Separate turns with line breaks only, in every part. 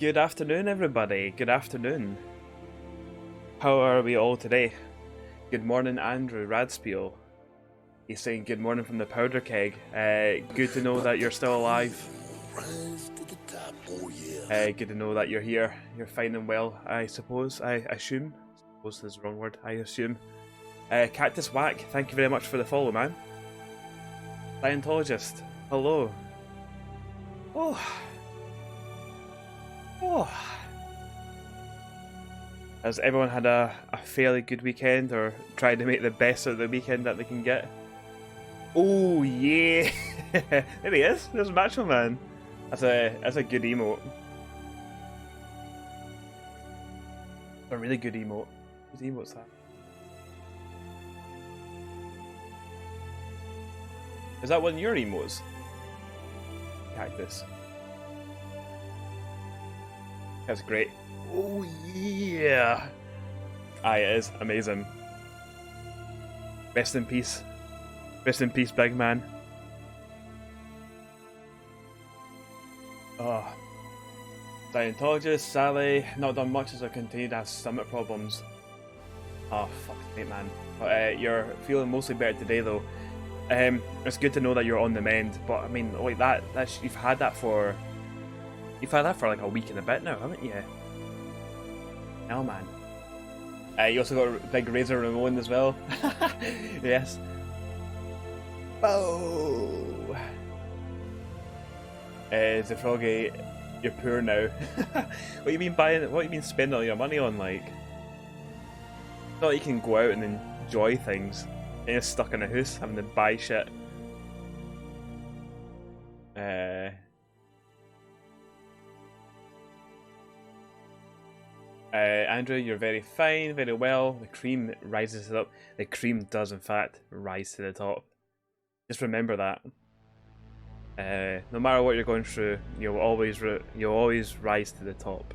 Good afternoon, everybody. Good afternoon. How are we all today? Good morning, Andrew Radspiel. He's saying good morning from the powder keg. Good to know that you're still alive. Good to know that you're here. You're fine and well, I suppose. I assume. Suppose is the wrong word. I assume. Cactus Whack, thank you very much for the follow, man. Scientologist, hello. Oh. Oh. Has everyone had a fairly good weekend, or tried to make the best of the weekend that they can get? Oh yeah! There he is. There's Macho Man. That's a good emote. A really good emote. Whose emote's that? Is that one of your emotes? Cactus. That's great. Oh yeah! Aye, it is amazing. Rest in peace. Rest in peace, big man. Oh. Scientologist, Sally, not done much as I continue to have stomach problems. Oh, fuck's sake, man. But, you're feeling mostly better today, though. It's good to know that you're on the mend, but I mean, like that's you've had that for like a week and a bit now, haven't you? Hell, man. You also got a big Razor Ramon as well. Yes. Oh. The Froggy, you're poor now. What do you mean buying? What do you mean spending all your money on? Like, it's not like you can go out and enjoy things. And you're stuck in a house having to buy shit. Andrew, you're very fine, very well. The cream rises it up. The cream does, in fact, rise to the top. Just remember that. No matter what you're going through, you'll always rise to the top.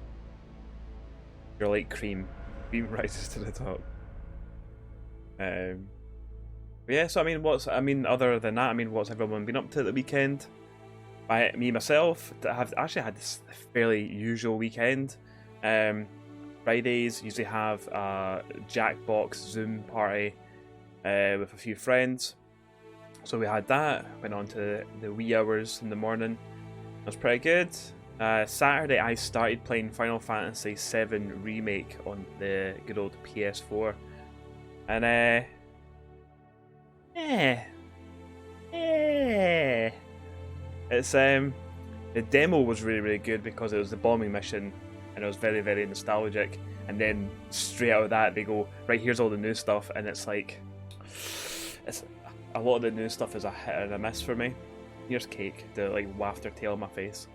You're like cream. Cream rises to the top. Yeah. So I mean, other than that, I mean, what's everyone been up to at the weekend? Myself, have actually had this fairly usual weekend. Fridays usually have a Jackbox Zoom party with a few friends. So we had that, went on to the wee hours in the morning. That was pretty good. Saturday I started playing Final Fantasy VII Remake on the good old PS4. And it's the demo was really good because it was the bombing mission and it was very nostalgic, and then straight out of that they go, right, here's all the new stuff, and it's like, it's a lot of the new stuff is a hit and a miss for me. Here's Cake, the like wafter tail on my face.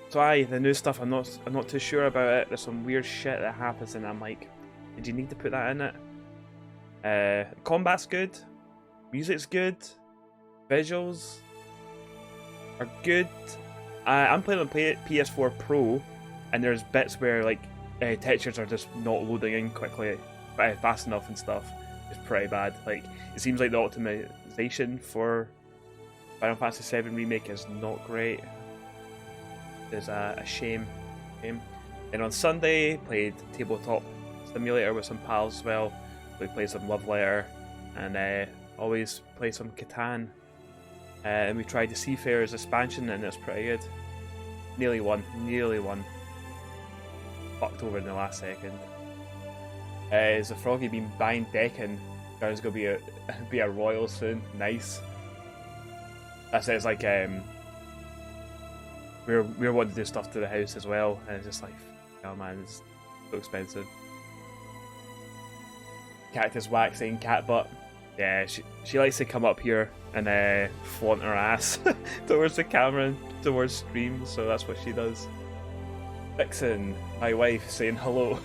So the new stuff, I'm not too sure about it. There's some weird shit that happens and I'm like, did you need to put that in it? Combat's good, music's good, visuals are good. I'm playing on PS4 Pro, and there's bits where like textures are just not loading in quickly, fast enough and stuff. It's pretty bad. Like, it seems like the optimization for Final Fantasy VII Remake is not great. There's a shame. And on Sunday, played Tabletop Simulator with some pals as well. We played some Love Letter, and always play some Catan. And we tried the Seafarers expansion, and it's pretty good. Nearly won. Fucked over in the last second. Is the Froggy been buying decking? There's gonna be a royal soon. Nice. That says like we're wanting to do stuff to the house as well, and it's just like, oh man, it's so expensive. Cactus Wax saying cat butt. Yeah, she likes to come up here and flaunt her ass towards the camera and towards stream, so that's what she does. Vixen, my wife, saying hello.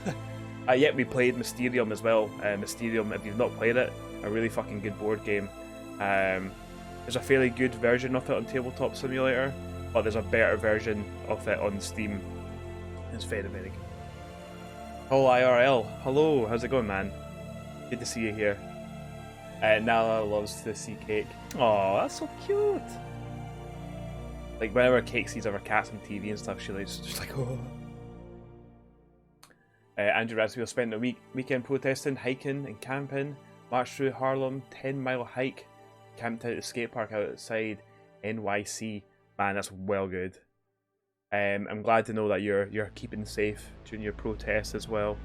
Yet we played Mysterium as well. Mysterium, if you've not played it, a really fucking good board game. There's a fairly good version of it on Tabletop Simulator, but there's a better version of it on Steam. It's very good. Oh, IRL, hello, how's it going, man? Good to see you here. Nala loves to see Cake. Oh, that's so cute. Like whenever Cake sees other cats on TV and stuff, she's just like, oh. Andrew Rasmuel spent the weekend protesting, hiking and camping, marched through Harlem, 10-mile hike, camped out at the skate park outside NYC. Man, that's well good. I'm glad to know that you're keeping safe during your protests as well.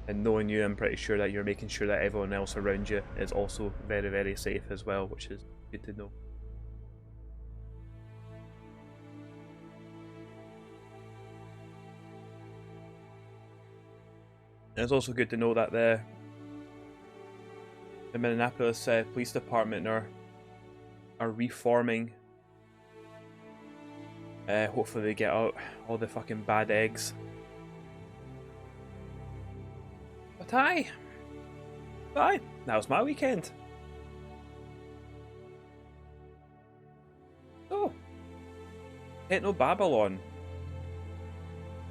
And knowing you, I'm pretty sure that you're making sure that everyone else around you is also very, very safe as well, which is good to know. And it's also good to know that the Minneapolis Police Department are reforming. Hopefully they get out all the fucking bad eggs. But aye, that was my weekend. So, Technobabylon.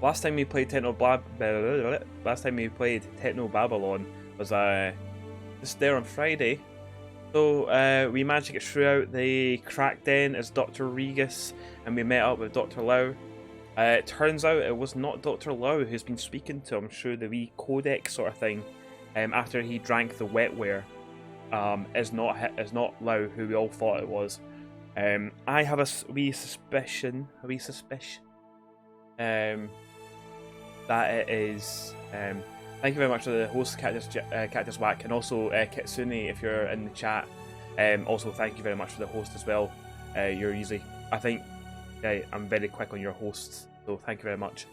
Last time we played Technobabylon was just there on Friday. So we managed to get throughout the crack den as Dr. Regis, and we met up with Dr. Lau. It turns out it was not Dr. Lau who's been speaking to him through the wee codec sort of thing. After he drank the wetware, is not Lau who we all thought it was. I have a wee suspicion, that it is. Thank you very much to the host, Cactus Whack, and also Kitsune if you're in the chat. Also, thank you very much for the host as well. You're usually, I think, I'm very quick on your hosts, so thank you very much.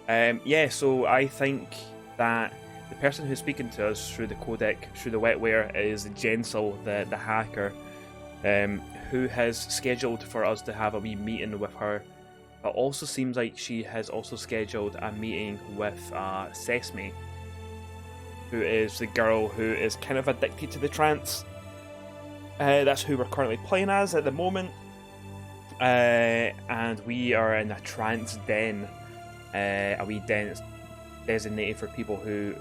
Yeah, so I think that the person who's speaking to us through the codec, through the wetware, is Jensel, the hacker, who has scheduled for us to have a wee meeting with her. It also seems like she has also scheduled a meeting with Sesame, who is the girl who is kind of addicted to the trance. That's who we're currently playing as at the moment. And we are in a trance den. A wee den that's designated for people who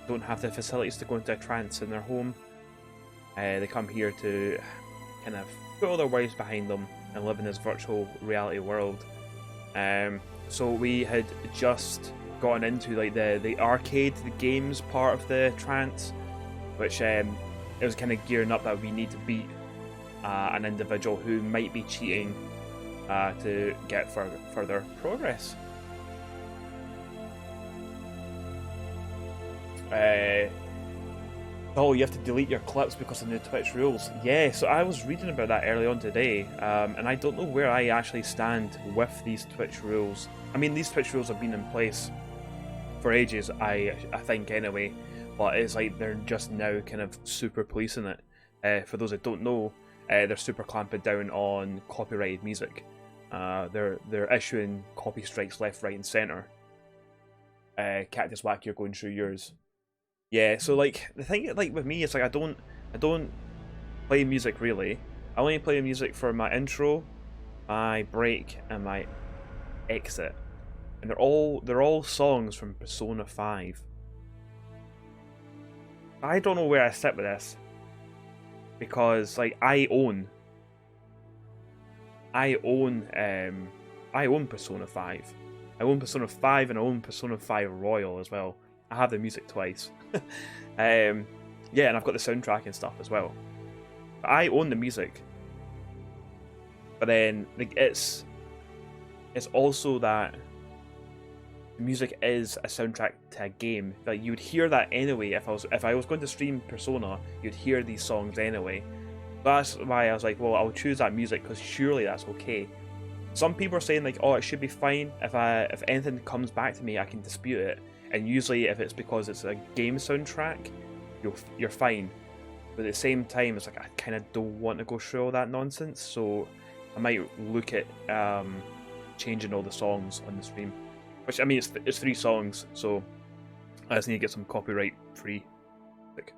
don't have the facilities to go into a trance in their home. They come here to kind of put all their worries behind them and live in this virtual reality world. So we had just gotten into like the arcade, the games part of the trance, which it was kind of gearing up that we need to beat an individual who might be cheating to get further progress. Oh, you have to delete your clips because of the new Twitch rules. Yeah, so I was reading about that early on today, and I don't know where I actually stand with these Twitch rules. I mean, these Twitch rules have been in place for ages, I think anyway, but it's like they're just now kind of super policing it. For those that don't know, they're super clamping down on copyrighted music. They're issuing copy strikes left, right, and centre. Cactus Whack, you're going through yours. Yeah, so like the thing like with me is like I don't play music really. I only play music for my intro, my break, and my exit. And they're all songs from Persona 5. I don't know where I sit with this. Because like I own Persona 5. I own Persona 5 and I own Persona 5 Royal as well. I have the music twice. Yeah, and I've got the soundtrack and stuff as well. But I own the music. But then like, it's also that the music is a soundtrack to a game. Like you would hear that anyway if I was going to stream Persona, you'd hear these songs anyway. That's why I was like, well, I'll choose that music because surely that's okay. Some people are saying like, oh, it should be fine if anything comes back to me, I can dispute it. And usually, if it's because it's a game soundtrack, you're fine. But at the same time, it's like I kind of don't want to go through all that nonsense, so I might look at changing all the songs on the stream. Which I mean, it's 3 songs, so I just need to get some copyright-free music.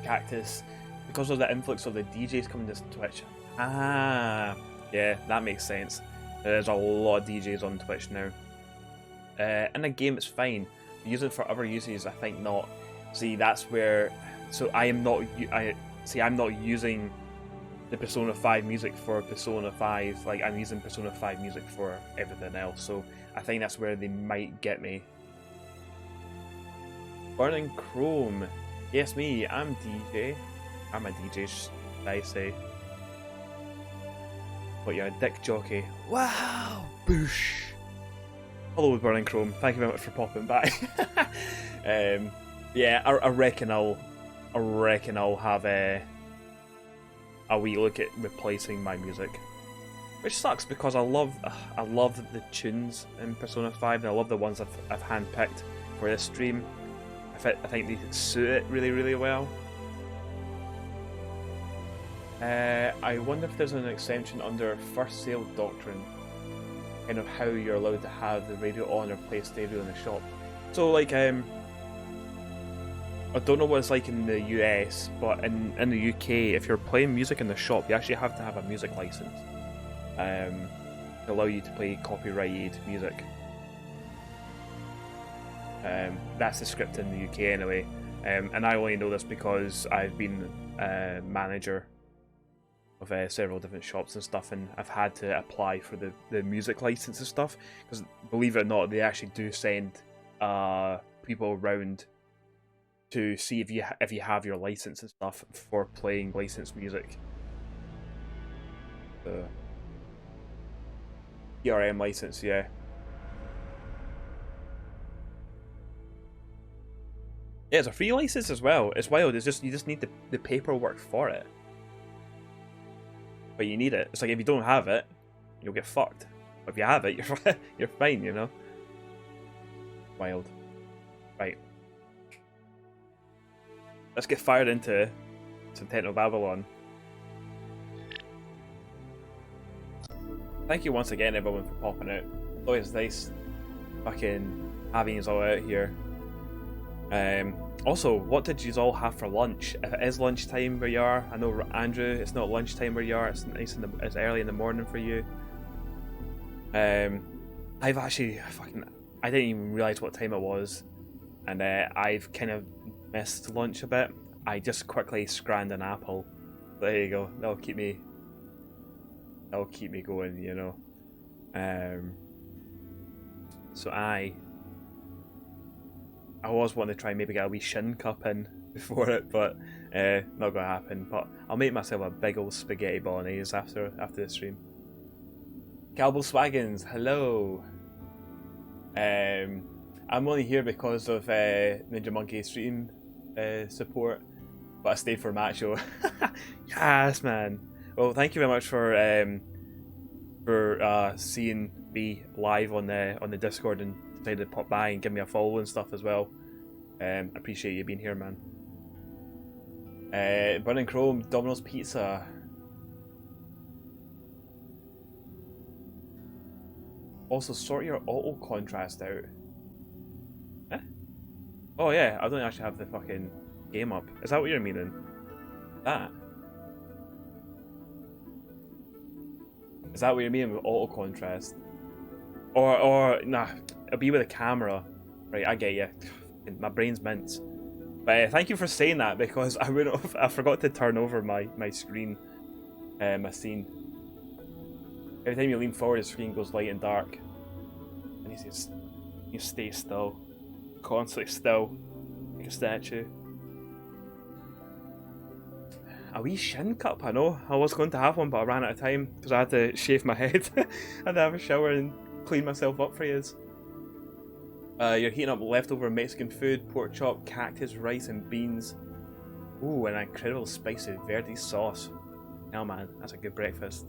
Cactus, because of the influx of the DJs coming to Twitch. Yeah, that makes sense. There's a lot of DJs on Twitch now. In a game, it's fine. Use it for other uses, I think not. See, that's where So I am not. I'm not using the Persona 5 music for Persona 5. Like I'm using Persona 5 music for everything else. So I think that's where they might get me. Burning Chrome. Yes, me. I'm DJ. I'm a DJ. Should I say? But you're a dick jockey. Wow. Boosh. Hello, Burning Chrome. Thank you very much for popping by. Yeah, I reckon I'll have a wee look at replacing my music, which sucks because I love the tunes in Persona 5 and I love the ones I've handpicked for this stream. I think they suit it really, really well. I wonder if there's an exemption under First Sale Doctrine, kind of how you're allowed to have the radio on or play stereo in the shop. So like I don't know what it's like in the US, but in the UK, if you're playing music in the shop, you actually have to have a music license to allow you to play copyrighted music. That's the script in the UK anyway, and I only know this because I've been a manager of several different shops and stuff, and I've had to apply for the music license and stuff, because believe it or not, they actually do send people around to see if you have your license and stuff for playing licensed music. The ERM license, yeah. Yeah, it's a free license as well. It's wild. It's just you just need the paperwork for it. But you need it. It's like if you don't have it, you'll get fucked. But if you have it, you're fine, you know? Wild. Right. Let's get fired into some Technobabylon. Thank you once again, everyone, for popping out. It's always nice fucking having us all out here. Also, what did you all have for lunch? If it is lunchtime where you are, I know Andrew, it's not lunchtime where you are. It's nice it's early in the morning for you. I've actually I didn't even realize what time it was, and I've kind of missed lunch a bit. I just quickly scanned an apple. There you go. That'll keep me going, you know. So I was wanting to try and maybe get a wee shin cup in before it, but not gonna happen. But I'll make myself a big old spaghetti bolognese after the stream. Calbo Swaggins, hello. I'm only here because of Ninja Monkey stream support, but I stayed for Macho. Yes, man. Well, thank you very much for seeing me live on the Discord and decided to pop by and give me a follow and stuff as well. Appreciate you being here, man. Burning Chrome, Domino's Pizza. Also, sort your auto contrast out. Eh? Oh yeah, I don't actually have the fucking game up. Is that what you're meaning? That? Is that what you're meaning with auto contrast? Or nah, it'll be with a camera. Right, I get you. My brain's mince. But thank you for saying that, because I forgot to turn over my screen, my scene. Every time you lean forward, the screen goes light and dark. And you stay still, constantly still, like a statue. A wee shin cup, I know. I was going to have one, but I ran out of time because I had to shave my head. I had to have a shower and clean myself up for yous. You're heating up leftover Mexican food, pork chop, cactus, rice, and beans. Ooh, and an incredible spicy verde sauce. Hell, man, that's a good breakfast.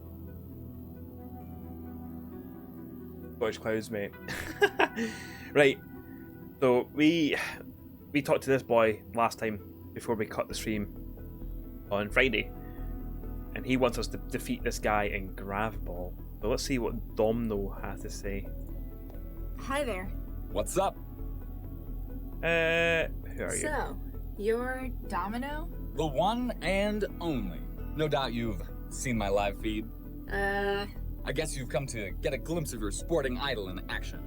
Scottish clouds, mate. Right, so we talked to this boy last time before we cut the stream on Friday, and he wants us to defeat this guy in Gravball. So let's see what Domino has to say.
Hi there.
What's up?
Who are you?
So, you're Domino?
The one and only. No doubt you've seen my live feed. I guess you've come to get a glimpse of your sporting idol in action.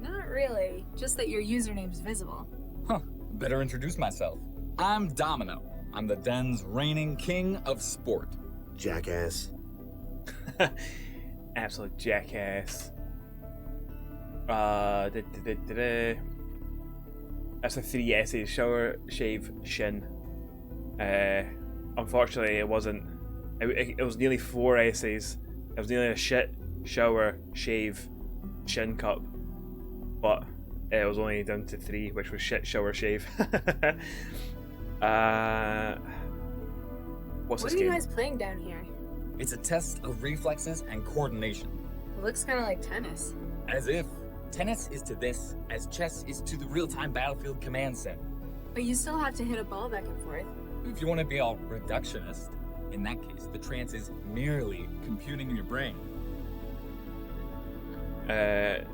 Not really. Just that your username's visible.
Huh. Better introduce myself. I'm Domino. I'm the den's reigning king of sport.
Jackass.
Absolute jackass. That's a 3 essays: shower, shave, shin. Unfortunately, it wasn't. It was nearly 4 essays. It was nearly a shit, shower, shave, shin cup, but it was only down to 3, which was shit, shower, shave. What's
What
this
are you
game?
guys playing down here?
It's a test of reflexes and coordination.
It looks kind of like tennis.
As if tennis is to this as chess is to the real-time battlefield command center.
But you still have to hit a ball back and forth.
If you want to be all reductionist, in that case, the trance is merely computing in your brain.
I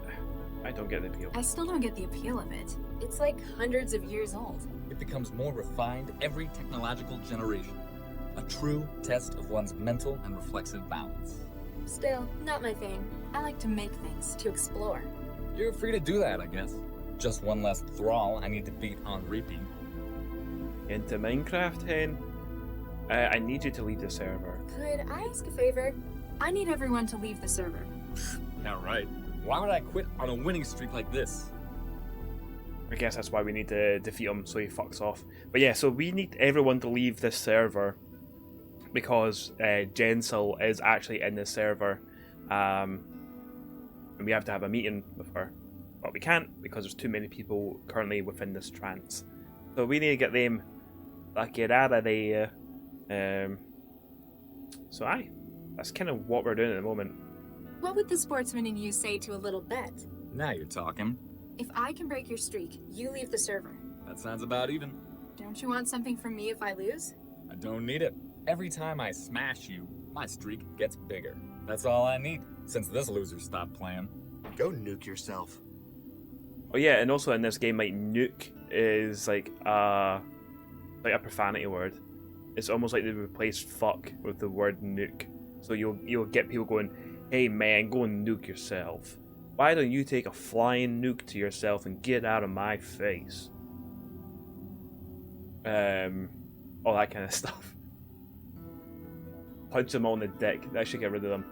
don't get the appeal.
I still don't get the appeal of it. It's like hundreds of years old.
It becomes more refined every technological generation. A true test of one's mental and reflexive balance.
Still, not my thing. I like to make things, to explore.
You're free to do that, I guess. Just one less thrall I need to beat on repeat.
Into Minecraft, hen? I need you to leave the server.
Could I ask a favor? I need everyone to leave the server.
Yeah, right. Why would I quit on a winning streak like this?
I guess that's why we need to defeat him so he fucks off. But yeah, so we need everyone to leave this server because Jensil is actually in this server. And we have to have a meeting with her. But we can't because there's too many people currently within this trance. So we need to get them get out of there. So aye, that's kind of what we're doing at the moment.
What would the sportsman in you say to a little bet?
Now you're talking.
If I can break your streak, you leave the server.
That sounds about even.
Don't you want something from me if I lose?
I don't need it. Every time I smash you, my streak gets bigger. That's all I need, since this loser stopped playing.
Go nuke yourself.
Oh yeah, and also in this game, like nuke is like a profanity word. It's almost like they replaced fuck with the word nuke. So you'll get people going, "Hey man, go and nuke yourself. Why don't you take a flying nuke to yourself and get out of my face?" All that kind of stuff. Punch them all in the dick. That should get rid of them.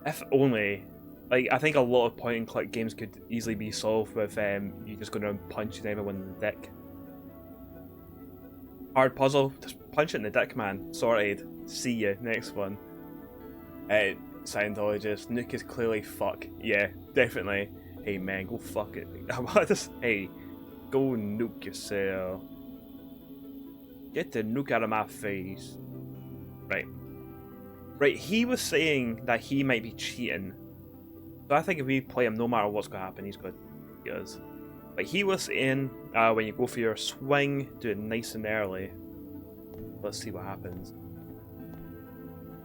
If only. Like, I think a lot of point and click games could easily be solved with you just going around punching everyone in the dick. Hard puzzle, just punch it in the dick, man. Sorted. See ya. Next one. Scientologist, nuke is clearly fuck. Yeah, definitely. Hey man, go fuck it. Hey, go nuke yourself. Get the nuke out of my face. Right. Right, he was saying that he might be cheating. So I think if we play him, no matter what's going to happen, he's going to beat us. But he was saying, when you go for your swing, do it nice and early. Let's see what happens.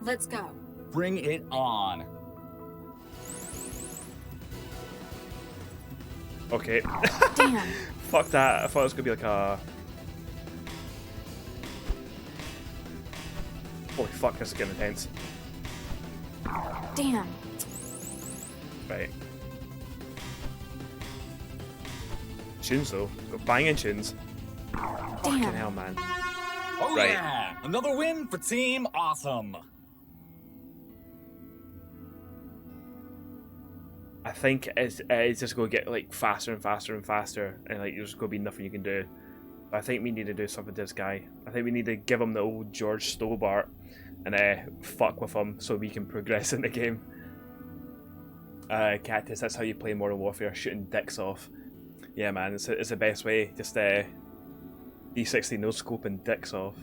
Let's go.
Bring it on.
Okay.
Damn.
Fuck that. I thought it was going to be like a... Holy fuck, this is getting intense.
Damn.
Right. Chins though. Got banging chins. Fucking hell, man.
Oh
Right.
yeah! Another win for Team Awesome.
I think it's just going to get like faster and faster and faster, and like there's going to be nothing you can do. But I think we need to do something to this guy. I think we need to give him the old George Stobart and fuck with him so we can progress in the game. Cactus, that's how you play Modern Warfare, shooting dicks off. Yeah, man, it's the best way. Just D60 no scoping dicks off.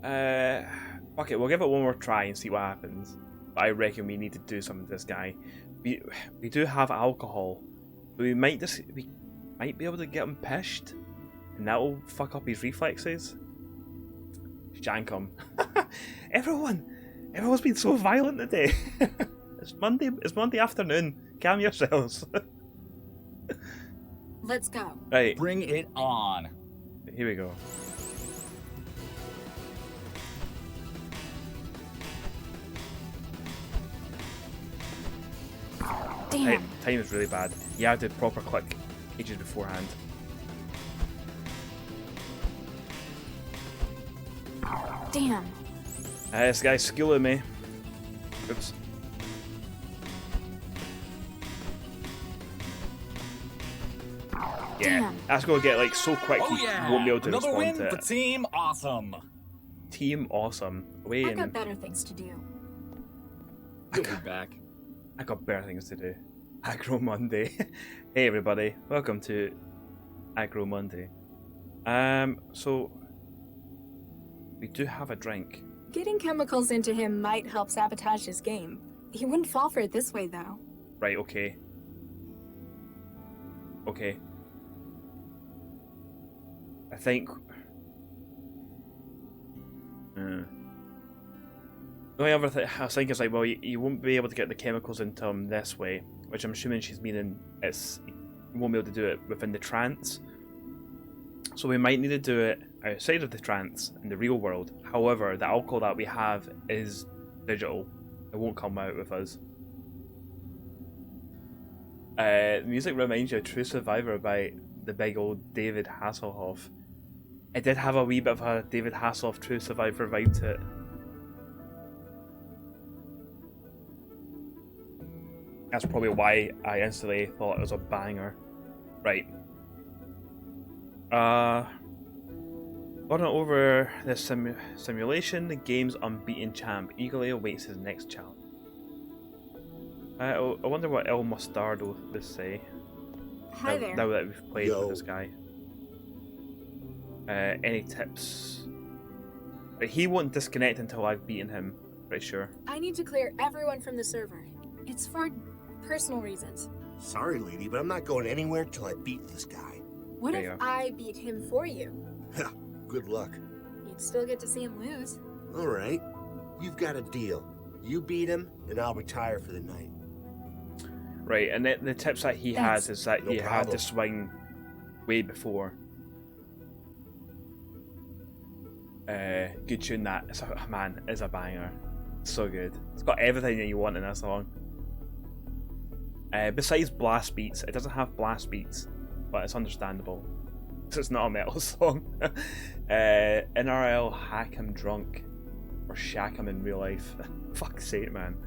Fuck it, we'll give it one more try and see what happens. But I reckon we need to do something to this guy. We do have alcohol. We might be able to get him pished, and that'll fuck up his reflexes. Shank him. Everyone's been so violent today. It's Monday afternoon. Calm yourselves.
Let's go.
Right.
Bring it on.
Here we go.
Damn.
Time is really bad. You have to proper click ages beforehand.
Damn.
This guy's schooling me. Oops. Yeah,
Damn.
that's gonna get like so quick
Oh
you
yeah!
won't be able to
Another
respond
win
to
for
it.
Team Awesome.
Team Awesome.
I got better things to do.
You'll be back.
I got better things to do. Aggro Monday. Hey everybody, welcome to Aggro Monday. So we do have a drink.
Getting chemicals into him might help sabotage his game. He wouldn't fall for it this way, though.
Right, okay. Okay. I think... The only other thing I was thinking is like, well, you won't be able to get the chemicals into him this way, which I'm assuming she's meaning you won't be able to do it within the trance. So we might need to do it outside of the trance in the real world. However, the alcohol that we have is digital. It won't come out with us. The music reminds you of True Survivor by the big old David Hasselhoff. It did have a wee bit of a David Hasselhoff True Survivor vibe to it. That's probably why I instantly thought it was a banger. Right. Running over this simulation, the game's unbeaten champ eagerly awaits his next challenge. I wonder what El Mostardo would say.
Hi there.
Now that we've played
Yo.
with this guy. Any tips? But he won't disconnect until I've beaten him, pretty sure.
I need to clear everyone from the server. It's for personal reasons.
Sorry, lady, but I'm not going anywhere till I beat this guy.
What
There
if
you go.
I beat him for you?
Ha, good luck.
You'd still get to see him lose.
All right, you've got a deal. You beat him, and I'll retire for the night.
Right, and the tips that he
Thanks.
has is that
No
he had
problem.
to swing way before. Good tune that. Man, it's a banger. It's so good. It's got everything that you want in a song. Besides blast beats, it doesn't have blast beats, but it's understandable. So it's not a metal song. NRL hack him drunk or shack him in real life. Fuck's sake, man.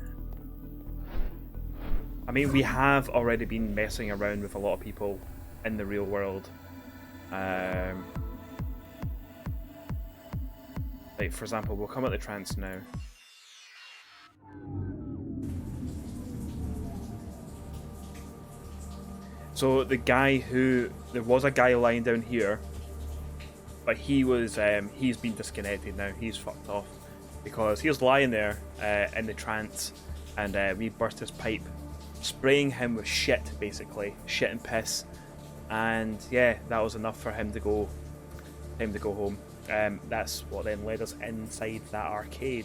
I mean, we have already been messing around with a lot of people in the real world. Like, for example, we'll come at the trance now. So the guy there was a guy lying down here, but he was, he's been disconnected now. He's fucked off because he was lying there in the trance, and we burst his pipe, spraying him with shit, basically shit and piss, and yeah, that was enough for him to go home. That's what then led us inside that arcade.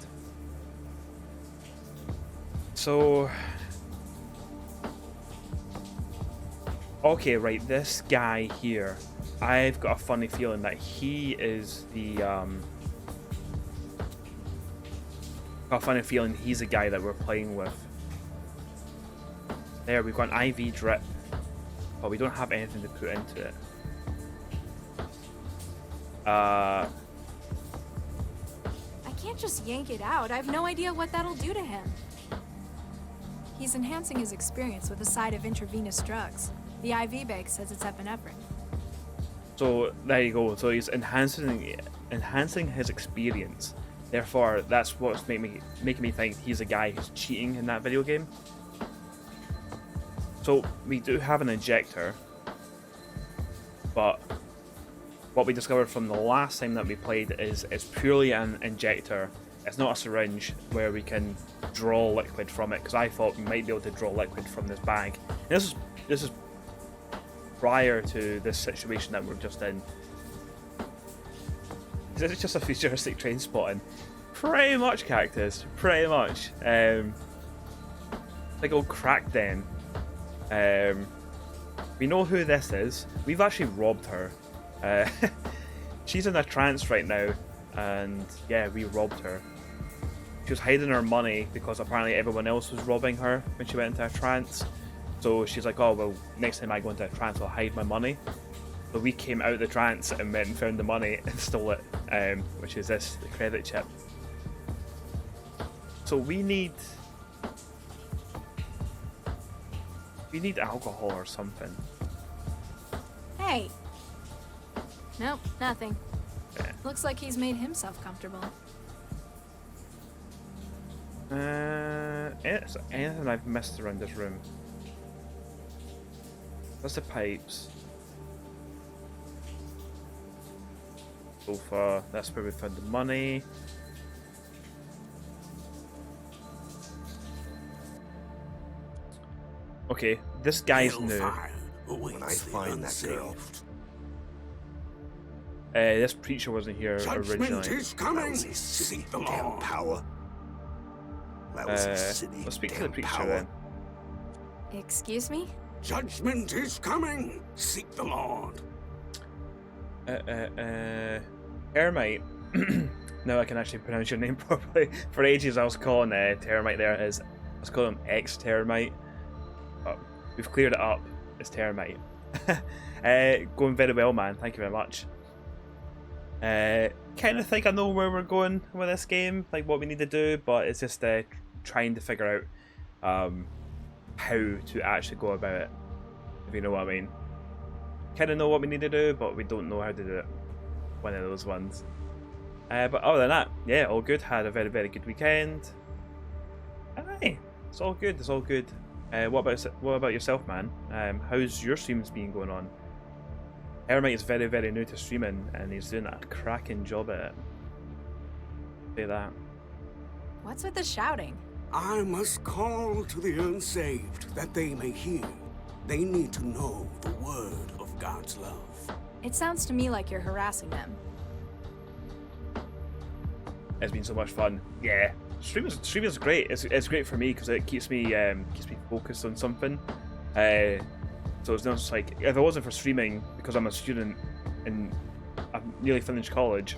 So, okay, right, this guy here, I've got a funny feeling that he is the got a funny feeling he's the guy that we're playing with. There, we've got an IV drip, but we don't have anything to put into it.
I can't just yank it out. I have no idea what that'll do to him. He's enhancing his experience with a side of intravenous drugs. The IV bag says it's epinephrine.
So there you go. So he's enhancing his experience. Therefore, that's what's making me think he's a guy who's cheating in that video game. So we do have an injector, but what we discovered from the last time that we played is it's purely an injector. It's not a syringe where we can draw liquid from it, because I thought we might be able to draw liquid from this bag. And this is prior to this situation that we're just in. This is just a futuristic train spotting. Pretty much, Cactus. Pretty much. Like old crack den. We know who this is. We've actually robbed her. She's in a trance right now, and yeah, we robbed her. She was hiding her money because apparently everyone else was robbing her when she went into a trance. So she's like, oh well, next time I go into a trance I'll hide my money. So we came out of the trance and went and found the money and stole it. which is this, the credit chip. So we need alcohol or something.
Hey. Nope, nothing.
Yeah.
Looks like he's made himself comfortable.
Anything I've missed around this room? That's the pipes. Sofa. That's where we found the money. Okay, this guy's new.
When I find that girl.
This preacher wasn't here originally.
Judgment is coming. Seek the Lord.
Power. That was a city.
Let's speak to the preacher
power.
then.
Excuse me?
Judgment is coming. Seek the Lord.
Termite. Now I can actually pronounce your name properly. For ages I was calling Termite there as I was calling him ex-Termite. But we've cleared it up. It's Termite. Going very well, man. Thank you very much. Kind of think I know where we're going with this game, like what we need to do, but it's just trying to figure out how to actually go about it, if you know what I mean. Kind of know what we need to do, but we don't know how to do it. One of those ones. But other than that, yeah, all good. Had a very, very good weekend. Aye, it's all good. It's all good. What about yourself, man? How's your streams been going on? Hermite is very, very new to streaming, and he's doing a cracking job at it. Say that.
What's with the shouting?
I must call to the unsaved that they may hear. They need to know the word of God's love.
It sounds to me like you're harassing them.
It's been so much fun. Yeah, streaming is great. It's great for me because it keeps me focused on something. So it's not just like, if it wasn't for streaming, because I'm a student and I've nearly finished college,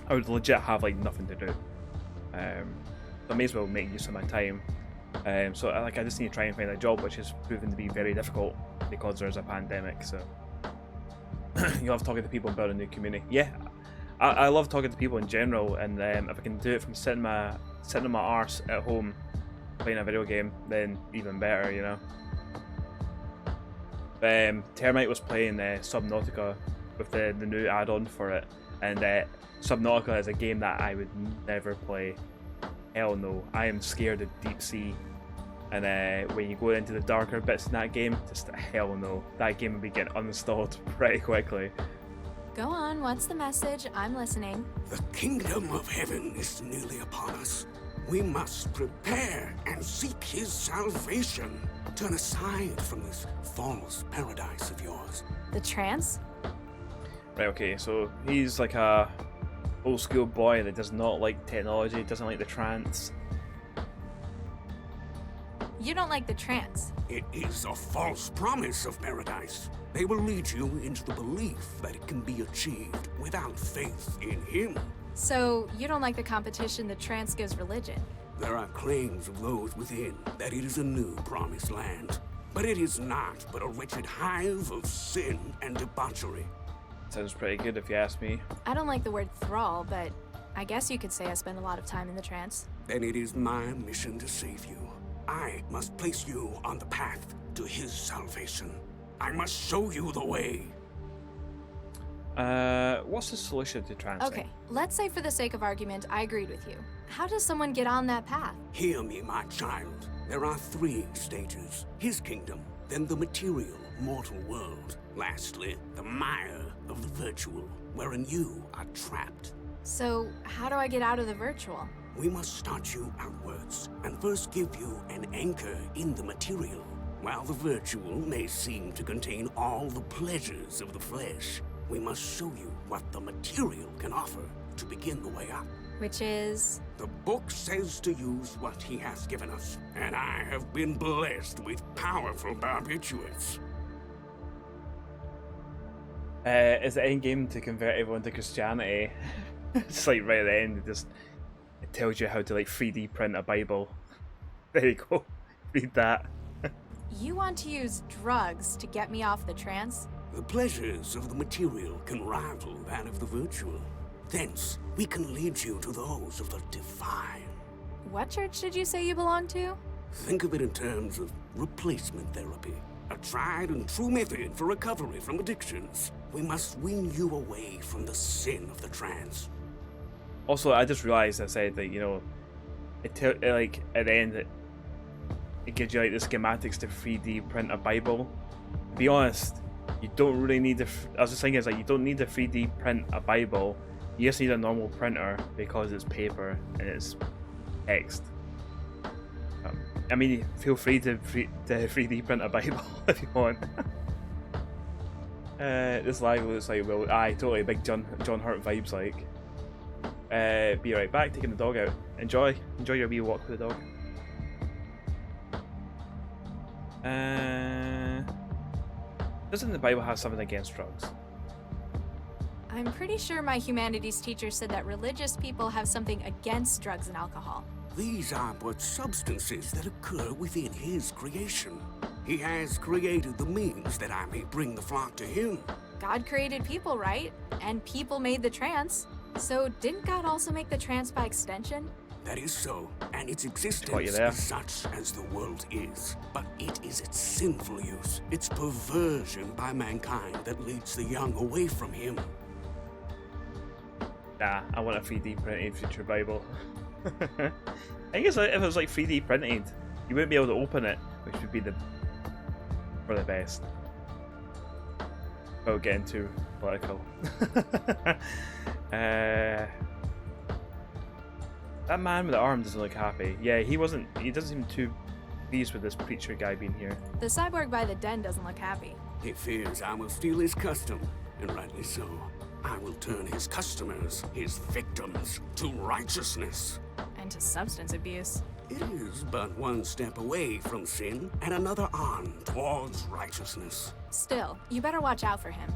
I would legit have like nothing to do. So I may as well make use of my time. So I just need to try and find a job, which is proven to be very difficult because there's a pandemic. So you love talking to people and building a new community. Yeah, I love talking to people in general, and if I can do it from sitting on my arse at home playing a video game, then even better, you know. Termite was playing Subnautica with the new add-on for it, and Subnautica is a game that I would never play. Hell no, I am scared of deep sea, and when you go into the darker bits in that game, just hell no, that game will be getting uninstalled pretty quickly.
Go on, what's the message? I'm listening.
The kingdom of heaven is nearly upon us. We must prepare and seek his salvation. Turn aside from this false paradise of yours.
The trance?
Right, okay, so he's like a old school boy that does not like technology, doesn't like the trance.
You don't like the trance.
It is a false promise of paradise. They will lead you into the belief that it can be achieved without faith in him.
So, you don't like the competition the trance gives religion?
There are claims of those within that it is a new promised land. But it is not but a wretched hive of sin and debauchery.
Sounds pretty good if you ask me.
I don't like the word thrall, but I guess you could say I spend a lot of time in the trance.
Then it is my mission to save you. I must place you on the path to his salvation. I must show you the way.
What's the solution to trance?
Okay, let's say for the sake of argument, I agreed with you. How does someone get on that path?
Hear me, my child. There are 3 stages. His kingdom, then the material, mortal world. Lastly, the mire of the virtual, wherein you are trapped.
So, how do I get out of the virtual?
We must start you outwards, and first give you an anchor in the material. While the virtual may seem to contain all the pleasures of the flesh, we must show you what the material can offer to begin the way up.
Which is?
The book says to use what he has given us, and I have been blessed with powerful barbiturates.
Is the end game to convert everyone to Christianity? It's like right at the end, it tells you how to like 3D print a Bible. There you go. Read that.
You want to use drugs to get me off the trance?
The pleasures of the material can rival that of the virtual. Thence, we can lead you to those of the divine.
What church did you say you belong to?
Think of it in terms of replacement therapy. A tried and true method for recovery from addictions. We must win you away from the sin of the trance.
Also, I just realized I said that, you know, like at the end it gives you like the schematics to 3D print a Bible. To be honest, you don't really need I was just thinking, it's like you don't need to 3D print a Bible. You just need a normal printer because it's paper and it's text. I mean, feel free to 3D print a Bible if you want. This live looks like, well, totally big John Hurt vibes, like. Be right back, taking the dog out. Enjoy your wee walk with the dog. Doesn't the Bible have something against drugs?
I'm pretty sure my humanities teacher said that religious people have something against drugs and alcohol.
These are but substances that occur within his creation. He has created the means that I may bring the flock to him.
God created people, right? And people made the trance. So didn't God also make the trance by extension?
That is so, and its
Got you
existence
there.
is such as the world is. But it is its sinful use, its perversion by mankind that leads the young away from him.
Nah, I want a 3D printed future Bible. I guess if it was like 3D printed, you wouldn't be able to open it, which would be for the best. Without getting too political. That man with the arm doesn't look happy. Yeah, he doesn't seem too pleased with this preacher guy being here.
The cyborg by the den doesn't look happy.
He fears I will steal his custom, and rightly so. I will turn his customers, his victims, to righteousness.
And to substance abuse.
It is but one step away from sin and another on towards righteousness.
Still, you better watch out for him.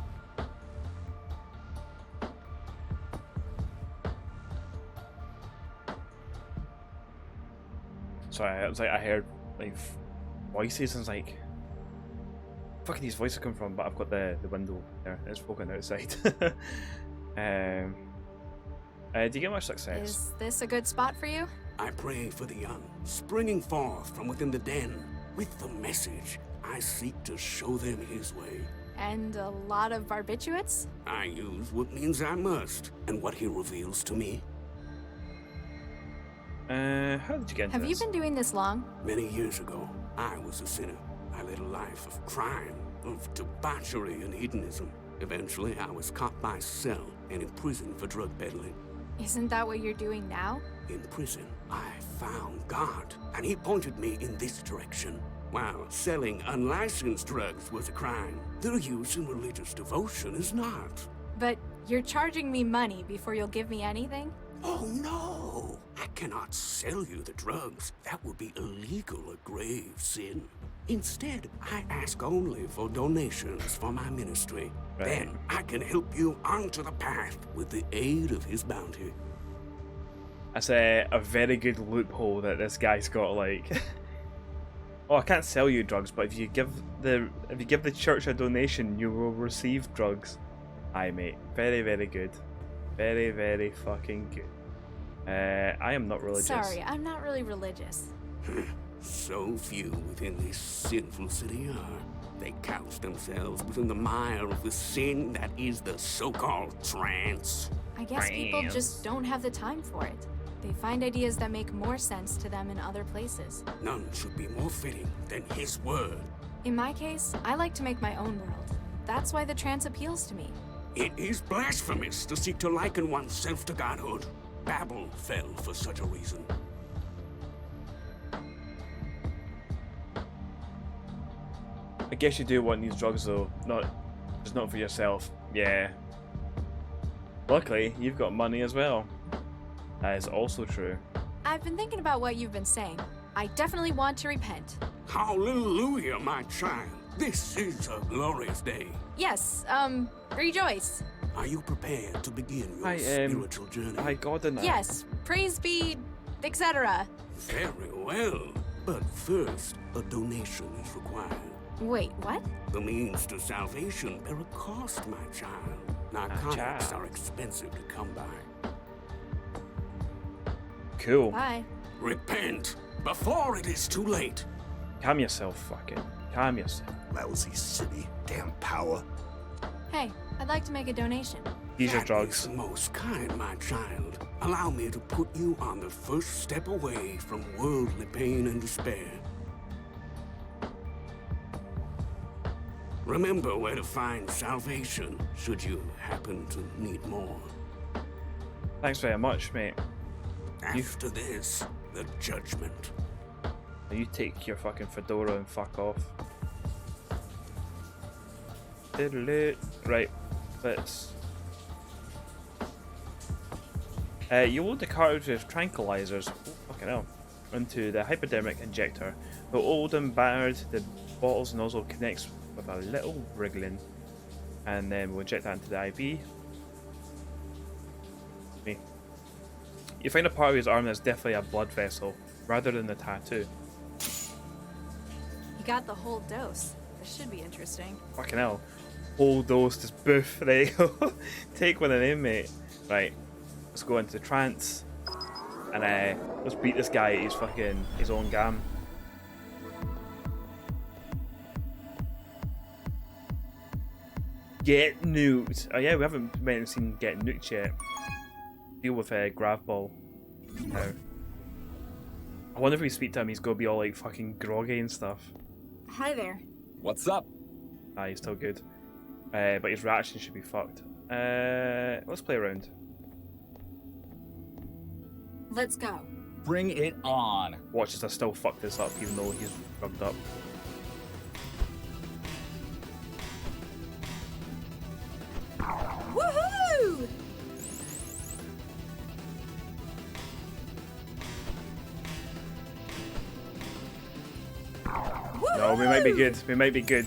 Sorry, I heard like voices and I was like, fucking these voices come from, but I've got the window there. It's spoken outside. Do you get much success?
Is this a good spot for you?
I pray for the young, springing forth from within the den. With the message, I seek to show them his way.
And a lot of barbiturates?
I use what means I must, and what he reveals to me.
How did you get into
Have you
this?
been doing this long?
Many years ago, I was a sinner. I led a life of crime, of debauchery and hedonism. Eventually, I was caught by cell and imprisoned for drug peddling.
Isn't that what you're doing now?
In prison, I found God, and he pointed me in this direction. While selling unlicensed drugs was a crime, their use in religious devotion is not.
But you're charging me money before you'll give me anything?
Oh no! I cannot sell you the drugs. That would be illegal, a grave sin. Instead, I ask only for donations for my ministry.
Right.
Then I can help you onto the path with the aid of his bounty.
That's a very good loophole that this guy's got. Like, oh, I can't sell you drugs, but if you give the church a donation, you will receive drugs. Aye, mate. Very, very good. Very, very fucking good. I am not religious.
Sorry, I'm not really religious.
So few within this sinful city are. They couch themselves within the mire of the sin that is the so-called trance.
I guess people just don't have the time for it. They find ideas that make more sense to them in other places.
None should be more fitting than his word.
In my case, I like to make my own world. That's why the trance appeals to me.
It is blasphemous to seek to liken oneself to godhood. Babel fell for such a reason.
I guess you do want these drugs though, just not for yourself. Yeah. Luckily, you've got money as well. That is also true.
I've been thinking about what you've been saying. I definitely want to repent.
Hallelujah, my child. This is a glorious day.
Yes, rejoice.
Are you prepared to begin your spiritual journey?
Hi, God and
Yes, praise be, etc.
Very well. But first, a donation is required.
Wait, what?
The means to salvation bear a cost, my child. Narcotics are expensive to come by.
Cool.
Bye.
Repent before it is too late.
Calm yourself, fucking. Calm yourself.
Lousy city, damn power.
Hey, I'd like to make a donation.
These are
That
drugs.
is most kind, my child. Allow me to put you on the first step away from worldly pain and despair. Remember where to find salvation, should you happen to need more.
Thanks very much, mate.
After this, the judgment.
You take your fucking fedora and fuck off. Diddle-it. Right, let's... you load the cartridge with tranquilizers, oh, fucking hell, into the hypodermic injector. The old and battered, the bottle's nozzle connects with a little wriggling, and then we'll inject that into the IV. Me. You find a part of his arm that's definitely a blood vessel, rather than the tattoo.
You got the whole dose. This should be interesting.
Fucking hell. Whole dose, just boof. There you go. Take one of them, mate. Right. Let's go into trance. And let's beat this guy at his own game. Get nuked. Oh yeah, we haven't went and seen Get Nuked yet. Deal with Grav Ball. Now. I wonder if we speak to him, he's gonna be all like fucking groggy and stuff.
Hi there.
What's up?
Ah, he's still good. But his reaction should be fucked. Let's play around.
Let's go.
Bring it on.
Watch as I still fuck this up even though he's rubbed up.
Woohoo!
No, we might be good. We might be good.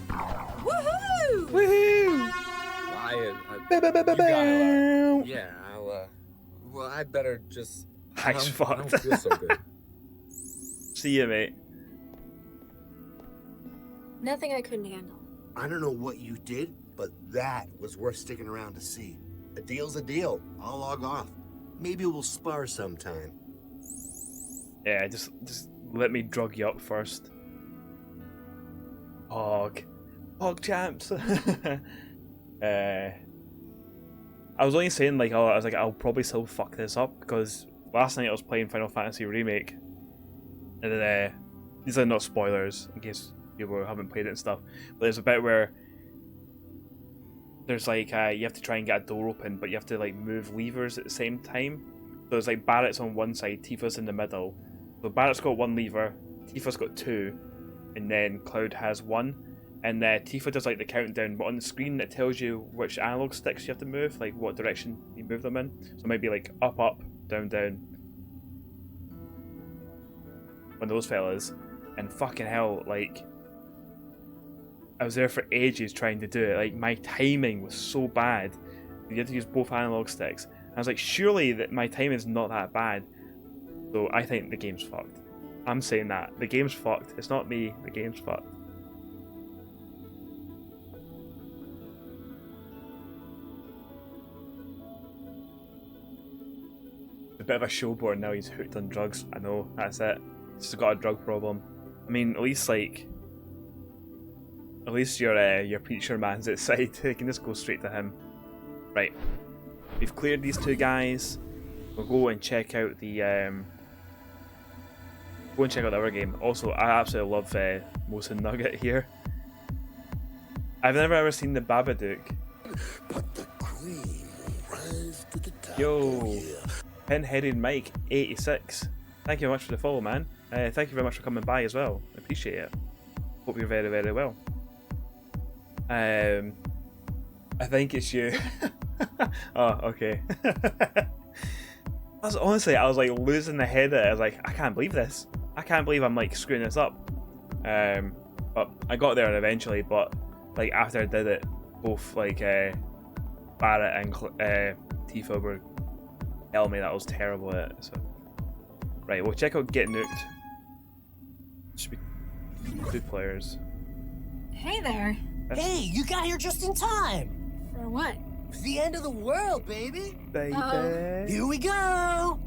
Woohoo!
Woohoo!
You gotta, yeah, well, I'd better just...
Nice
I
fucked.
don't feel so good.
See ya, mate.
Nothing I couldn't handle.
I don't know what you did, but that was worth sticking around to see. A deal's a deal. I'll log off. Maybe we'll spar sometime.
Yeah, just let me drug you up first. Hog champs. I was only saying like, oh, I was like, I'll probably still fuck this up because last night I was playing Final Fantasy Remake, and then these are not spoilers in case people haven't played it and stuff. But there's a bit where there's like you have to try and get a door open, but you have to like move levers at the same time. So there's like Barrett's on one side, Tifa's in the middle. So Barrett's got one lever, Tifa's got two, and then Cloud has one. And Tifa does like the countdown, but on the screen it tells you which analog sticks you have to move, like what direction you move them in. So it might be like up, up, down, down. One of those fellas. And fucking hell, like, I was there for ages trying to do it. Like, my timing was so bad. You had to use both analog sticks. I was like, surely that my timing is not that bad. So I think the game's fucked. I'm saying that. The game's fucked. It's not me. The game's fucked. A bit of a showboard now, he's hooked on drugs. I know, that's it. He's just got a drug problem. I mean, at least your preacher man's outside. You can just go straight to him. Right. We've cleared these two guys. We'll go and check out the other game. Also, I absolutely love Mosin Nugget here. I've never ever seen the Babadook.
But the cream will rise to the top.
Yo. Pinheaded Mike 86. Thank you very much for the follow, man. Thank you very much for coming by as well. I appreciate it. Hope you're very, very well. I think it's you. Oh, okay. I was like losing the head at it. I was like, I can't believe this. I can't believe I'm like screwing this up. But I got there eventually. But like after I did it, both like Barrett and Tifa were telling me that I was terrible at it. So right, we'll check out Get Nuked. 2 players.
Hey there.
Hey, you got here just in time!
For what?
The end of the world, baby!
Baby.
Here we go!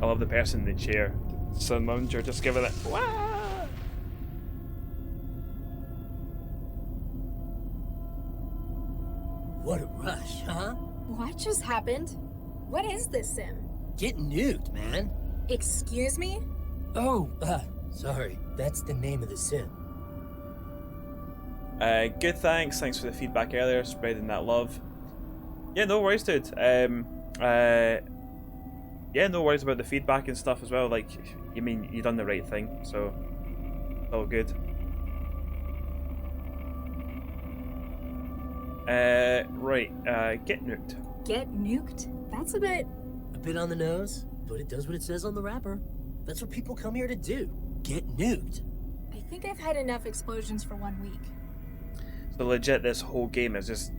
I love the person in the chair. Sun Mounger just giving it. Wah!
What a rush, huh?
What just happened? What is this sim?
Get nuked, man.
Excuse me?
Oh, sorry. That's the name of the sim.
Good, thanks. Thanks for the feedback earlier, spreading that love. Yeah, no worries, dude. Yeah, no worries about the feedback and stuff as well. Like, you mean you done the right thing, so it's all good. Right. Get nuked.
Get nuked? That's a bit...
A bit on the nose, but it does what it says on the wrapper. That's what people come here to do. Get nuked.
I think I've had enough explosions for 1 week.
So legit, this whole game is just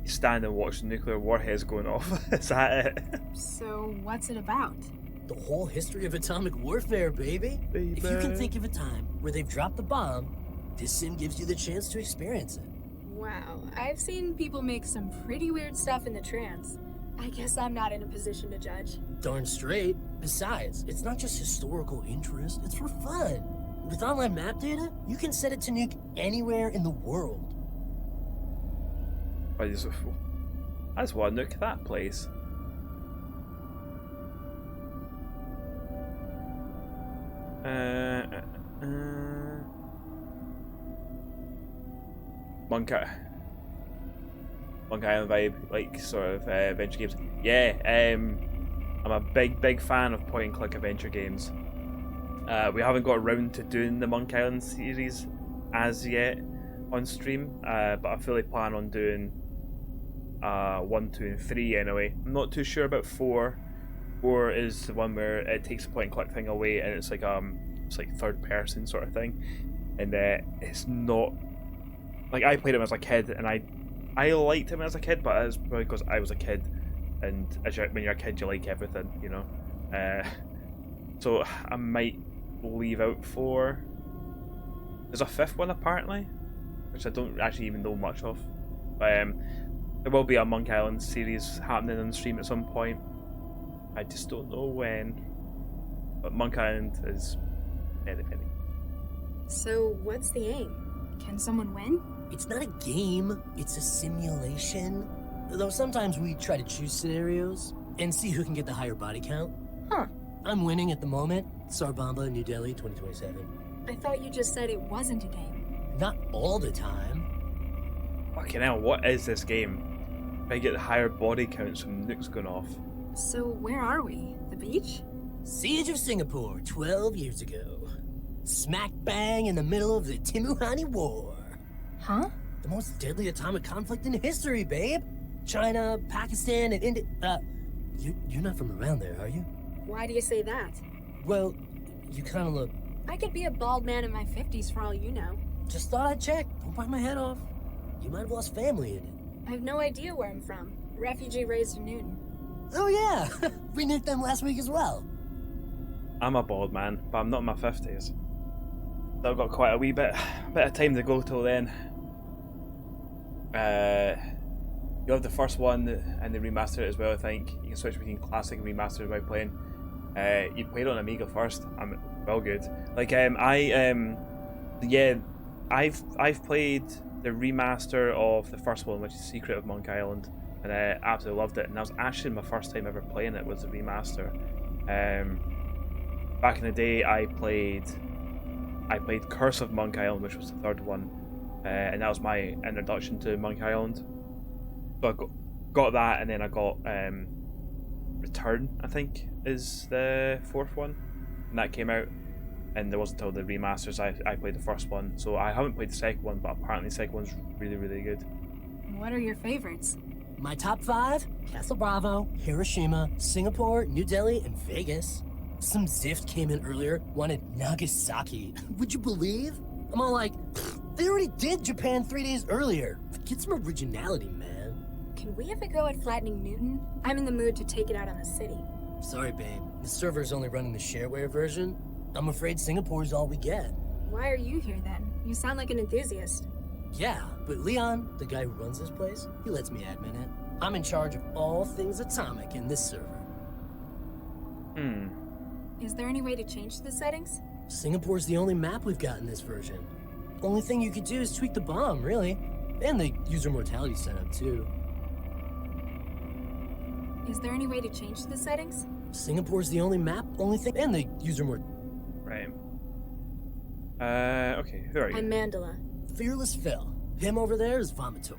you stand and watch nuclear warheads going off. Is that it?
So what's it about?
The whole history of atomic warfare, baby. If you can think of a time where they've dropped the bomb, this sim gives you the chance to experience it.
Wow, I've seen people make some pretty weird stuff in the trance. I guess I'm not in a position to judge.
Darn straight. Besides, it's not just historical interest, it's for fun. With online map data, you can set it to nuke anywhere in the world.
I just want to nuke that place. Monk Island vibe, like sort of adventure games. Yeah, I'm a big fan of point and click adventure games. We haven't got around to doing the Monk Island series as yet on stream, but I fully plan on doing 1, 2, and 3 anyway. I'm not too sure about 4. 4 is the one where it takes the point and click thing away, and it's like third person sort of thing, and it's not like I played him as a kid, and I liked him as a kid, but it's because I was a kid, and when you're a kid, you like everything, you know. So I might leave out 4. There's a 5th one apparently, which I don't actually even know much of. But there will be a Monk Island series happening on stream at some point. I just don't know when. But Monk Island is very.
So what's the aim? Can someone win?
It's not a game, it's a simulation. Though sometimes we try to choose scenarios and see who can get the higher body count.
Huh.
I'm winning at the moment. Sarbamba, New Delhi, 2027.
I thought you just said it wasn't a game.
Not all the time.
Fucking hell, what is this game? I get the higher body counts from nukes going off.
So where are we? The beach?
Siege of Singapore, 12 years ago. Smack bang in the middle of the Timuhani War.
Huh?
The most deadly atomic conflict in history, babe. China, Pakistan, and India. You're not from around there, are you?
Why do you say that?
Well, you kind of look.
I could be a bald man in my 50s for all you know.
Just thought I'd check. Don't bite my head off. You might have lost family in it.
I have no idea where I'm from. Refugee raised in Newton.
Oh yeah, we nuked them last week as well.
I'm a bald man, but I'm not in my 50s. So I've got quite a wee bit of time to go till then. You have the first one and the remaster as well. I think you can switch between classic and remastered by playing. You played on Amiga first. I'm well good. Like I've played the remaster of the first one, which is Secret of Monk Island, and I absolutely loved it. And that was actually my first time ever playing it, was the remaster. Back in the day, I played Curse of Monk Island, which was the third one, and that was my introduction to Monk Island. So I got that, and then I got Return, I think, is the fourth one, and that came out. And it wasn't until the remasters I played the first one, so I haven't played the second one, but apparently the second one's really, really good.
What are your favorites?
My top 5: Castle Bravo, Hiroshima, Singapore, New Delhi, and Vegas. Some Zift came in earlier, wanted Nagasaki. Would you believe? I'm all like, they already did Japan 3 days earlier. Get some originality, man.
Can can we have a go at flattening Newton? I'm in the mood to take it out on the city.
Sorry, babe. The server's only running the shareware version. I'm afraid Singapore's all we get.
Why are you here then? You sound like an enthusiast.
Yeah, but Leon, the guy who runs this place, he lets me admin it. I'm in charge of all things atomic in this server.
Is there any way to change the settings?
Singapore's the only map we've got in this version. Only thing you could do is tweak the bomb, really. And the user mortality setup, too.
Is there any way to change the settings?
Singapore's the only map, only thing, and the user
Right. Okay, who are you?
I'm Mandela.
Fearless Phil. Him over there is Vomitor.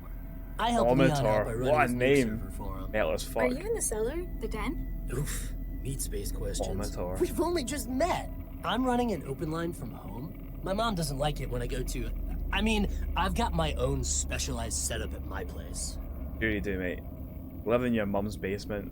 I helped Leon out by
Vomitor.
running
What a
his new
name.
server for him.
Metal as
Are
fuck.
you in the cellar? The den?
Oof. Meat space questions.
Vomitor.
We've only just met. I'm running an open line from home. My mom doesn't like it when I go to... I mean, I've got my own specialized setup at my place.
Sure you do, mate. Live in your mum's basement.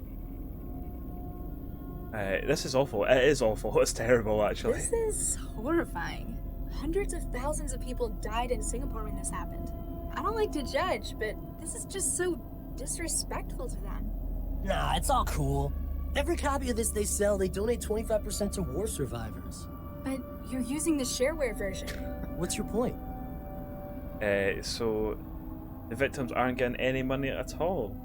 This is awful. It is awful. It's terrible, actually.
This is horrifying. Hundreds of thousands of people died in Singapore when this happened. I don't like to judge, but this is just so disrespectful to them.
Nah, it's all cool. Every copy of this they sell, they donate 25% to war survivors.
But you're using the shareware version.
What's your point?
So the victims aren't getting any money at all.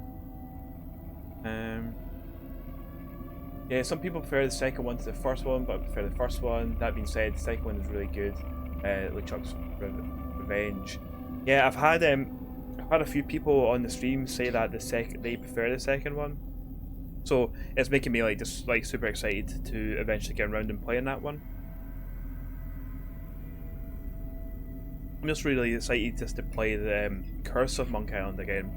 Yeah, some people prefer the second one to the first one, but I prefer the first one. That being said, the second one is really good. LeChuck's Revenge. Yeah, I've had a few people on the stream say that they prefer the second one. So it's making me just super excited to eventually get around and playing that one. I'm just really excited just to play the Curse of Monkey Island again.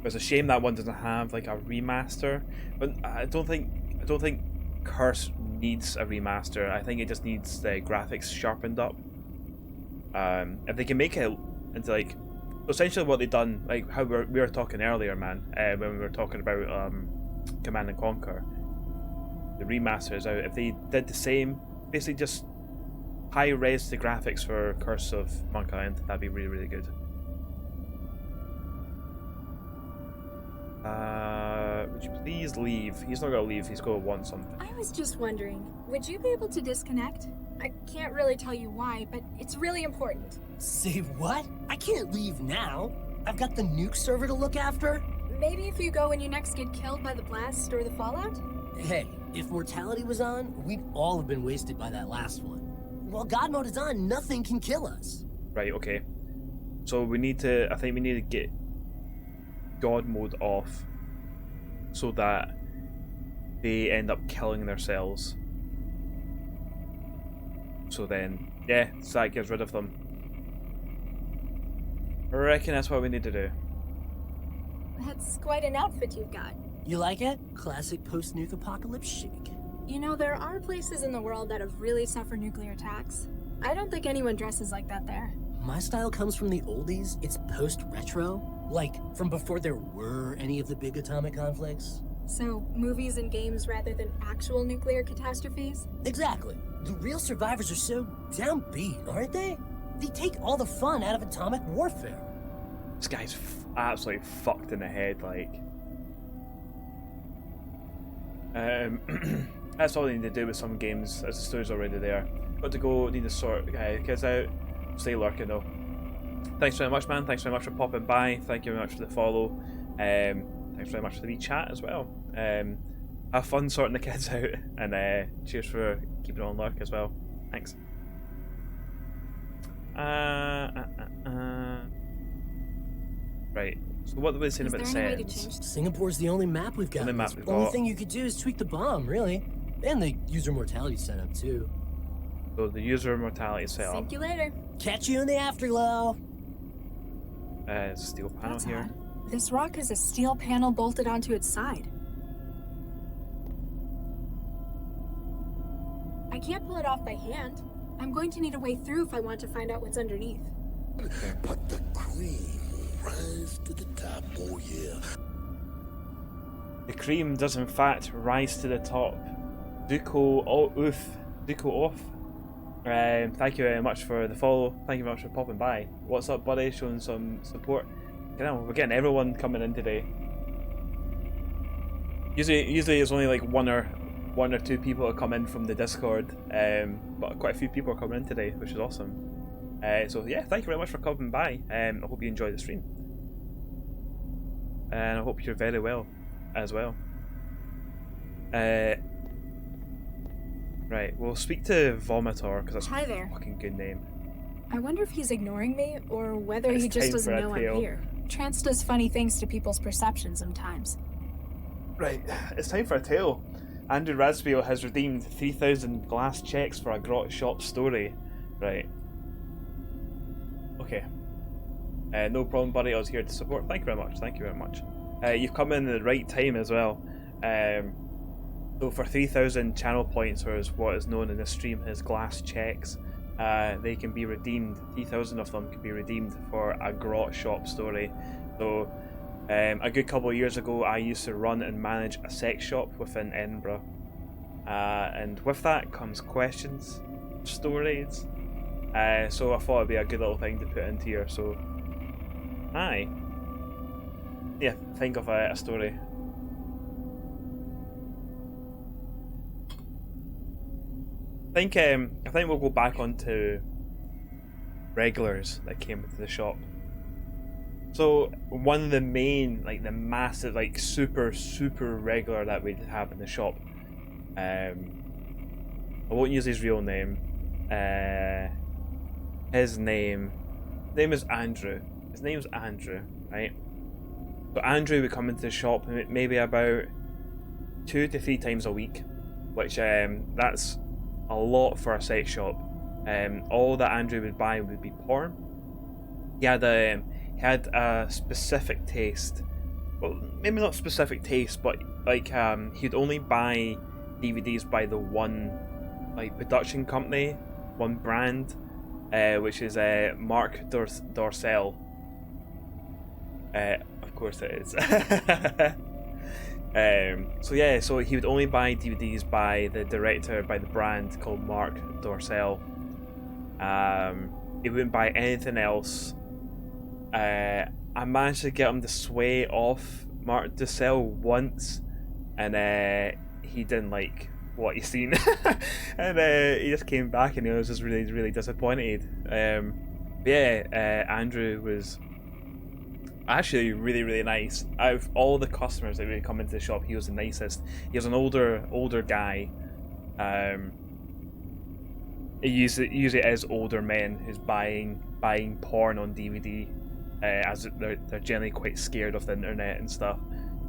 It's a shame that one doesn't have a remaster, but I don't think Curse needs a remaster. I think it just needs the graphics sharpened up. If they can make it into essentially what they've done, how we were talking earlier, man, when we were talking about Command and Conquer, the remaster is out. If they did the same, basically just high res the graphics for Curse of Monkey Island, that'd be really, really good. Would you please leave? He's not gonna leave, he's gonna want something.
I was just wondering, would you be able to disconnect? I can't really tell you why, but it's really important.
Say what? I can't leave now. I've got the nuke server to look after.
Maybe if you go when you next get killed by the blast or the fallout?
Hey, if mortality was on, we'd all have been wasted by that last one. While God mode is on, nothing can kill us.
Right, okay. So I think we need to get God mode off so that they end up killing themselves. So then, yeah, so that gets rid of them. I reckon that's what we need to do.
That's quite an outfit you've got.
You like it? Classic post-nuke apocalypse chic.
You know, there are places in the world that have really suffered nuclear attacks. I don't think anyone dresses like that there.
My style comes from the oldies. It's post-retro. From before there were any of the big atomic conflicts.
So, movies and games rather than actual nuclear catastrophes?
Exactly. The real survivors are so downbeat, aren't they? They take all the fun out of atomic warfare.
This guy's absolutely fucked in the head, That's all they need to do with some games, as the story's already there. Got to go, need to sort kids out, stay lurking though. Thanks very much, man. Thanks very much for popping by. Thank you very much for the follow. Thanks very much for the chat as well. Have fun sorting the kids out, and cheers for keeping on lurk as well. Thanks. Right. So what were they saying about the settings?
Singapore's the only map we've got. Only thing you could do is tweak the bomb, really. And the user mortality setup, too.
So the user mortality setup.
See you later.
Catch you in the afterglow.
Steel panel here.
Odd. This rock has a steel panel bolted onto its side. I can't pull it off by hand. I'm going to need a way through if I want to find out what's underneath.
But the cream rise to the top, oh yeah.
The cream does in fact rise to the top. Duco off. Thank you very much for the follow. Thank you very much for popping by. What's up, buddy? Showing some support. You know, we're getting everyone coming in today. Usually it's only like one or two people that come in from the Discord, but quite a few people are coming in today, which is awesome. So yeah, thank you very much for coming by. I hope you enjoyed the stream, and I hope you're very well as well. Right, we'll speak to Vomitor because that's
Hi there.
a fucking good name.
I wonder if he's ignoring me or whether
It's
he just
time
doesn't
for a
know I'm
tale.
here. Trance does funny things to people's perception sometimes.
Right, it's time for a tale. Andrew Raspio has redeemed 3,000 glass checks for a grot shop story. Right. Okay. No problem, buddy. I was here to support. Thank you very much. Thank you very much. You've come in at the right time as well. So for 3,000 channel points, or as what is known in the stream as glass checks, they can be redeemed. 3,000 of them can be redeemed for a grot shop story. So a good couple of years ago, I used to run and manage a sex shop within Edinburgh, and with that comes questions, stories. So I thought it'd be a good little thing to put into here. So, hi. Yeah, think of a story. I think we'll go back onto regulars that came into the shop. So one of the main, like the massive, like super regular that we'd have in the shop. I won't use his real name. His name is Andrew. His name's Andrew, right? So Andrew would come into the shop maybe about 2 to 3 times a week, which that's a lot for a sex shop. All that Andrew would buy would be porn. He had a specific taste. Well, maybe not specific taste, but like he'd only buy DVDs by the one like production company, one brand, which is Mark Dorcel. Of course it is. So yeah, so he would only buy DVDs by the director, by the brand called Mark Dorcel. He wouldn't buy anything else. I managed to get him to sway off Mark Dorcel once, and he didn't like what he seen, and he just came back and he was just really disappointed. Andrew was actually really nice. Out of all the customers that would come into the shop, he was the nicest. He was an older guy. It usually is older men who's buying porn on DVD, as they're generally quite scared of the internet and stuff.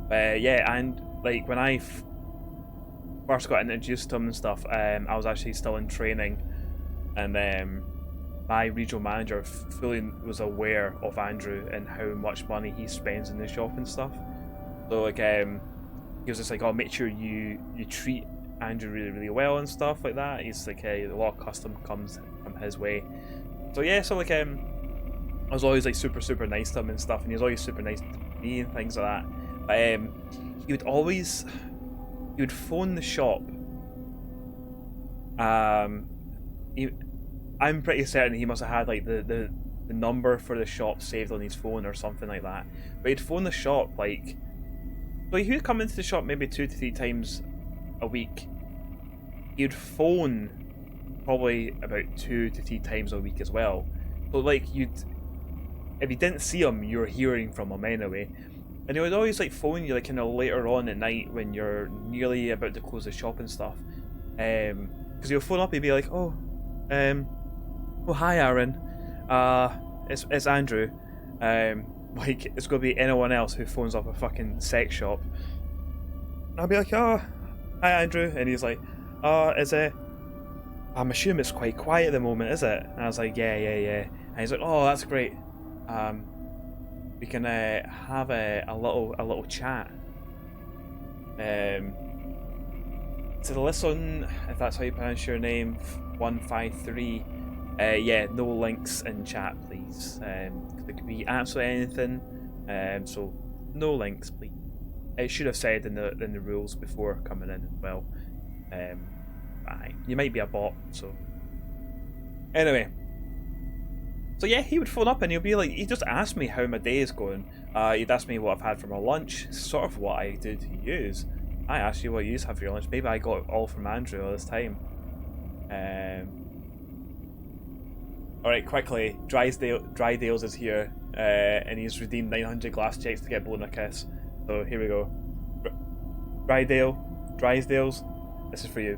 And like when I first got introduced to him and stuff, I was actually still in training, and my regional manager fully was aware of Andrew and how much money he spends in the shop and stuff. So like he was just like, "Oh, make sure you treat Andrew really well and stuff like that." He's like, a lot of custom comes from his way. So yeah, so like I was always like super nice to him and stuff, and he was always super nice to me and things like that. But he would phone the shop. I'm pretty certain he must have had like the number for the shop saved on his phone or something like that. But he'd phone the shop like, so he would come into the shop maybe 2 to 3 times a week. He'd phone probably about 2 to 3 times a week as well. So like if you didn't see him, you were hearing from him anyway. And he would always like phone you like kind of later on at night when you're nearly about to close the shop and stuff. Because he'll phone up, he'd be like, "Oh, hi Aaron, it's Andrew. Like it's gonna be anyone else who phones up a fucking sex shop." And I'll be like, "Oh, hi Andrew," and he's like, "Is it? I'm assuming it's quite quiet at the moment, is it?" And I was like, yeah. And he's like, "Oh, that's great. We can have a little chat." To listen, if that's how you pronounce your name, 153. Yeah, no links in chat, please. It could be absolutely anything. So no links, please. It should have said in the rules before coming in as well. You might be a bot, so anyway. So yeah, he would phone up and he'd just ask me how my day is going. He'd ask me what I've had for my lunch, sort of what I do to use. I asked you what you have for your lunch. Maybe I got it all from Andrew all this time. Alright, quickly, Drydale's is here, and he's redeemed 900 glass checks to get blown a kiss. So here we go. Drysdale's, this is for you.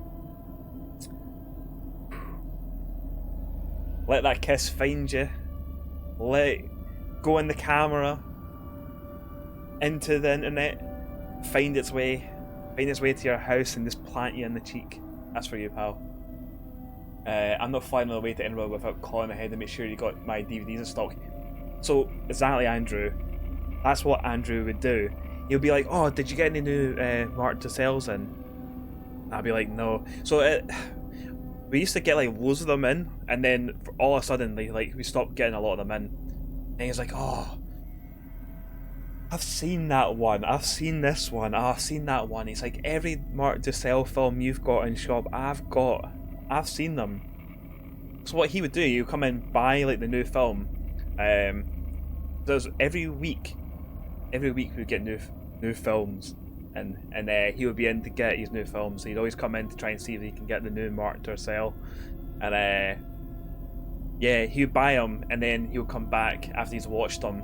Let that kiss find you. Let it go in the camera, into the internet, find its way to your house and just plant you in the cheek. That's for you, pal. I'm not flying all the way to Edinburgh without calling ahead to make sure you got my DVDs in stock. So, exactly, Andrew. That's what Andrew would do. He'll be like, oh, did you get any new Mark Dussels in? And I'll be like, no. So, we used to get like loads of them in, and then all of a sudden, we stopped getting a lot of them in. And he's like, oh, I've seen that one, I've seen this one, I've seen that one. He's like, every Mark Dussel film you've got in shop, I've seen them. So what he would do, he would come in, buy like the new film. There's every week we'd get new films, and he would be in to get his new films. So he'd always come in to try and see if he can get the new Mark Dussel, and yeah, he would buy them, and then he would come back after he's watched them,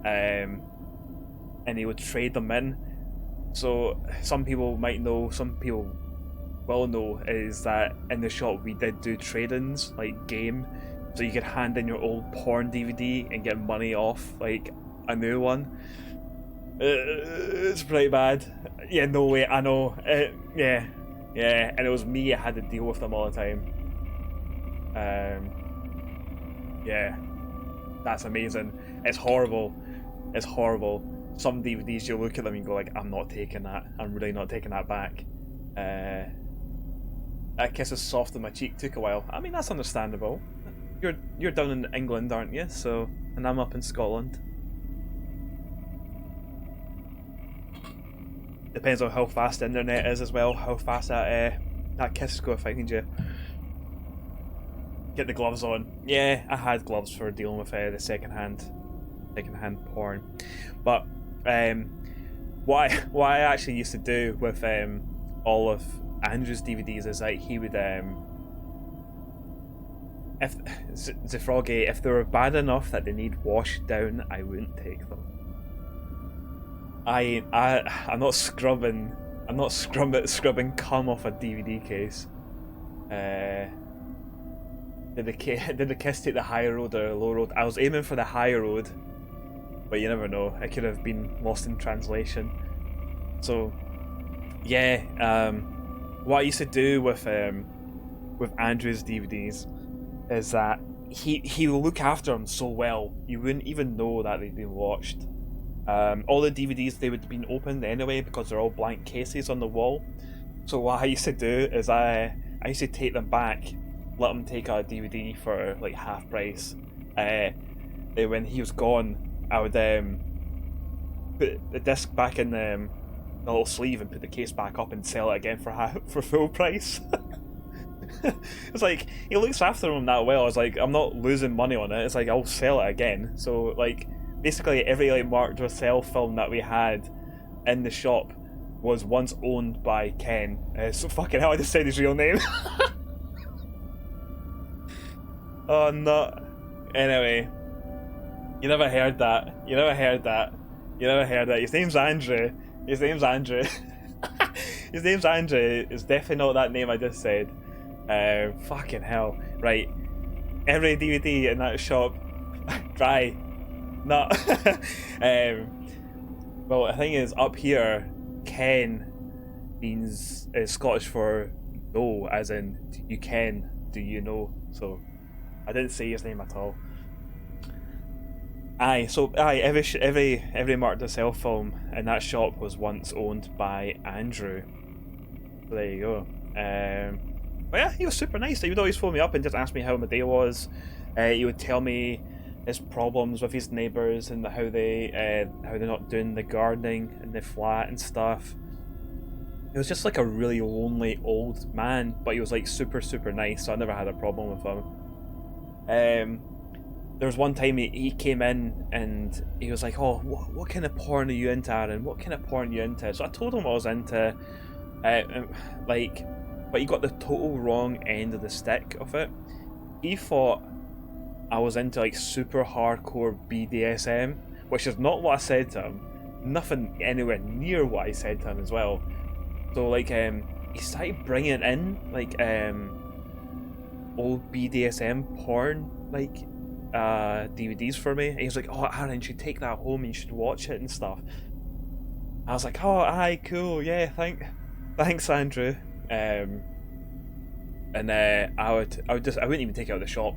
and he would trade them in. So some people might know, some people will know, is that in the shop we did do trade-ins, like game, so you could hand in your old porn DVD and get money off like a new one. It's pretty bad. Yeah, no way, I know. Yeah, and it was me, I had to deal with them all the time. Yeah, that's amazing. It's horrible. Some DVDs, you look at them and go like, I'm not taking that. I'm really not taking that back. That kiss is soft on my cheek took a while. I mean, that's understandable. You're down in England, aren't you? So, and I'm up in Scotland. Depends on how fast the internet is as well. How fast that kiss is going to find you. Get the gloves on. Yeah, I had gloves for dealing with the secondhand porn. But what I actually used to do with all of Andrew's DVDs is like he would if Zefroggy, if they were bad enough that they need washed down, I wouldn't take them. I'm not scrubbing cum off a DVD case. Did the kiss take the high road or the low road? I was aiming for the high road, but you never know. It could have been lost in translation. So, yeah. What I used to do with Andrew's DVDs is that he will look after them so well you wouldn't even know that they'd been watched. All the DVDs, they would have been opened anyway because they're all blank cases on the wall. So what I used to do is I used to take them back, let him take a DVD for like half price. Then when he was gone, I would put the disc back in the little sleeve and put the case back up and sell it again for full price. It's like, he looks after them that well. It's like, I'm not losing money on it. It's like, I'll sell it again. So like, basically every like Mark Dussel film that we had in the shop was once owned by Ken. So fucking hell, I just said his real name. Oh no. Anyway, you never heard that. His name's Andrew. His name's Andrew. It's definitely not that name I just said. Fucking hell. Right. Every DVD in that shop, dry. No. Well, the thing is, up here, Ken means Scottish for no, as in you can, do you know? So I didn't say his name at all. Every Mark Dussel film in that shop was once owned by Andrew. So there you go. But yeah, he was super nice. He would always phone me up and just ask me how my day was. He would tell me his problems with his neighbours and how they're not doing the gardening in the flat and stuff. He was just like a really lonely old man, but he was like super nice, so I never had a problem with him. there was one time he came in and he was like, oh, what kind of porn are you into, Aaron? What kind of porn are you into? So I told him what I was into, like, but he got the total wrong end of the stick of it. He thought I was into like super hardcore BDSM, which is not what I said to him. Nothing anywhere near what I said to him as well. So like, he started bringing in like old BDSM porn like DVDs for me. And he was like, oh, Aaron, you should take that home and you should watch it and stuff. I was like, oh, aye, cool, yeah, thanks, Andrew. And I wouldn't even take it out of the shop.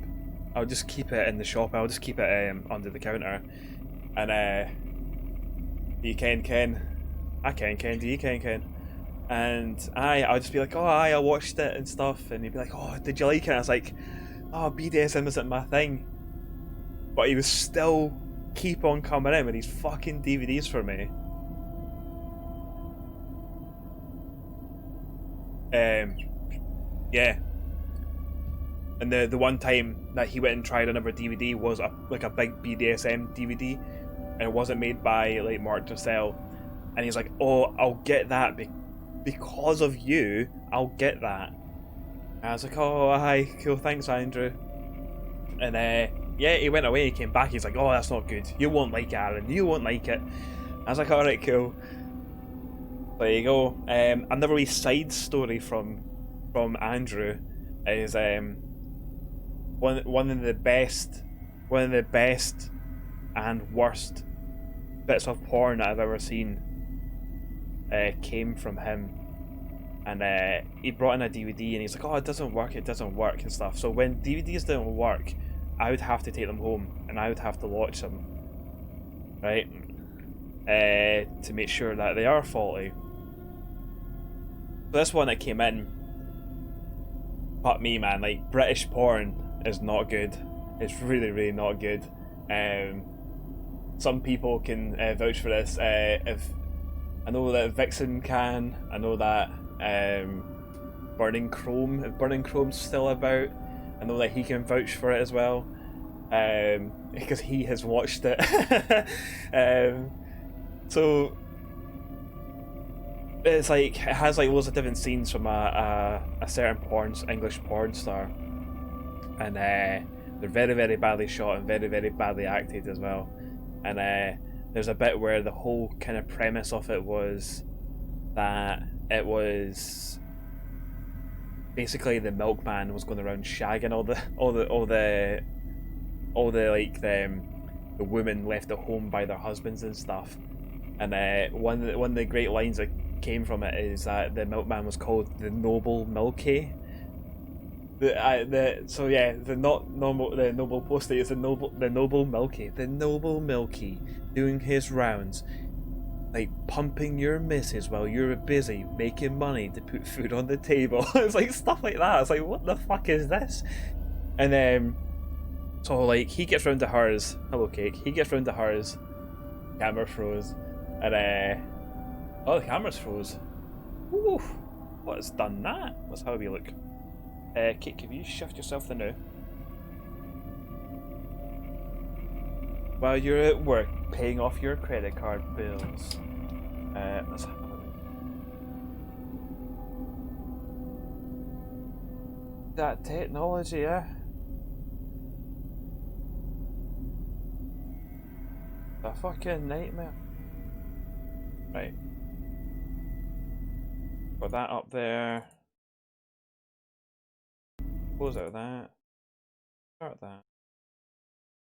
I would just keep it in the shop. I would just keep it under the counter. And you Ken? I Ken. Do you Ken? And I would just be like, oh, I watched it and stuff. And he'd be like, oh, did you like it? And I was like, oh, BDSM isn't my thing. But he was still keep on coming in with these fucking DVDs for me. Yeah. And the one time that he went and tried another DVD was a big BDSM DVD, and it wasn't made by like Mark Dressel. And he's like, oh, I'll get that because of you. I'll get that. And I was like, oh, hi, cool, thanks, Andrew. And yeah, he went away. He came back. He's like, oh, that's not good. You won't like it, Aaron. You won't like it. I was like, all right, cool. There you go. Another wee side story from Andrew is one of the best and worst bits of porn that I've ever seen came from him. And he brought in a DVD and he's like, oh, it doesn't work and stuff. So when DVDs don't work, I would have to take them home and I would have to watch them, right, to make sure that they are faulty. So this one that came in, but me, man, like, British porn is not good. It's really, really not good. Some people can vouch for this. If I know that Vixen can, I know that Burning Chrome, if Burning Chrome's still about, I know that he can vouch for it as well, because he has watched it. So it's like, it has like loads of different scenes from a certain English porn star, and they're very, very badly shot and very, very badly acted as well. And there's a bit where the whole kind of premise of it was that it was basically the milkman was going around shagging the women left at home by their husbands and stuff. And one of the great lines that came from it is that the milkman was called the Noble Milky. The noble postie is the noble Milky doing his rounds, like pumping your missus while you're busy making money to put food on the table. It's like stuff like that. It's like, what the fuck is this? And so like he gets round to hers. Hello, Cake. He gets round to hers. Camera froze, and oh, the camera's froze. Ooh, what has done that? Let's have a wee look. Cake, have you shift yourself the now? While you're at work paying off your credit card bills. Let's have a look. That technology, yeah. A fucking nightmare. Right. Got that up there. Close out that. Start that.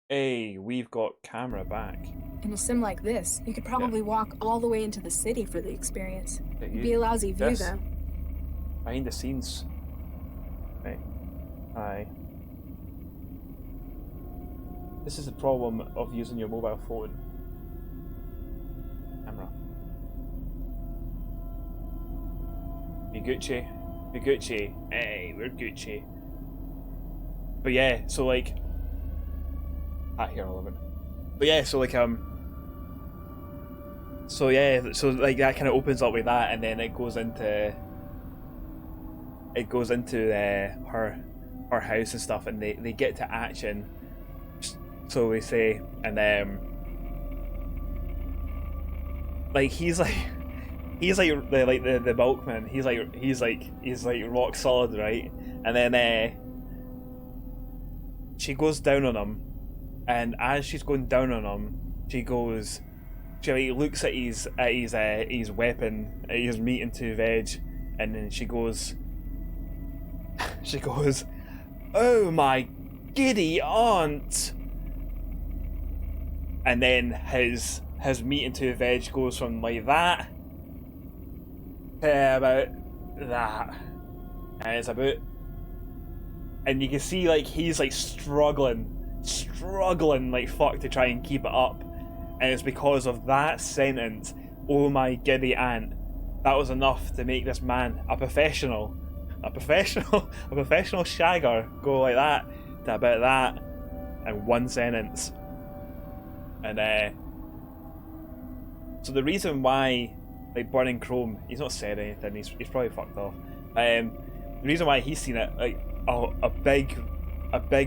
Hey, we've got camera back.
In a sim like this, you could probably walk all the way into the city for the experience. It'd be a lousy view,
this,
though.
Behind the scenes. Right. Aye. This is the problem of using your mobile phone. Camera. Be Gucci. Be Gucci. Hey, we're Gucci. But yeah, so like... here, all of it. But yeah, so like, so yeah, so like that kind of opens up with that, and then it goes into her house and stuff, and they get to action so we say, and like he's like the milkman. He's like rock solid, right? And then she goes down on him, and as she's going down on him, she like, looks at his weapon, at his meat and two veg, and then she goes, "Oh my giddy aunt!" And then his meat and two veg goes from like that to about that, and it's about, and you can see like he's like struggling like fuck to try and keep it up, and it's because of that sentence, "Oh my giddy aunt," that was enough to make this man a professional shagger go like that to about that in one sentence. And so the reason why, like, Burning Chrome, he's not said anything, he's probably fucked off. The reason why he's seen it, like a big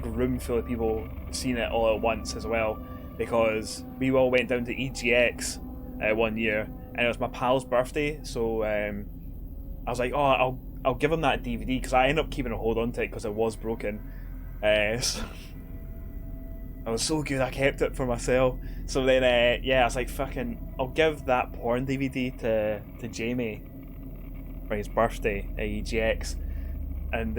room full of people seen it all at once as well, because we all went down to EGX one year, and it was my pal's birthday, so I was like, oh, I'll give him that DVD, because I ended up keeping a hold on to it because it was broken. So I was so good I kept it for myself. So then yeah, I was like, fucking, I'll give that porn DVD to Jamie for his birthday at EGX. And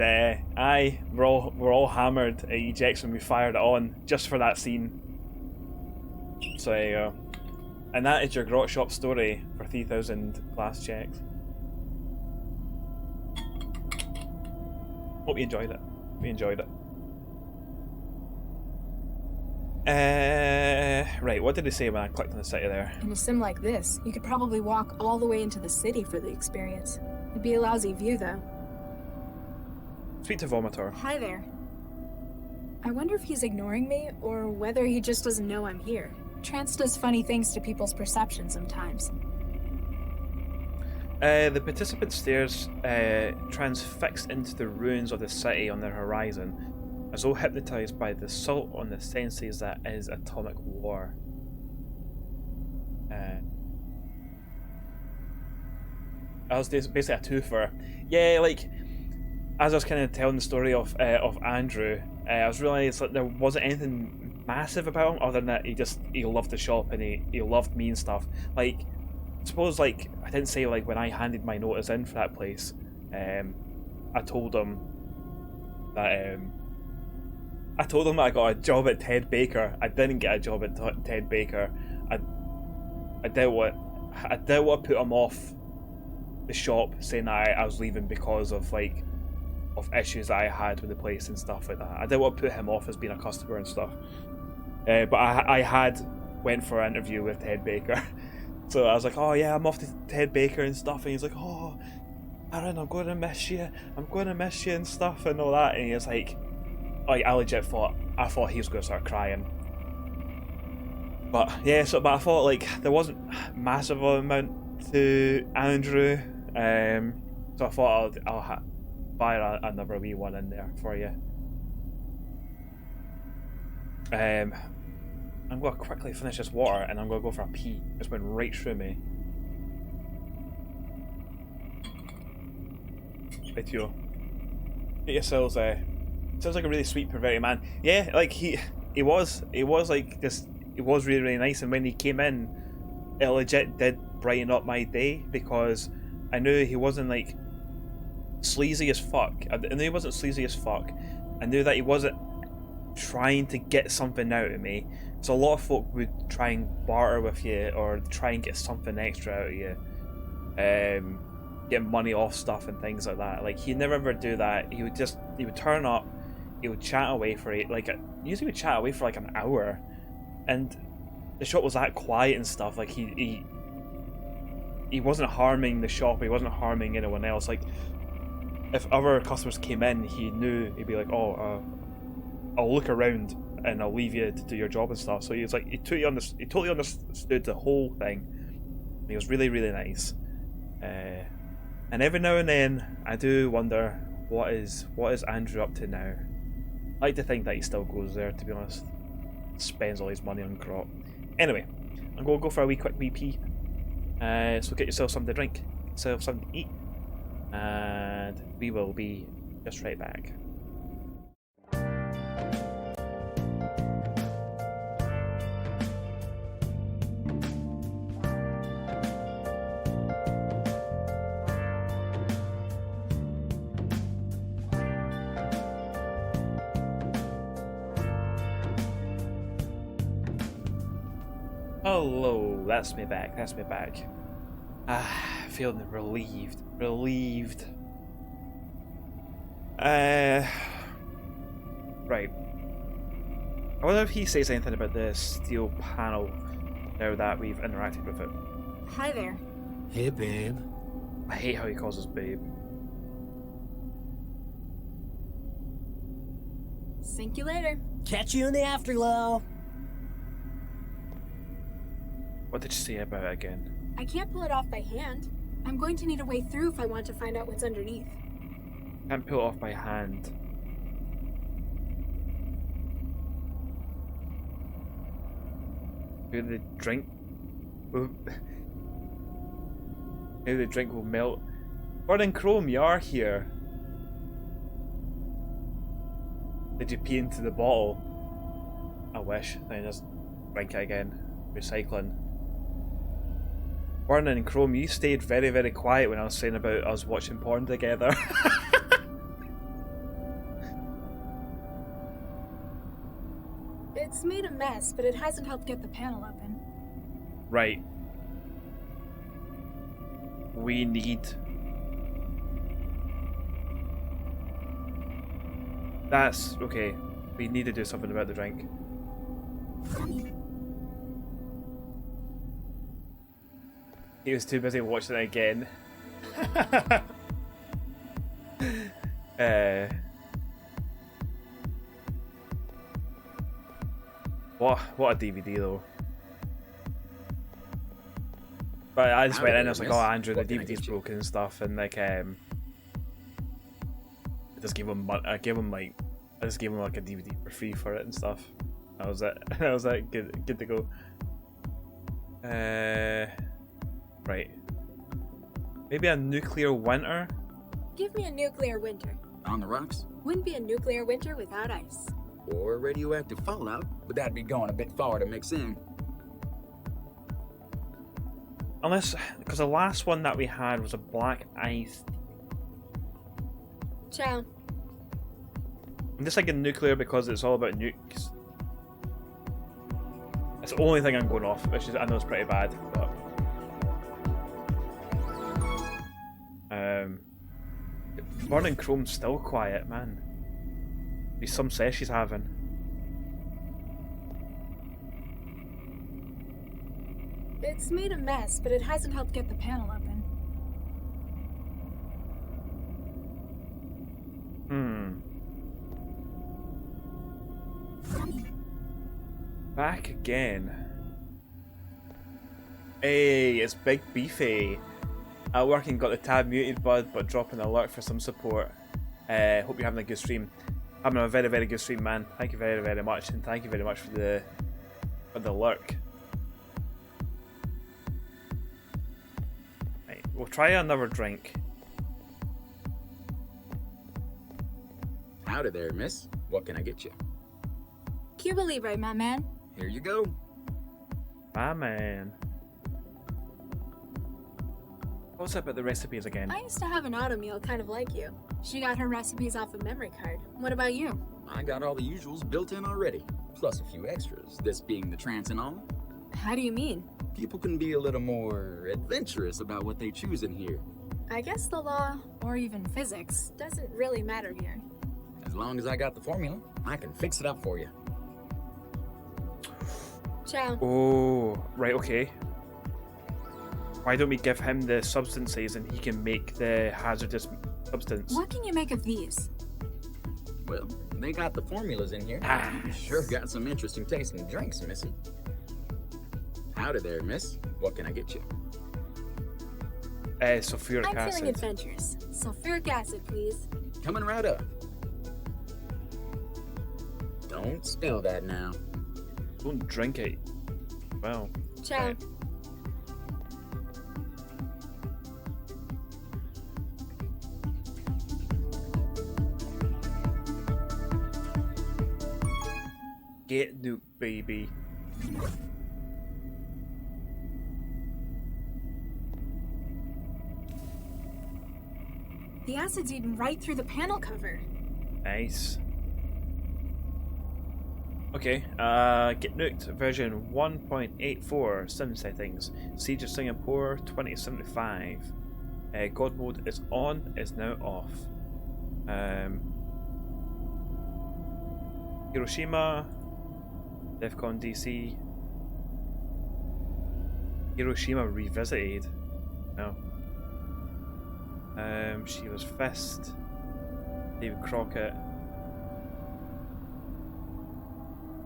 we're all hammered at EGX when we fired it on just for that scene. So there you go. And that is your grot shop story for 3,000 class checks. Hope you enjoyed it. Right, what did it say when I clicked on the city there?
In a sim like this, you could probably walk all the way into the city for the experience. It'd be a lousy view, though.
Speak to Vomitor.
Hi there. I wonder if he's ignoring me, or whether he just doesn't know I'm here. Trance does funny things to people's perception sometimes.
The participant stares transfixed into the ruins of the city on their horizon, as though hypnotized by the assault on the senses that is atomic war. That was basically a twofer. Yeah, like, as I was kind of telling the story of Andrew, I was realising like there wasn't anything massive about him other than that he loved the shop and he loved me and stuff. Like, I suppose, like, I didn't say, like, when I handed my notice in for that place, I told him that I got a job at Ted Baker. I didn't get a job at Ted Baker. I didn't want to put him off the shop, saying that I was leaving because of issues that I had with the place and stuff like that. I didn't want to put him off as being a customer and stuff. But I had went for an interview with Ted Baker. So I was like, oh yeah, I'm off to Ted Baker and stuff, and he's like, oh, Aaron, I'm going to miss you and stuff and all that, and he was like I legit thought he was going to start crying. But yeah, but I thought, like, there wasn't massive amount to Andrew, so I thought I'll fire another wee one in there for you. I'm going to quickly finish this water and I'm going to go for a pee. It's went right through me. Right, yo. Get yourselves sounds like a really sweet, perverted man. Yeah, like he was like this. He was really, really nice, and when he came in, it legit did brighten up my day, because I knew he wasn't like sleazy as fuck. I knew he wasn't sleazy as fuck. I knew that he wasn't trying to get something out of me. So a lot of folk would try and barter with you or try and get something extra out of you, get money off stuff and things like that. Like, he'd never ever do that. He would turn up, he would chat away for it. Like, usually would chat away for like an hour, and the shop was that quiet and stuff. Like, he wasn't harming the shop, he wasn't harming anyone else. Like, if other customers came in, he knew, he'd be like, oh, I'll look around and I'll leave you to do your job and stuff. So he was like, he totally understood the whole thing. He was really, really nice. And every now and then, I do wonder, what is Andrew up to now? I like to think that he still goes there, to be honest. spends all his money on grot. Anyway, I'm going to go for a quick wee pee. So get yourself something to drink, get yourself something to eat, and we will be just right back. Hello, that's me back, feeling relieved. Right. I wonder if he says anything about the steel panel now that we've interacted with it.
Hi there.
Hey, babe.
I hate how he calls us babe.
Sink you later.
Catch you in the afterglow.
What did you say about it again?
I can't pull it off by hand. I'm going to need a way through if I want to find out what's underneath.
Can't pull it off by hand. Maybe the drink will... Maybe the drink will melt. Gordon Chrome, you are here. Did you pee into the bottle? I wish. Then just drink it again. Recycling. Gordon and Chrome, you stayed very, very quiet when I was saying about us watching porn together.
It's made a mess, but it hasn't helped get the panel open.
Right. We need... That's... okay. We need to do something about the drink. He was too busy watching it again. What a DVD though. But I just went in and I was like, oh Andrew, the DVD's broken and stuff, and like I just gave him like I just gave him like a DVD for free for it and stuff. That was it. I was like, good to go. Right. Maybe a nuclear winter?
Give me a nuclear winter.
On the rocks?
Wouldn't be a nuclear winter without ice.
Or radioactive fallout, but that'd be going a bit far to mix in.
Unless, because the last one that we had was a black ice.
Ciao.
I'm just thinking nuclear because it's all about nukes. That's the only thing I'm going off, which is, I know it's pretty bad, but... Burning Chrome's still quiet, man. There's some sex she's having.
It's made a mess, but it hasn't helped get the panel open.
Back again. Hey, it's Big Beefy. At work and got the tab muted, bud, but dropping an alert for some support. Hope you're having a good stream. Having a very, very good stream, man. Thank you very, very much, and thank you very much for the lurk. Right, we'll try another drink.
Howdy there, miss. What can I get you?
Cuba Libre, my man.
Here you go.
My man. What's up about the recipes again?
I used to have an auto meal kind of like you. She got her recipes off a memory card. What about you?
I got all the usuals built in already, plus a few extras, this being the trance and all.
How do you mean?
People can be a little more adventurous about what they choose in here.
I guess the law, or even physics, doesn't really matter here.
As long as I got the formula, I can fix it up for you.
Ciao.
Oh, right, okay. Why don't we give him the substances and he can make the hazardous substance?
What can you make of these?
Well, they got the formulas in here. You sure got some interesting tasting drinks, missy. Howdy there, miss. What can I get you?
Sulfuric
I'm
acid.
feeling adventurous. Sulfuric acid, please.
Coming right up. Don't spill that now.
Don't drink it. Well.
Ciao.
Right. Get nuked, baby.
The acid's eaten right through the panel cover.
Nice. Okay, get nuked version 1.84, 7 settings. Siege of Singapore 2075. God mode is on, is now off. Hiroshima, Defcon DC. Hiroshima revisited. No. She was Fist. David Crockett.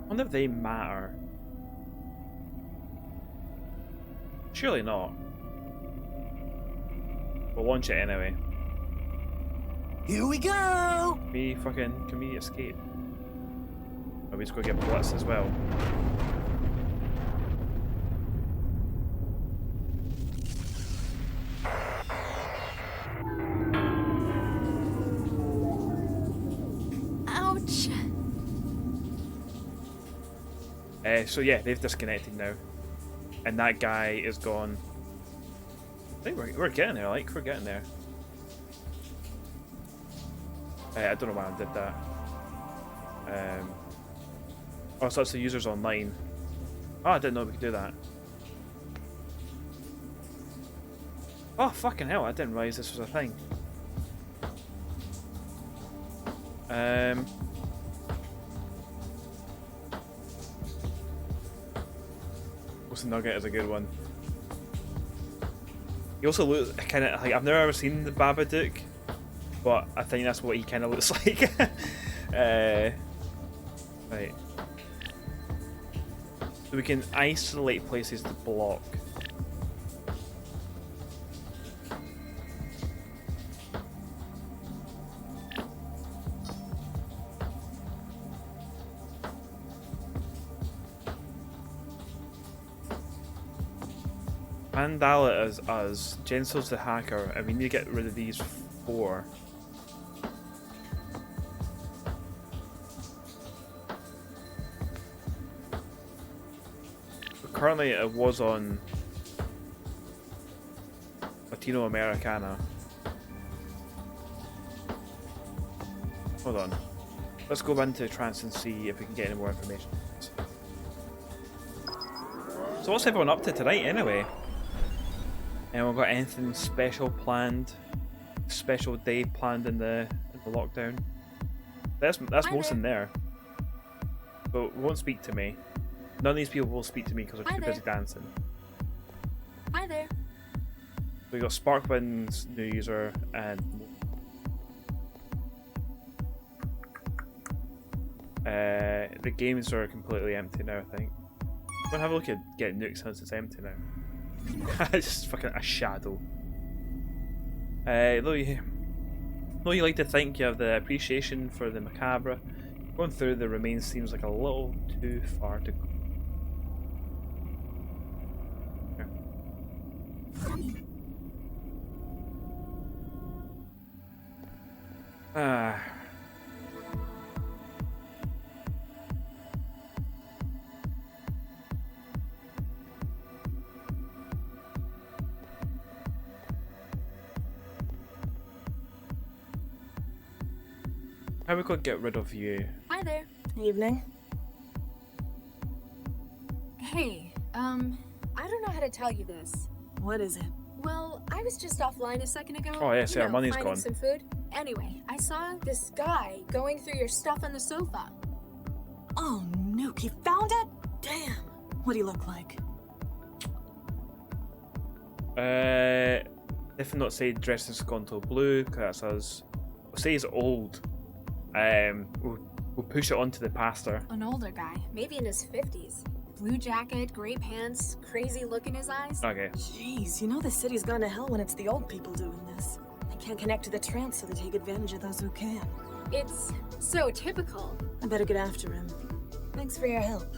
I wonder if they matter. Surely not. We'll launch it anyway.
Here we go!
Can we escape? Or we just go get blitz as well.
Ouch.
So yeah, they've disconnected now. And that guy is gone. I think we're getting there, like, we're getting there. I don't know why I did that. Oh, so that's the users online. Oh, I didn't know we could do that. Oh, fucking hell, I didn't realise this was a thing. What's the Nugget is a good one. He also looks kind of like, I've never ever seen the Babadook, but I think that's what he kind of looks like. Right. So we can isolate places to block. Mandala is us, Jensel's the hacker, and we need to get rid of these 4. Currently it was on Latino Americana. Hold on. Let's go into trance and see if we can get any more information. So what's everyone up to tonight anyway? And we've got anything special planned? Special day planned in the lockdown? That's most in there. But it won't speak to me. None of these people will speak to me because they're too busy dancing.
Hi there.
We got Sparkwind's new user and the games are completely empty now, I think. I'm gonna have a look at getting nuked since it's empty now. It's just fucking a shadow. Though you like to think you have the appreciation for the macabre, going through the remains seems like a little too far to go. How we could get rid of you?
Hi there.
Evening.
Hey, I don't know how to tell you this.
What is it?
Well, I was just offline a second ago.
Oh yeah, see, our money's
finding
gone.
some food. Anyway, I saw this guy going through your stuff on the sofa.
Oh, Nuke, he found it? Damn. What do you look like?
If not say dressed in Sconto blue, because that's us. We'll say he's old. We'll push it onto the pastor.
An older guy, maybe in his 50s. Blue jacket, gray pants, crazy look in his eyes.
Okay.
Jeez, you know the city's gone to hell when it's the old people doing this. They can't connect to the trance, so they take advantage of those who can.
It's so typical.
I better get after him. Thanks for your help.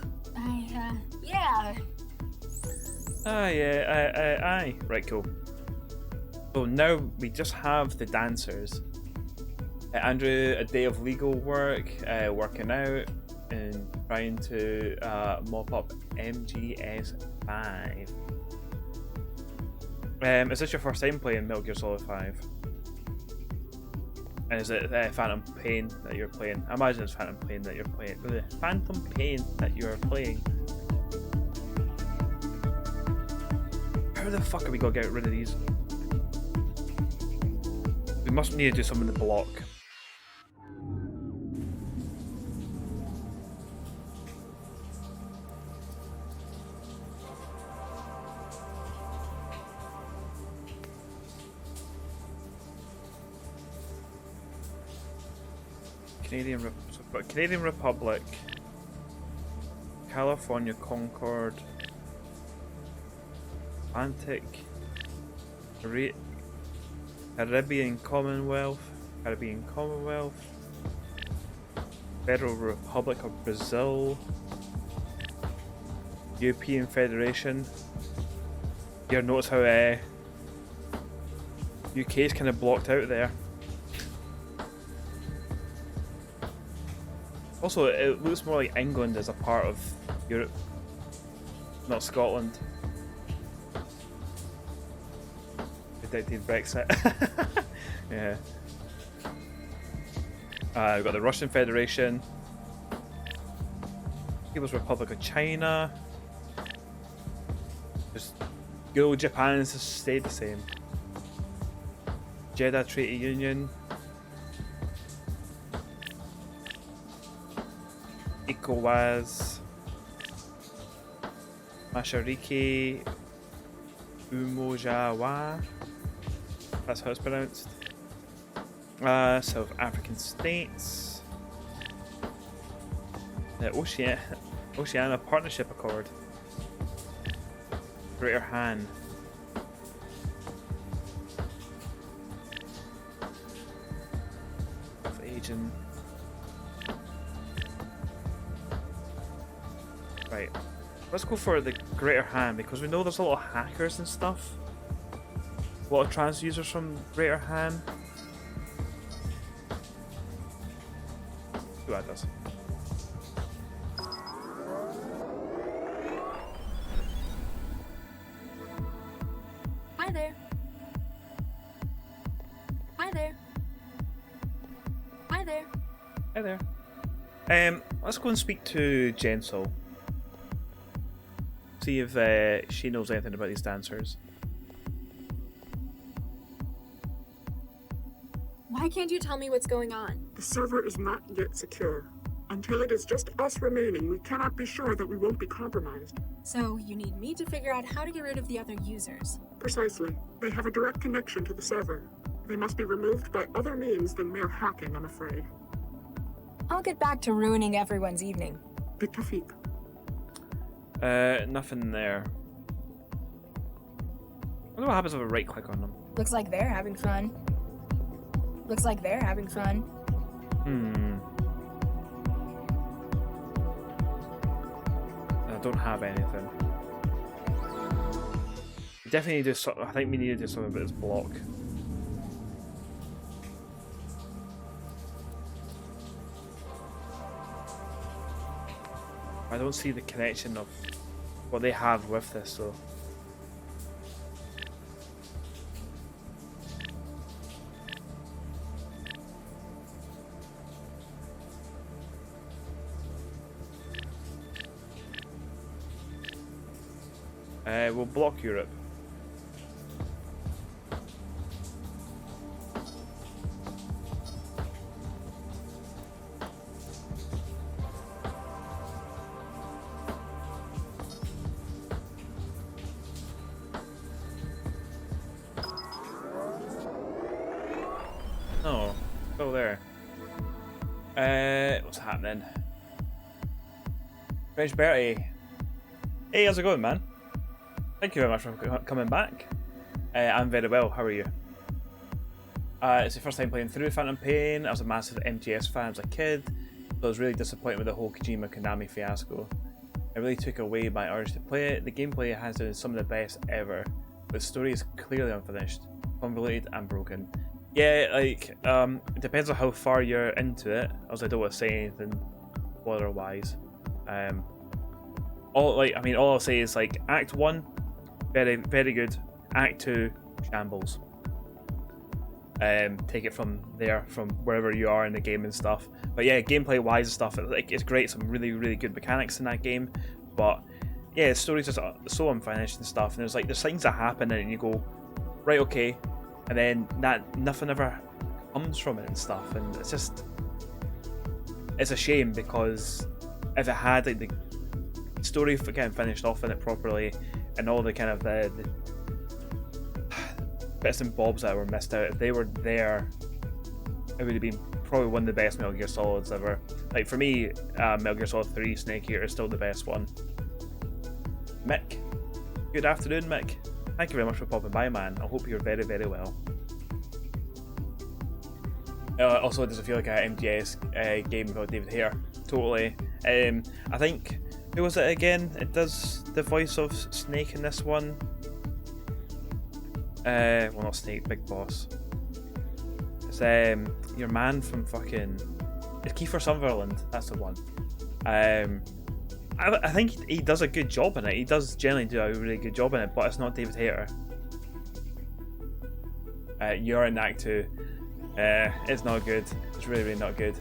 Yeah.
Aye. Right, cool. So now we just have the dancers. Andrew, a day of legal work, working out, and trying to mop up MGS5. Is this your first time playing Metal Gear Solid 5? And is it Phantom Pain that you're playing? I imagine it's Phantom Pain that you're playing. Phantom Pain that you're playing. How the fuck are we gonna get rid of these? We must need to do something to block. Canadian Republic, California Concord, Atlantic, Caribbean Commonwealth, Federal Republic of Brazil, European Federation. You notice how UK is kind of blocked out there. Also, it looks more like England is a part of Europe, not Scotland. Predicted Brexit. Yeah. We've got the Russian Federation, People's Republic of China. Just good old Japan has just stayed the same. Jeddah Treaty Union. ECOWAS, Mashariki, Umojawa, that's how it's pronounced. South African states. The Oceania Partnership Accord. Greater Han. Asian. Right, let's go for the Greater Han because we know there's a lot of hackers and stuff. A lot of trans users from Greater Han. See what that does.
Hi there. Hi there. Hi there.
Hi there. Let's go and speak to Jensel. See if she knows anything about these dancers.
Why can't you tell me what's going on?
The server is not yet secure. Until it is just us remaining, we cannot be sure that we won't be compromised.
So you need me to figure out how to get rid of the other users.
Precisely. They have a direct connection to the server. They must be removed by other means than mere hacking, I'm afraid.
I'll get back to ruining everyone's evening.
Bitafik.
Nothing there. I wonder what happens if I right click on them.
Looks like they're having fun. Looks like they're having fun.
I don't have anything. We definitely need to do something. I think we need to do something about this block. I don't see the connection of what they have with this, so. We'll block Europe. Oh, still there. What's happening? French Bertie. Hey, how's it going, man? Thank you very much for coming back. I'm very well, how are you? It's the first time playing through Phantom Pain. I was a massive MGS fan as a kid, so I was really disappointed with the whole Kojima Konami fiasco. It really took away my urge to play it. The gameplay has been some of the best ever. The story is clearly unfinished, convoluted and broken. Yeah, like, it depends on how far you're into it, as I don't want to say anything spoiler-wise. All I'll say is, like, Act 1, very, very good. Act 2, shambles. Take it from there, from wherever you are in the game and stuff. But yeah, gameplay-wise and stuff, it's great. Some really, really good mechanics in that game. But yeah, the story's just so unfinished and stuff. And there's things that happen and you go, right, okay, and then nothing ever comes from it and stuff. And it's a shame, because if it had like the story getting finished off in it properly, and all the kind of the bits and bobs that were missed out, if they were there, it would have been probably one of the best Metal Gear Solids ever. Like, for me, Metal Gear Solid 3 Snake Eater is still the best one. Mick, good afternoon, Mick. Thank you very much for popping by, man. I hope you're very, very well. Also, does it feel like an MGS game about David Hare? Totally. I think, who was it again? It does the voice of Snake in this one. Well, not Snake, Big Boss. It's your man from fucking... It's Kiefer Sutherland, that's the one. I think he does a good job in it. He does generally do a really good job in it, but it's not David Hayter. You're in Act 2. It's not good. It's really, really not good.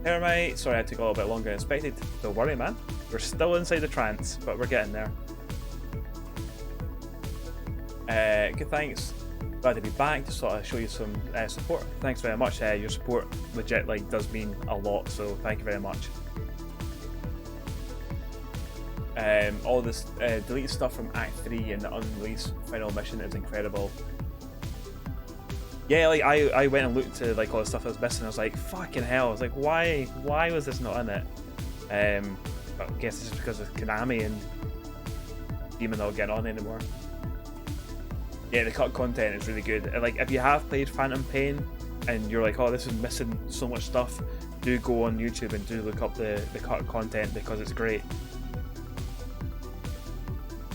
Hermite, sorry I took a little bit longer than expected. Don't worry, man. We're still inside the trance, but we're getting there. Good, thanks. Glad to be back. Just sort of show you some support. Thanks very much. Your support legit does mean a lot, so thank you very much. All this deleted stuff from Act 3 and the unreleased final mission is incredible. Yeah, I went and looked to all the stuff that was missing. I was like, fucking hell. I was like, why was this not in it? But I guess it's just because of Konami and Demon not getting on anymore. Yeah, the cut content is really good. And if you have played Phantom Pain and you're like, oh, this is missing so much stuff, do go on YouTube and do look up the cut content, because it's great.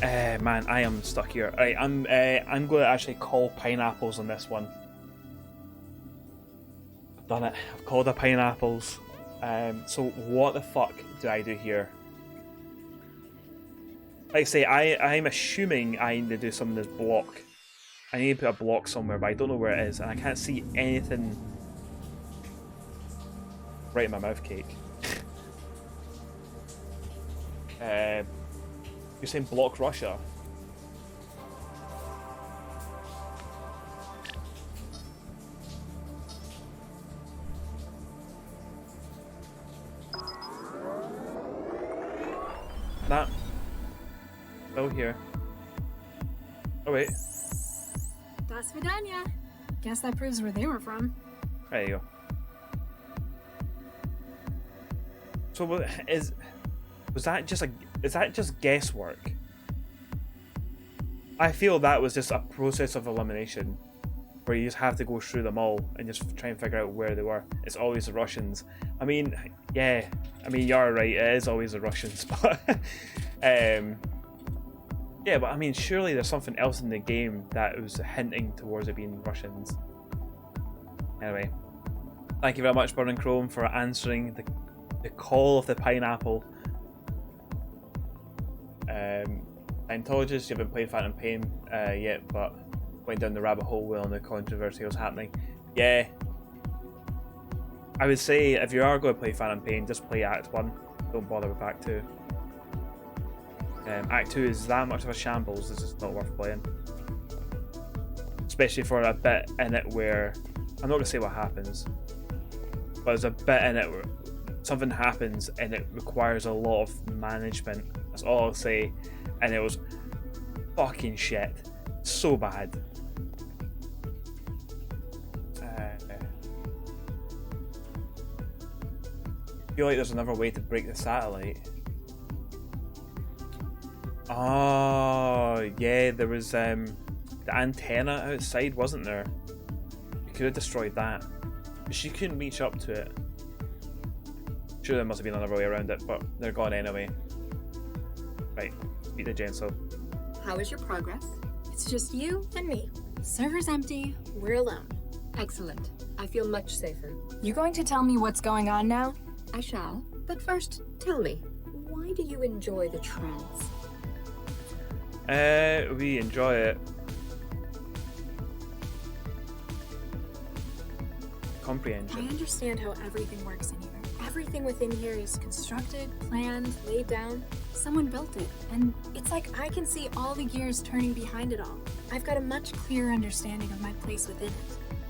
Man, I am stuck here. Alright, I'm going to actually call pineapples on this one. I've done it. I've called the pineapples. So what the fuck do I do here? Like I say, I'm assuming I need to do some of this block. I need to put a block somewhere, but I don't know where it is, and I can't see anything right in my mouth cake. You're saying block Russia? Nah. Oh, here. Oh, wait.
Das Vidania. Guess that proves where they were from.
There you go. So what is that just guesswork? I feel that was just a process of elimination, where you just have to go through them all and just try and figure out where they were. It's always the Russians. I mean, yeah. I mean, you're right. It is always the Russians, but yeah, but I mean, surely there's something else in the game that was hinting towards it being Russians. Anyway, thank you very much, Burning Chrome, for answering the call of the pineapple. Scientologist, you haven't played Phantom Pain yet, but went down the rabbit hole while the controversy was happening. Yeah, I would say if you are going to play Phantom Pain, just play Act 1. Don't bother with Act 2. Act 2 is that much of a shambles, it's just not worth playing. Especially for a bit in it where, I'm not going to say what happens, but there's a bit in it where something happens and it requires a lot of management. That's all I'll say. And it was fucking shit. So bad. I feel like there's another way to break the satellite. Oh, yeah, there was the antenna outside, wasn't there? You could have destroyed that. But she couldn't reach up to it. sure there must have been another way around it, but they're gone anyway. Right, beat the Genso.
How is your progress?
It's just you and me. Server's empty. We're alone.
Excellent. I feel much safer.
You going to tell me what's going on now?
I shall. But first, tell me, why do you enjoy the trance?
We enjoy it. Comprehension.
I understand how everything works in here. Everything within here is constructed, planned, laid down. Someone built it, and it's like I can see all the gears turning behind it all. I've got a much clearer understanding of my place within it.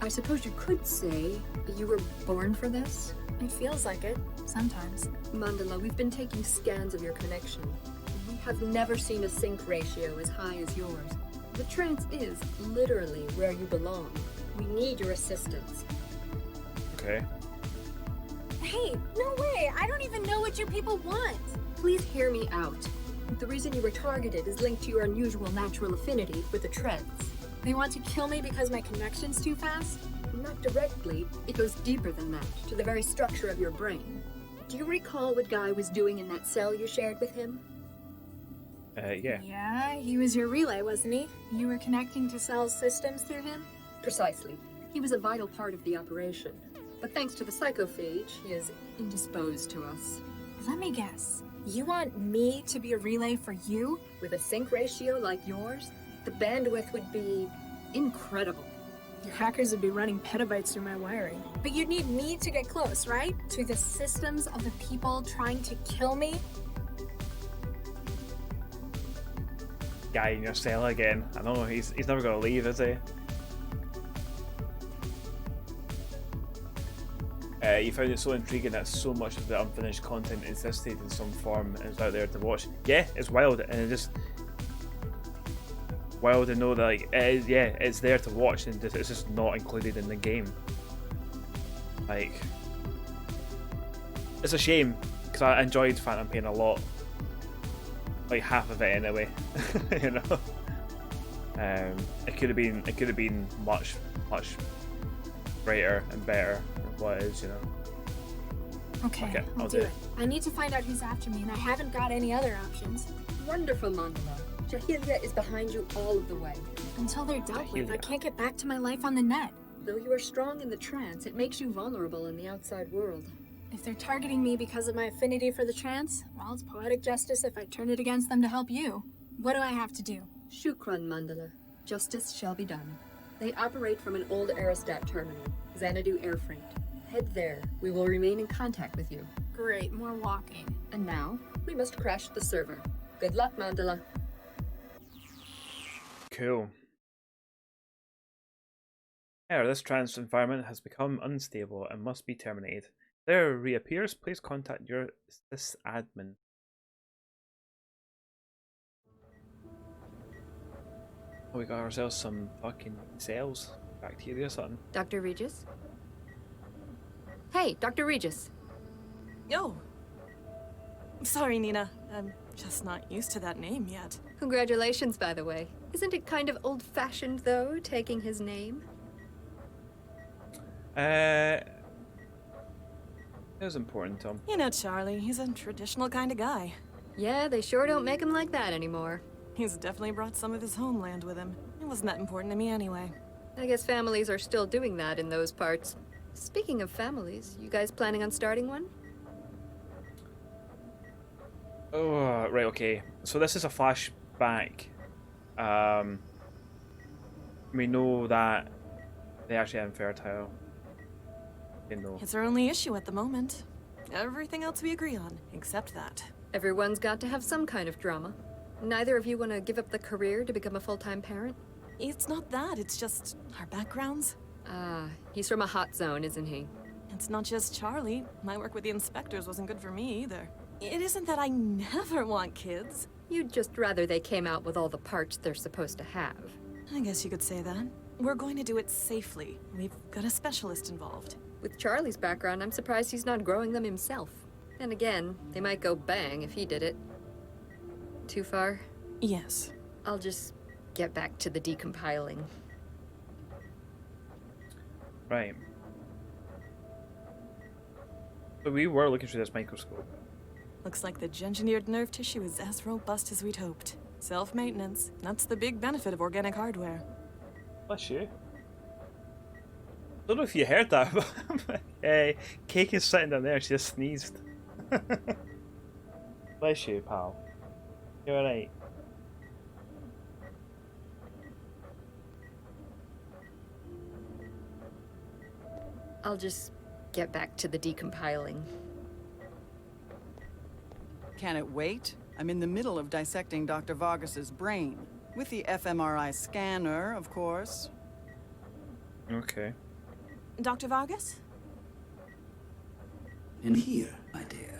I suppose you could say you were born for this?
It feels like it, sometimes.
Mandala, we've been taking scans of your connection. We have never seen a sync ratio as high as yours. The trance is literally where you belong. We need your assistance.
Okay.
Hey, no way! I don't even know what you people want!
Please hear me out. The reason you were targeted is linked to your unusual natural affinity with the trance.
They want to kill me because my connection's too fast?
Not directly. It goes deeper than that, to the very structure of your brain. Do you recall what Guy was doing in that cell you shared with him?
Yeah.
Yeah, he was your relay, wasn't he? You were connecting to Cell's systems through him?
Precisely. He was a vital part of the operation. But thanks to the psychophage, he is indisposed to us.
Let me guess. You want me to be a relay for you?
With a sync ratio like yours, the bandwidth would be incredible.
Your hackers would be running petabytes through my wiring. But you'd need me to get close, right? To the systems of the people trying to kill me?
Guy in your cell again. I know, he's never gonna leave, is he? You found it so intriguing that so much of the unfinished content existed in some form and is out there to watch. Yeah, it's wild, and it's just wild to know that, like, it's there to watch, and it's just not included in the game. Like, it's a shame because I enjoyed Phantom Pain a lot, like half of it anyway. You know, it could have been much brighter and better than what it is, you know.
Okay, I'll do it. I need to find out who's after me, and I haven't got any other options.
Wonderful, Mandala. Jahilia is behind you all of the way.
Until they're dealt with, I can't get back to my life on the net.
Though you are strong in the trance, it makes you vulnerable in the outside world.
If they're targeting me because of my affinity for the trance, well, it's poetic justice if I turn it against them to help you. What do I have to do?
Shukran, Mandala. Justice shall be done. They operate from an old Aerostat terminal, Xanadu Air Freight. Head there. We will remain in contact with you.
Great, more walking.
And now, we must crash the server. Good luck, Mandala.
Cool. This trance environment has become unstable and must be terminated. If there reappears, please contact your sysadmin. Oh, we got ourselves some fucking cells. Bacteria or something.
Dr. Regis? Hey, Dr. Regis.
Oh. Sorry, Nina. I'm just not used to that name yet.
Congratulations, by the way. Isn't it kind of old-fashioned, though, taking his name?
It was important to him.
You know Charlie, he's a traditional kind of guy.
Yeah, they sure don't make him like that anymore.
He's definitely brought some of his homeland with him. It wasn't that important to me anyway.
I guess families are still doing that in those parts. Speaking of families, you guys planning on starting one?
Oh, right, okay. So this is a flashback. We know that they actually are infertile. You know.
It's our only issue at the moment. Everything else we agree on, except that.
Everyone's got to have some kind of drama. Neither of you want to give up the career to become a full-time parent?
It's not that, it's just our backgrounds.
Ah, he's from a hot zone, isn't he?
It's not just Charlie. My work with the inspectors wasn't good for me either. It isn't that I never want kids.
You'd just rather they came out with all the parts they're supposed to have.
I guess you could say that. We're going to do it safely. We've got a specialist involved.
With Charlie's background, I'm surprised he's not growing them himself. And again, they might go bang if he did it. Too far?
Yes.
I'll just get back to the decompiling.
Right. But we were looking through this microscope.
Looks like the engineered nerve tissue is as robust as we'd hoped. Self-maintenance. That's the big benefit of organic hardware.
Bless you. Don't know if you heard that, but Cake is sitting down there. She just sneezed. Bless you, pal. You alright?
I'll just get back to the decompiling.
Can it wait? I'm in the middle of dissecting Dr. Vargas's brain. With the fMRI scanner, of course.
Okay.
Dr. Vargas?
In here, my dear.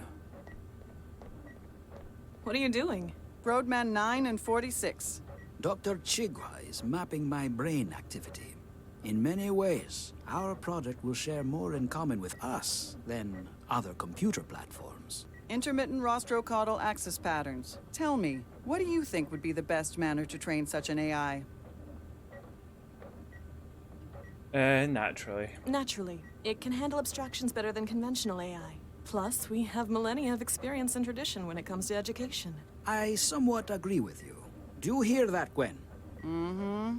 What are you doing?
Roadman 9 and 46.
Dr. Chigwa is mapping my brain activity. In many ways, our project will share more in common with us than other computer platforms.
Intermittent rostrocaudal axis patterns. Tell me, what do you think would be the best manner to train such an AI?
Naturally.
Naturally. It can handle abstractions better than conventional AI. Plus, we have millennia of experience and tradition when it comes to education.
I somewhat agree with you. Do you hear that, Gwen?
Mm-hmm.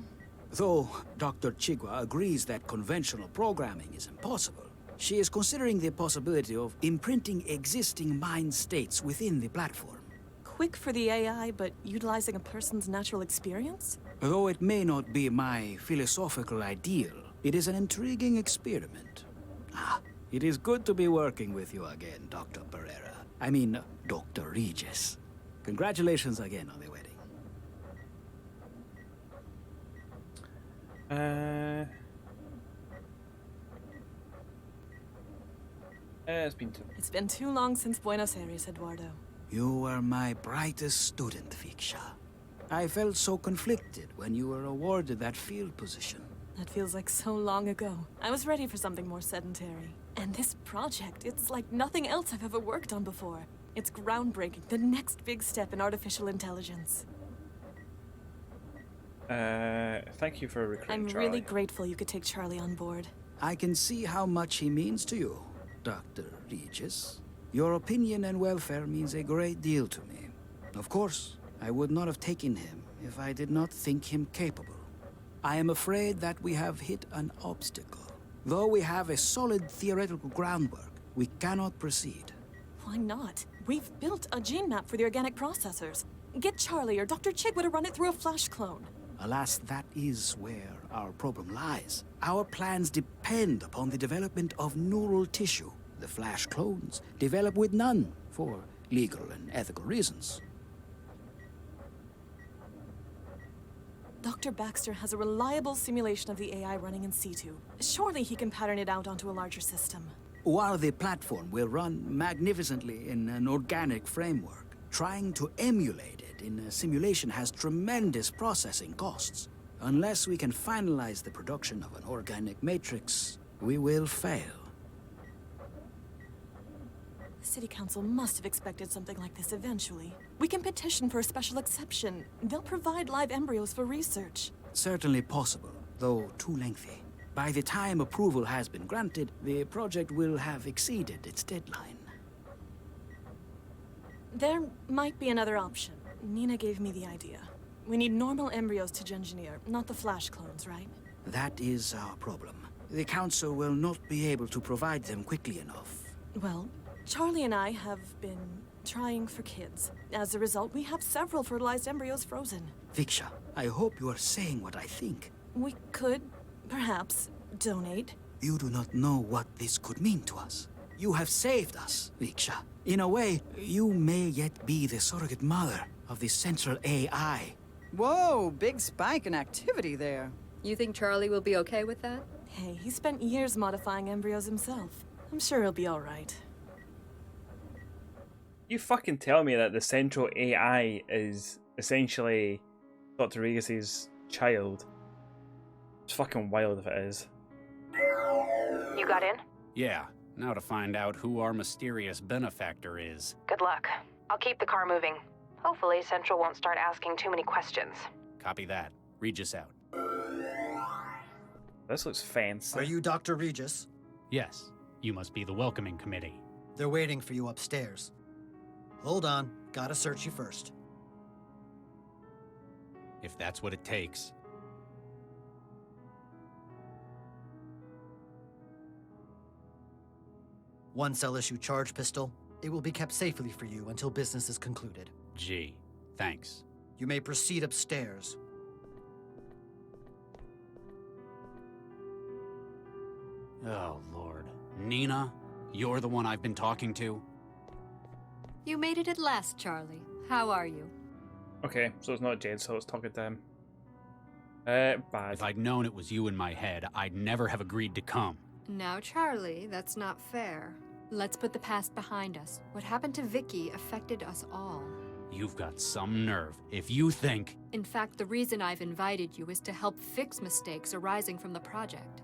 Though Dr. Chigwa agrees that conventional programming is impossible, she is considering the possibility of imprinting existing mind states within the platform.
Quick for the AI, but utilizing a person's natural experience?
Though it may not be my philosophical ideal, it is an intriguing experiment. It is good to be working with you again, Dr. Pereira. I mean, Dr. Regis. Congratulations again on the wedding.
It's been too long since Buenos Aires, Eduardo.
You were my brightest student, Viksha. I felt so conflicted when you were awarded that field position.
That feels like so long ago. I was ready for something more sedentary. And this project, it's like nothing else I've ever worked on before. It's groundbreaking, the next big step in artificial intelligence.
Thank you for recruiting Charlie.
I'm really grateful you could take Charlie on board.
I can see how much he means to you, Dr. Regis. Your opinion and welfare means a great deal to me. Of course, I would not have taken him if I did not think him capable. I am afraid that we have hit an obstacle. Though we have a solid theoretical groundwork, we cannot proceed.
Why not? We've built a gene map for the organic processors. Get Charlie or Dr. Chigwa to run it through a flash clone.
Alas, that is where our problem lies. Our plans depend upon the development of neural tissue. The flash clones develop with none, for legal and ethical reasons.
Dr. Baxter has a reliable simulation of the AI running in situ. Surely he can pattern it out onto a larger system.
While the platform will run magnificently in an organic framework, trying to emulate it in a simulation has tremendous processing costs. Unless we can finalize the production of an organic matrix, we will fail.
The City Council must have expected something like this eventually. We can petition for a special exception. They'll provide live embryos for research.
Certainly possible, though too lengthy. By the time approval has been granted, the project will have exceeded its deadline.
There might be another option. Nina gave me the idea. We need normal embryos to engineer, not the flash clones, right?
That is our problem. The Council will not be able to provide them quickly enough.
Well, Charlie and I have been trying for kids. As a result, we have several fertilized embryos frozen.
Viksha, I hope you are saying what I think.
We could, perhaps, donate.
You do not know what this could mean to us. You have saved us, Viksha. In a way, you may yet be the surrogate mother of the central AI.
Whoa, big spike in activity there.
You think Charlie will be okay with that?
Hey, he spent years modifying embryos himself. I'm sure he'll be all right.
You fucking tell me that the central AI is essentially Dr. Regis's child. It's fucking wild if it is.
You got in?
Yeah. Now to find out who our mysterious benefactor is.
Good luck. I'll keep the car moving. Hopefully, Central won't start asking too many questions.
Copy that. Regis out.
This looks fancy.
Are you Dr. Regis?
Yes. You must be the welcoming committee.
They're waiting for you upstairs. Hold on, gotta search you first.
If that's what it takes.
One cell issue charge pistol. It will be kept safely for you until business is concluded.
Gee, thanks.
You may proceed upstairs.
Oh, Lord. Nina, you're the one I've been talking to?
You made it at last, Charlie. How are you?
Okay, so it's not Jade, so let's talk it to him. Bad.
If I'd known it was you in my head, I'd never have agreed to come.
Now, Charlie, that's not fair. Let's put the past behind us. What happened to Vicky affected us all.
You've got some nerve. If you think...
In fact, the reason I've invited you is to help fix mistakes arising from the project.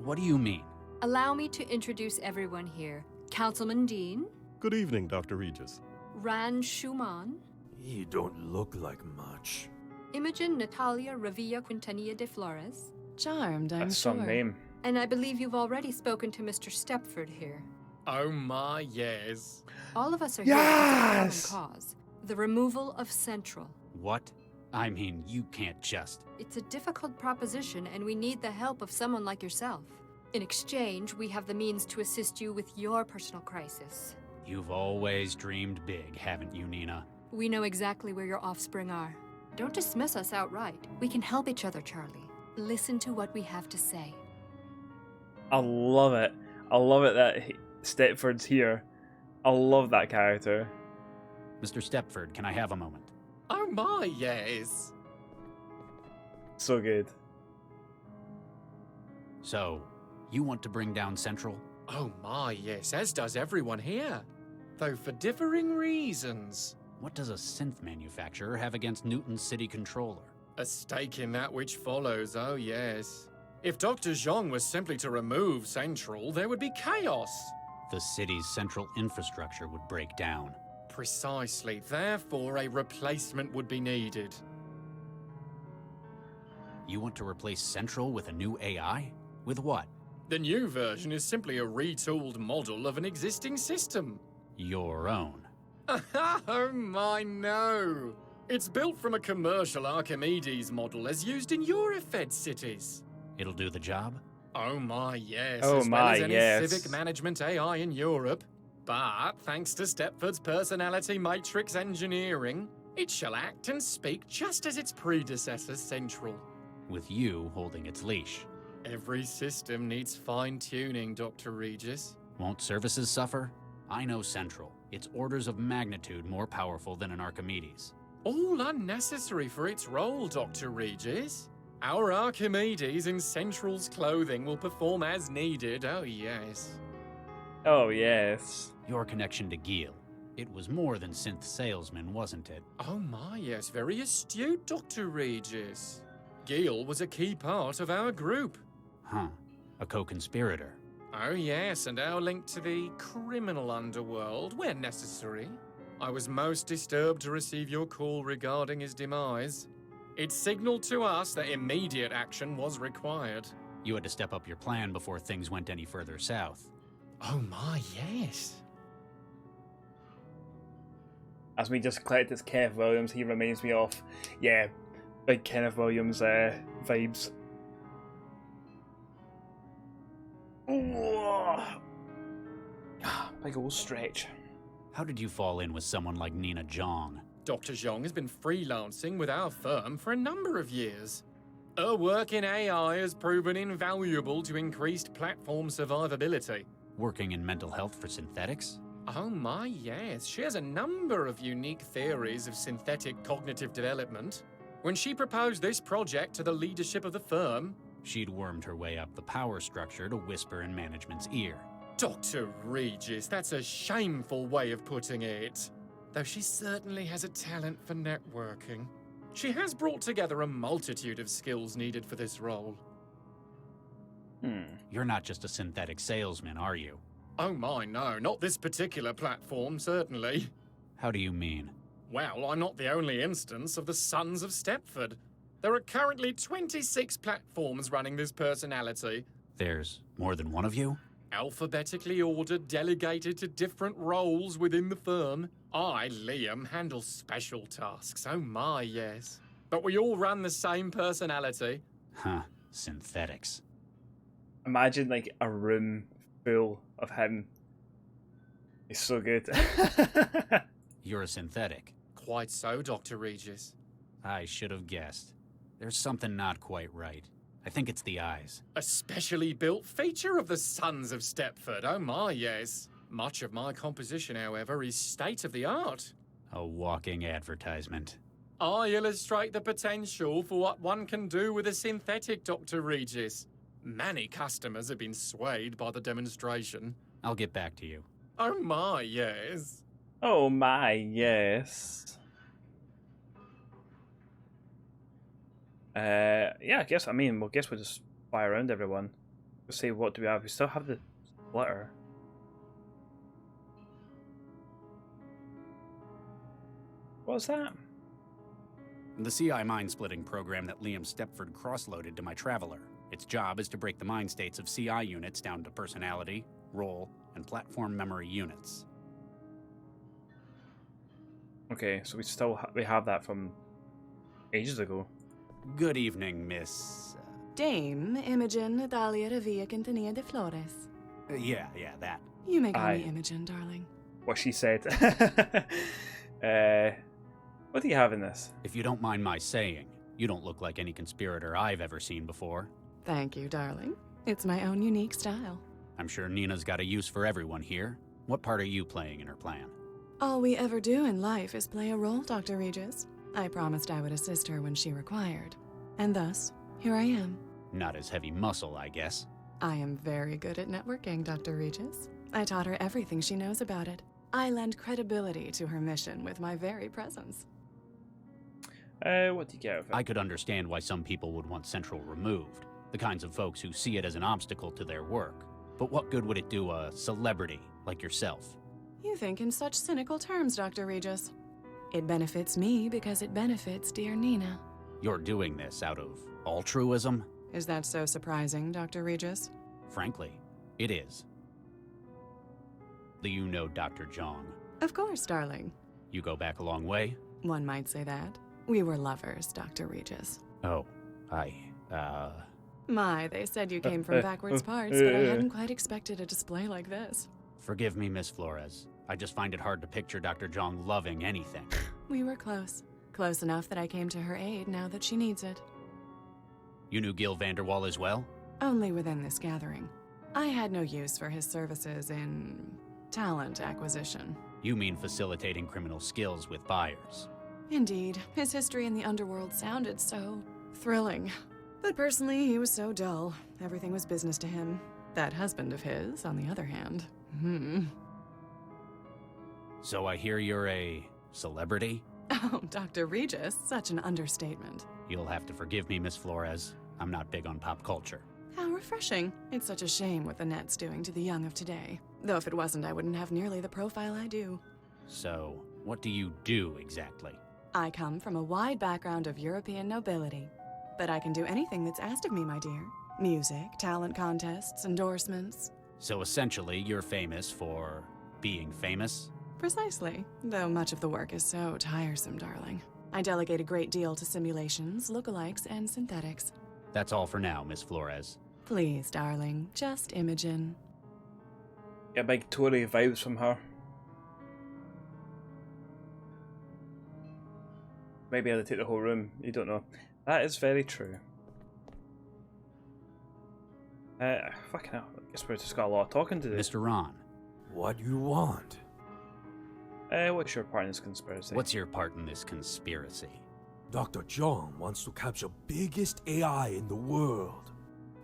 What do you mean?
Allow me to introduce everyone here. Councilman Dean.
Good evening, Dr. Regis.
Ran Schumann.
You don't look like much.
Imogen Natalia Revilla Quintanilla de Flores.
Charmed, I'm
That's
sure.
some name.
And I believe you've already spoken to Mr. Stepford here.
Oh my, yes.
All of us are here for a common cause. The removal of Central.
What? I mean, you can't just...
It's a difficult proposition, and we need the help of someone like yourself. In exchange, we have the means to assist you with your personal crisis.
You've always dreamed big, haven't you, Nina?
We know exactly where your offspring are. Don't dismiss us outright. We can help each other, Charlie. Listen to what we have to say.
I love it. I love it that Stepford's here. I love that character.
Mr. Stepford, can I have a moment?
Oh my, yes.
So good.
So, you want to bring down Central?
Oh my, yes, as does everyone here. Though for differing reasons.
What does a synth manufacturer have against Newton's city controller?
A stake in that which follows, oh yes. If Dr. Zhang was simply to remove Central, there would be chaos.
The city's central infrastructure would break down.
Precisely. Therefore, a replacement would be needed.
You want to replace Central with a new AI? With what?
The new version is simply a retooled model of an existing system.
Your own.
Oh my, no. It's built from a commercial Archimedes model as used in Eurofed cities.
It'll do the job?
Oh my, yes.
Oh
as well
my,
as any
yes.
civic management AI in Europe. But thanks to Stepford's personality matrix engineering, it shall act and speak just as its predecessor, Central.
With you holding its leash.
Every system needs fine-tuning, Dr. Regis.
Won't services suffer? I know Central. It's orders of magnitude more powerful than an Archimedes.
All unnecessary for its role, Dr. Regis. Our Archimedes in Central's clothing will perform as needed, oh yes.
Oh yes.
Your connection to Gil. It was more than synth salesman, wasn't it?
Oh my, yes, very astute, Dr. Regis. Gil was a key part of our group.
Huh. A co-conspirator.
Oh yes, and our link to the criminal underworld, where necessary. I was most disturbed to receive your call regarding his demise. It signaled to us that immediate action was required.
You had to step up your plan before things went any further south.
Oh my, yes.
As we just collected this Kenneth Williams, he reminds me of, yeah, big Kenneth Williams vibes. Big old stretch.
How did you fall in with someone like Nina Zhang?
Dr. Zhang has been freelancing with our firm for a number of years. Her work in AI has proven invaluable to increased platform survivability.
Working in mental health for synthetics?
Oh my, yes. She has a number of unique theories of synthetic cognitive development. When she proposed this project to the leadership of the firm,
she'd wormed her way up the power structure to whisper in management's ear.
Dr. Regis, that's a shameful way of putting it. Though she certainly has a talent for networking. She has brought together a multitude of skills needed for this role.
You're not just a synthetic salesman, are you?
Oh my, no, not this particular platform, certainly.
How do you mean?
Well, I'm not the only instance of the Sons of Stepford. There are currently 26 platforms running this personality.
There's more than one of you?
Alphabetically ordered, delegated to different roles within the firm. I, Liam, handle special tasks. Oh my, yes. But we all run the same personality.
Huh. Synthetics.
Imagine like a room full of him. He's so good.
You're a synthetic.
Quite so, Dr. Regis.
I should have guessed. There's something not quite right. I think it's the eyes.
A specially built feature of the Sons of Stepford. Oh my, yes. Much of my composition, however, is state-of-the-art.
A walking advertisement.
I illustrate the potential for what one can do with a synthetic, Dr. Regis. Many customers have been swayed by the demonstration.
I'll get back to you.
Oh my, yes.
Oh my, yes. Yeah, I guess we'll just fly around everyone. We'll see what do we have. We still have the splitter. What's that?
The CI mind-splitting program that Liam Stepford cross-loaded to my Traveler. Its job is to break the mind states of CI units down to personality, role, and platform memory units.
Okay, so we have that from ages ago.
Good evening, Miss...
Dame Imogen Natalia Revilla Quintanilla de Flores.
Yeah, that.
You may call me Imogen, darling.
What she said. What do you have in this?
If you don't mind my saying, you don't look like any conspirator I've ever seen before.
Thank you, darling. It's my own unique style.
I'm sure Nina's got a use for everyone here. What part are you playing in her plan?
All we ever do in life is play a role, Dr. Regis. I promised I would assist her when she required. And thus, here I am.
Not as heavy muscle, I guess.
I am very good at networking, Dr. Regis. I taught her everything she knows about it. I lend credibility to her mission with my very presence.
What do you get out of it?
I could understand why some people would want Central removed. The kinds of folks who see it as an obstacle to their work. But what good would it do a celebrity like yourself?
You think in such cynical terms, Dr. Regis. It benefits me because it benefits dear Nina.
You're doing this out of altruism?
Is that so surprising, Dr. Regis?
Frankly, it is. Do you know Dr. Jong?
Of course, darling.
You go back a long way?
One might say that. We were lovers, Dr. Regis.
Oh,
My, they said you came from backwards parts, but I hadn't quite expected a display like this.
Forgive me, Miss Flores. I just find it hard to picture Dr. Jong loving anything.
We were close. Close enough that I came to her aid now that she needs it.
You knew Gil Vanderwall as well?
Only within this gathering. I had no use for his services in talent acquisition.
You mean facilitating criminal skills with buyers?
Indeed, his history in the underworld sounded so thrilling. But personally, he was so dull. Everything was business to him. That husband of his, on the other hand.
So I hear you're a celebrity?
Oh, Dr. Regis, such an understatement.
You'll have to forgive me, Miss Flores. I'm not big on pop culture.
How refreshing. It's such a shame what the net's doing to the young of today. Though if it wasn't, I wouldn't have nearly the profile I do.
So, what do you do exactly?
I come from a wide background of European nobility. But I can do anything that's asked of me, my dear. Music, talent contests, endorsements.
So essentially, you're famous for being famous?
Precisely, though much of the work is so tiresome, darling. I delegate a great deal to simulations, lookalikes, and synthetics.
That's all for now, Miss Flores.
Please, darling, just Imogen.
Get big Tory vibes from her. Maybe I'll take the whole room, you don't know. That is very true. Fucking hell, I guess we've just got a lot of talking to do.
Mr. Ron.
What you want?
What's your part in this conspiracy?
What's your part in this conspiracy?
Dr. John wants to capture biggest AI in the world.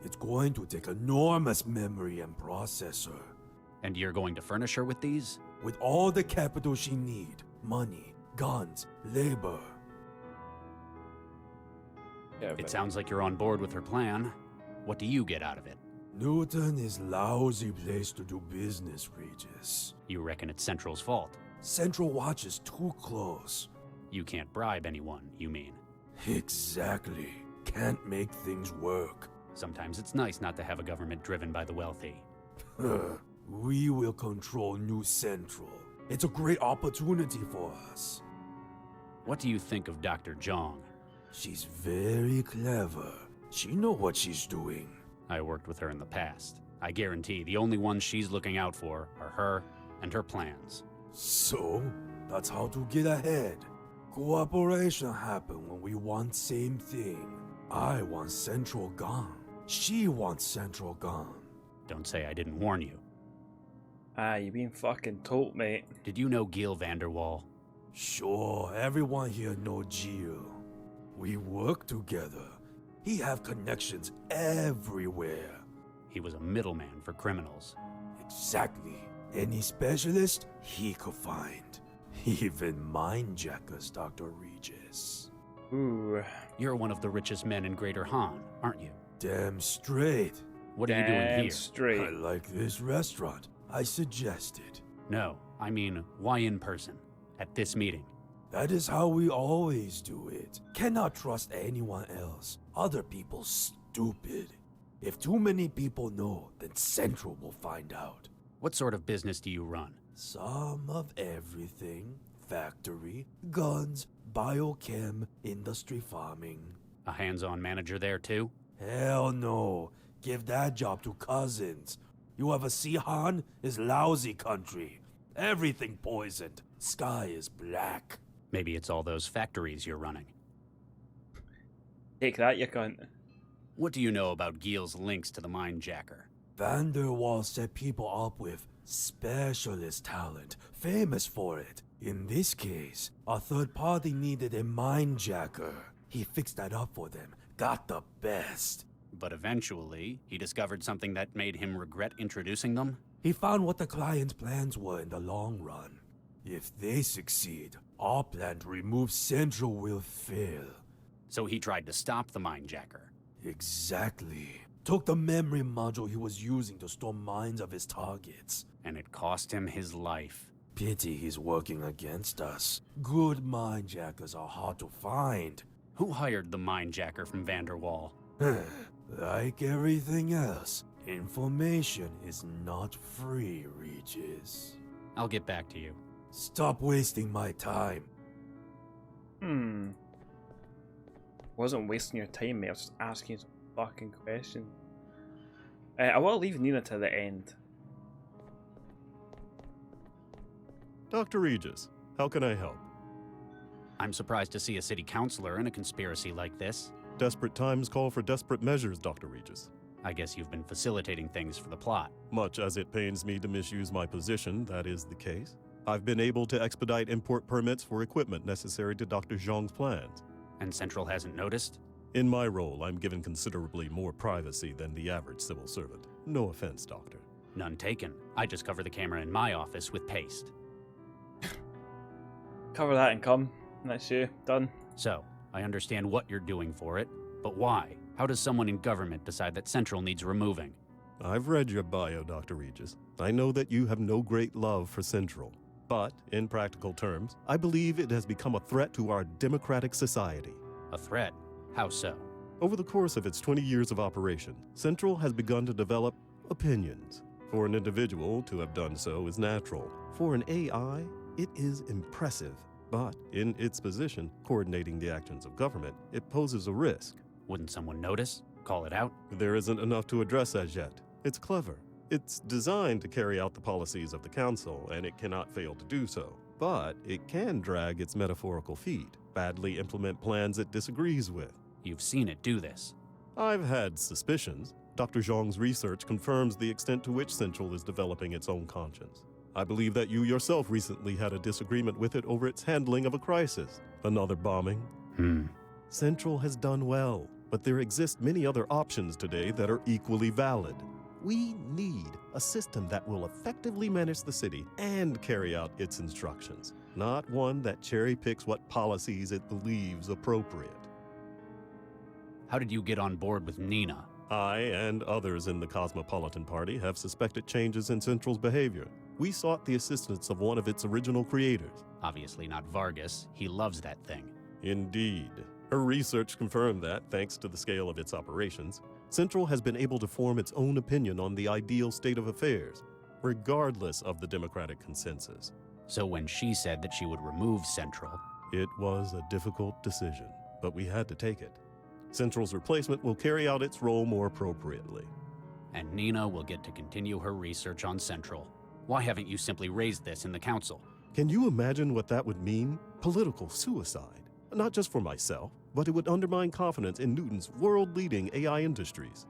It's going to take enormous memory and processor.
And you're going to furnish her with these?
With all the capital she need. Money, guns, labor.
It sounds like you're on board with her plan. What do you get out of it?
Newton is lousy place to do business, Regis.
You reckon it's Central's fault?
Central watches too close.
You can't bribe anyone, you mean?
Exactly. Can't make things work.
Sometimes it's nice not to have a government driven by the wealthy.
We will control New Central. It's a great opportunity for us.
What do you think of Dr. Zhang?
She's very clever. She knows what she's doing.
I worked with her in the past. I guarantee the only ones she's looking out for are her and her plans.
So, that's how to get ahead. Cooperation happen when we want same thing. I want Central gone. She wants Central gone.
Don't say I didn't warn you.
Ah, you been fucking told, mate.
Did you know Gil Vanderwall?
Sure, everyone here know Gio. We work together. He have connections everywhere.
He was a middleman for criminals.
Exactly. Any specialist he could find. Even mindjackers, Dr. Regis.
Ooh.
You're one of the richest men in Greater Han, aren't you?
Damn straight.
What are you doing here?
Straight.
I like this restaurant. I suggested.
No, I mean, why in person? At this meeting?
That is how we always do it. Cannot trust anyone else. Other people stupid. If too many people know, then Central will find out.
What sort of business do you run?
Some of everything. Factory, guns, biochem, industry farming.
A hands-on manager there too?
Hell no. Give that job to cousins. You ever see Han? Is lousy country. Everything poisoned. Sky is black.
Maybe it's all those factories you're running.
Take that, you cunt.
What do you know about Gil's links to the Mindjacker?
Vanderwall set people up with specialist talent, famous for it. In this case, a third party needed a mindjacker. He fixed that up for them, got the best.
But eventually, he discovered something that made him regret introducing them?
He found what the client's plans were in the long run. If they succeed, our plan to remove Central will fail.
So he tried to stop the Mindjacker.
Exactly. Took the memory module he was using to store minds of his targets.
And it cost him his life.
Pity he's working against us. Good mindjackers are hard to find.
Who hired the Mindjacker from Vanderwall?
Like everything else, information is not free, Regis.
I'll get back to you.
Stop wasting my time.
Wasn't wasting your time, mate. I was just asking some fucking questions. I will leave Nina to the end.
Dr. Regis, how can I help?
I'm surprised to see a city councilor in a conspiracy like this.
Desperate times call for desperate measures, Dr. Regis.
I guess you've been facilitating things for the plot.
Much as it pains me to misuse my position, that is the case. I've been able to expedite import permits for equipment necessary to Dr. Zhang's plans.
And Central hasn't noticed?
In my role, I'm given considerably more privacy than the average civil servant. No offense, Doctor.
None taken. I just cover the camera in my office with paste.
Cover that and come. That's you. Done.
So, I understand what you're doing for it, but why? How does someone in government decide that Central needs removing?
I've read your bio, Dr. Regis. I know that you have no great love for Central. But, in practical terms, I believe it has become a threat to our democratic society.
A threat? How so?
Over the course of its 20 years of operation, Central has begun to develop opinions. For an individual to have done so is natural. For an AI, it is impressive. But in its position, coordinating the actions of government, it poses a risk.
Wouldn't someone notice? Call it out?
There isn't enough to address as yet. It's clever. It's designed to carry out the policies of the Council, and it cannot fail to do so. But it can drag its metaphorical feet, badly implement plans it disagrees with.
You've seen it do this.
I've had suspicions. Dr. Zhang's research confirms the extent to which Central is developing its own conscience. I believe that you yourself recently had a disagreement with it over its handling of a crisis. Another bombing. Central has done well, but there exist many other options today that are equally valid. We need a system that will effectively manage the city and carry out its instructions, not one that cherry-picks what policies it believes appropriate.
How did you get on board with Nina?
I and others in the Cosmopolitan Party have suspected changes in Central's behavior. We sought the assistance of one of its original creators.
Obviously not Vargas. He loves that thing.
Indeed. Her research confirmed that, thanks to the scale of its operations, Central has been able to form its own opinion on the ideal state of affairs, regardless of the democratic consensus.
So when she said that she would remove Central...
It was a difficult decision, but we had to take it. Central's replacement will carry out its role more appropriately.
And Nina will get to continue her research on Central. Why haven't you simply raised this in the council?
Can you imagine what that would mean? Political suicide. Not just for myself, but it would undermine confidence in Newton's world-leading AI industries.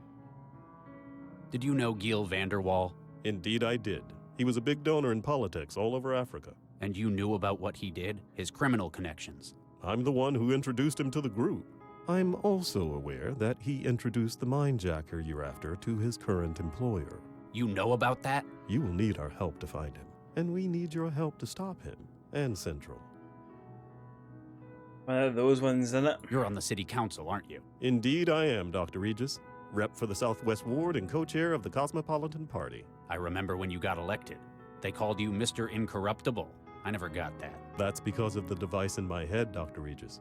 Did you know Gil Vanderwall?
Indeed I did. He was a big donor in politics all over Africa.
And you knew about what he did? His criminal connections?
I'm the one who introduced him to the group. I'm also aware that he introduced the mindjacker you're after to his current employer.
You know about that?
You will need our help to find him, and we need your help to stop him, and Central.
One of those ones, isn't it?
You're on the city council, aren't you?
Indeed I am, Dr. Regis. Rep for the Southwest Ward and co-chair of the Cosmopolitan Party.
I remember when you got elected. They called you Mr. Incorruptible. I never got that.
That's because of the device in my head, Dr. Regis.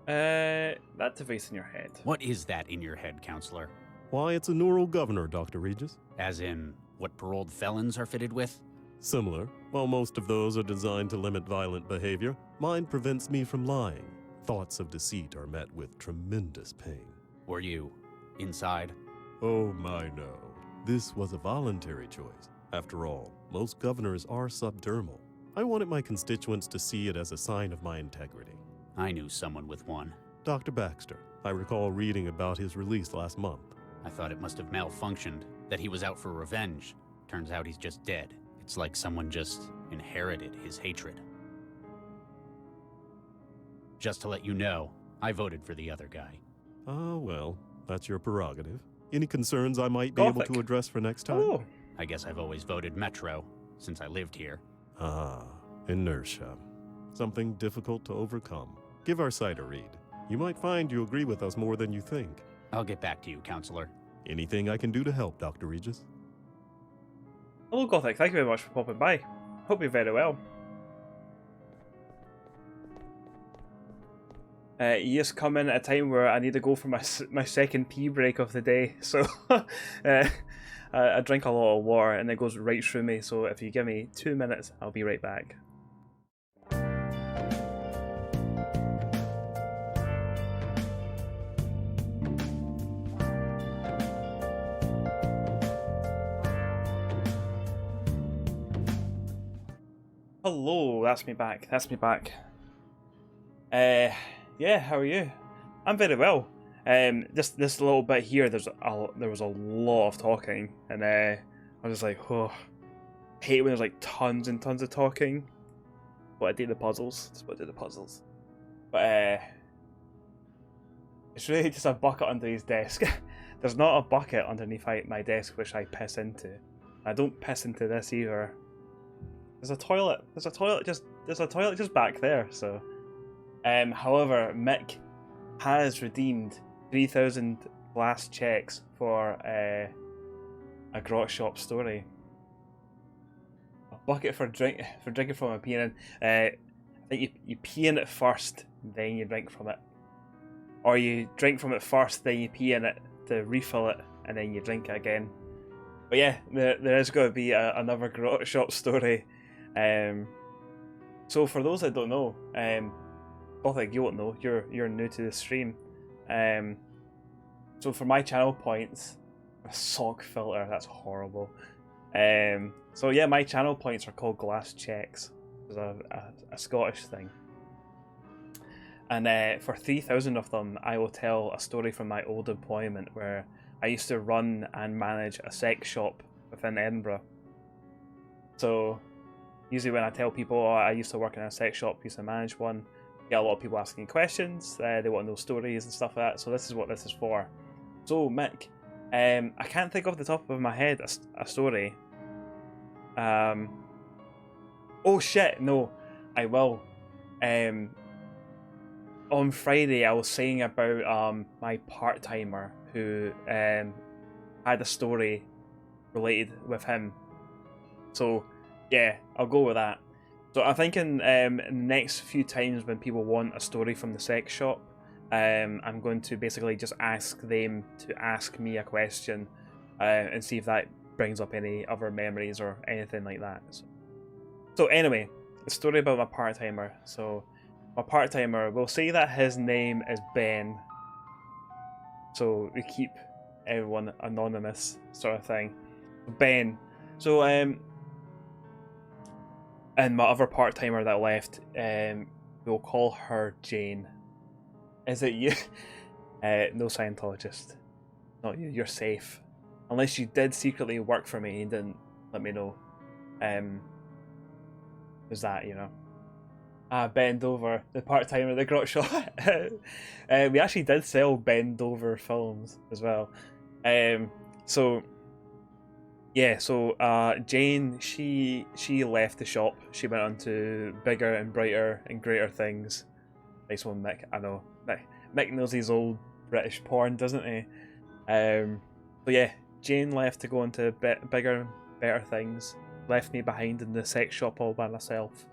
That device in your head.
What is that in your head, counselor?
Why, it's a neural governor, Dr. Regis.
As in, what paroled felons are fitted with?
Similar. While most of those are designed to limit violent behavior, mine prevents me from lying. Thoughts of deceit are met with tremendous pain.
Were you inside?
Oh my no. This was a voluntary choice. After all, most governors are subdermal. I wanted my constituents to see it as a sign of my integrity.
I knew someone with one.
Dr. Baxter. I recall reading about his release last month.
I thought it must have malfunctioned, that he was out for revenge. Turns out he's just dead. It's like someone just inherited his hatred. Just to let you know, I voted for the other guy.
Ah, well, that's your prerogative. Any concerns I might be able to address for next time?
Oh.
I guess I've always voted Metro, since I lived here.
Ah, inertia. Something difficult to overcome. Give our site a read. You might find you agree with us more than you think.
I'll get back to you, counselor.
Anything I can do to help, Dr. Regis?
Hello, Gothic. Thank you very much for popping by. Hope you're very well. You just come in at a time where I need to go for my second pee break of the day, so I drink a lot of water and it goes right through me, so if you give me 2 minutes, I'll be right back. Hello, that's me back. Yeah, how are you? I'm very well. This little bit here, there was a lot of talking, and I was like, oh, I hate when there's like tons and tons of talking. But I do the puzzles. That's what I do the puzzles. But it's really just a bucket under his desk. There's not a bucket underneath my desk which I piss into. I don't piss into this either. There's a toilet. There's a toilet just back there. So, however, Mick has redeemed 3,000 blast checks for a grot shop story. A bucket for drinking from a peeing in. I think you pee in it first, then you drink from it, or you drink from it first, then you pee in it to refill it, and then you drink it again. But yeah, there is going to be another grot shop story. So for those that don't know, Gothic, you won't know. You're new to the stream. So for my channel points, a sock filter. That's horrible. So yeah, my channel points are called glass checks. It's a Scottish thing. And for 3,000 of them, I will tell a story from my old employment where I used to run and manage a sex shop within Edinburgh. So usually when I tell people, oh, I used to work in a sex shop, used to manage one, get a lot of people asking questions, they want to know stories and stuff like that, so this is what this is for. So Mick, I can't think off the top of my head a story. Oh shit, no, I will. On Friday I was saying about my part-timer who had a story related with him. So yeah, I'll go with that. So I'm thinking in the next few times when people want a story from the sex shop, I'm going to basically just ask them to ask me a question and see if that brings up any other memories or anything like that. So anyway, the story about my part-timer. So my part-timer, we'll say that his name is Ben. So we keep everyone anonymous, sort of thing. Ben. So and my other part-timer that left, we'll call her Jane. Is it you? No Scientologist. Not you. You're safe. Unless you did secretly work for me and didn't let me know. Was that, you know? Bend Over, the part-timer that got shot. We actually did sell Bend Over films as well. So Jane, she left the shop. She went on to bigger and brighter and greater things. Nice one, Mick. I know. Mick knows his old British porn, doesn't he? But yeah, Jane left to go into bigger and better things. Left me behind in the sex shop all by myself.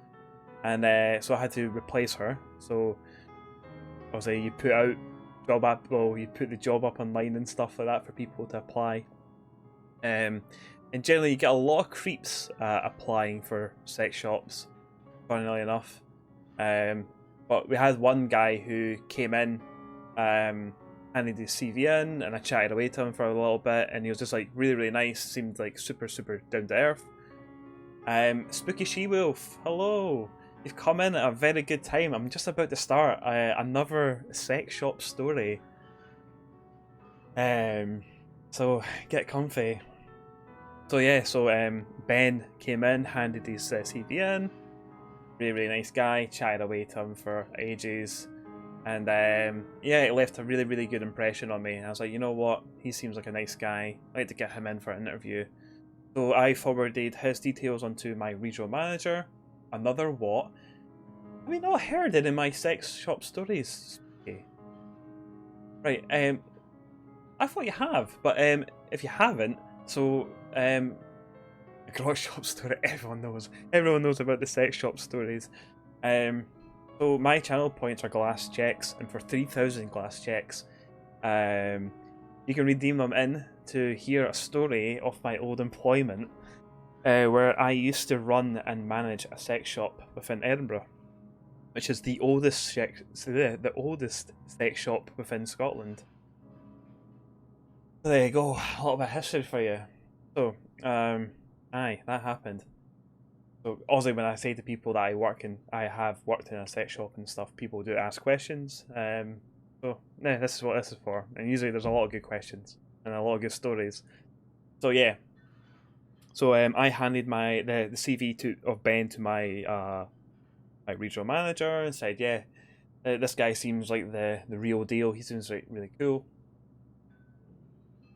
And so I had to replace her. So obviously you put the job up online and stuff like that for people to apply. And generally you get a lot of creeps applying for sex shops, funnily enough. But we had one guy who came in, handed his CV in, and I chatted away to him for a little bit, and he was just like really, really nice, seemed like super, super down to earth. Spooky She-Wolf, hello. You've come in at a very good time. I'm just about to start another sex shop story. So get comfy. So yeah, Ben came in, handed his CV in. Really, really nice guy. Chatted away to him for ages. And yeah, it left a really, really good impression on me. And I was like, you know what? He seems like a nice guy. I'd like to get him in for an interview. So I forwarded his details onto my regional manager. Another what? Have we not heard it in my sex shop stories? Okay. Right, I thought you have, but if you haven't, so the garage shop story, everyone knows about the sex shop stories. So my channel points are glass checks, and for 3,000 glass checks, you can redeem them in to hear a story of my old employment, where I used to run and manage a sex shop within Edinburgh, which is the oldest sex shop within Scotland. So there you go, a lot of history for you. So, aye, that happened. So also when I say to people that I have worked in a sex shop and stuff, people do ask questions. So yeah, this is what this is for. And usually there's a lot of good questions and a lot of good stories. So yeah. So I handed the CV of Ben to my my regional manager and said, yeah, this guy seems like the real deal. He seems like really cool.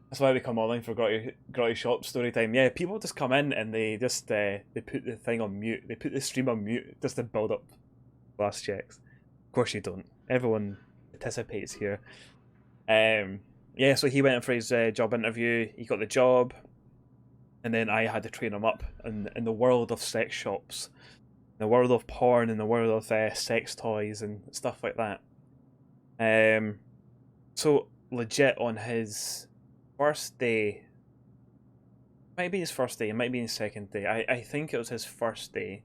That's why we come online for Grotty Shop story time. Yeah, people just come in and they just they put the thing on mute. They put the stream on mute just to build up glass checks. Of course you don't. Everyone participates here. Yeah, so he went in for his job interview. He got the job, and then I had to train him up in the world of sex shops, in the world of porn, in the world of sex toys and stuff like that. So legit on his first day, might be his first day, it might be his second day. I think it was his first day.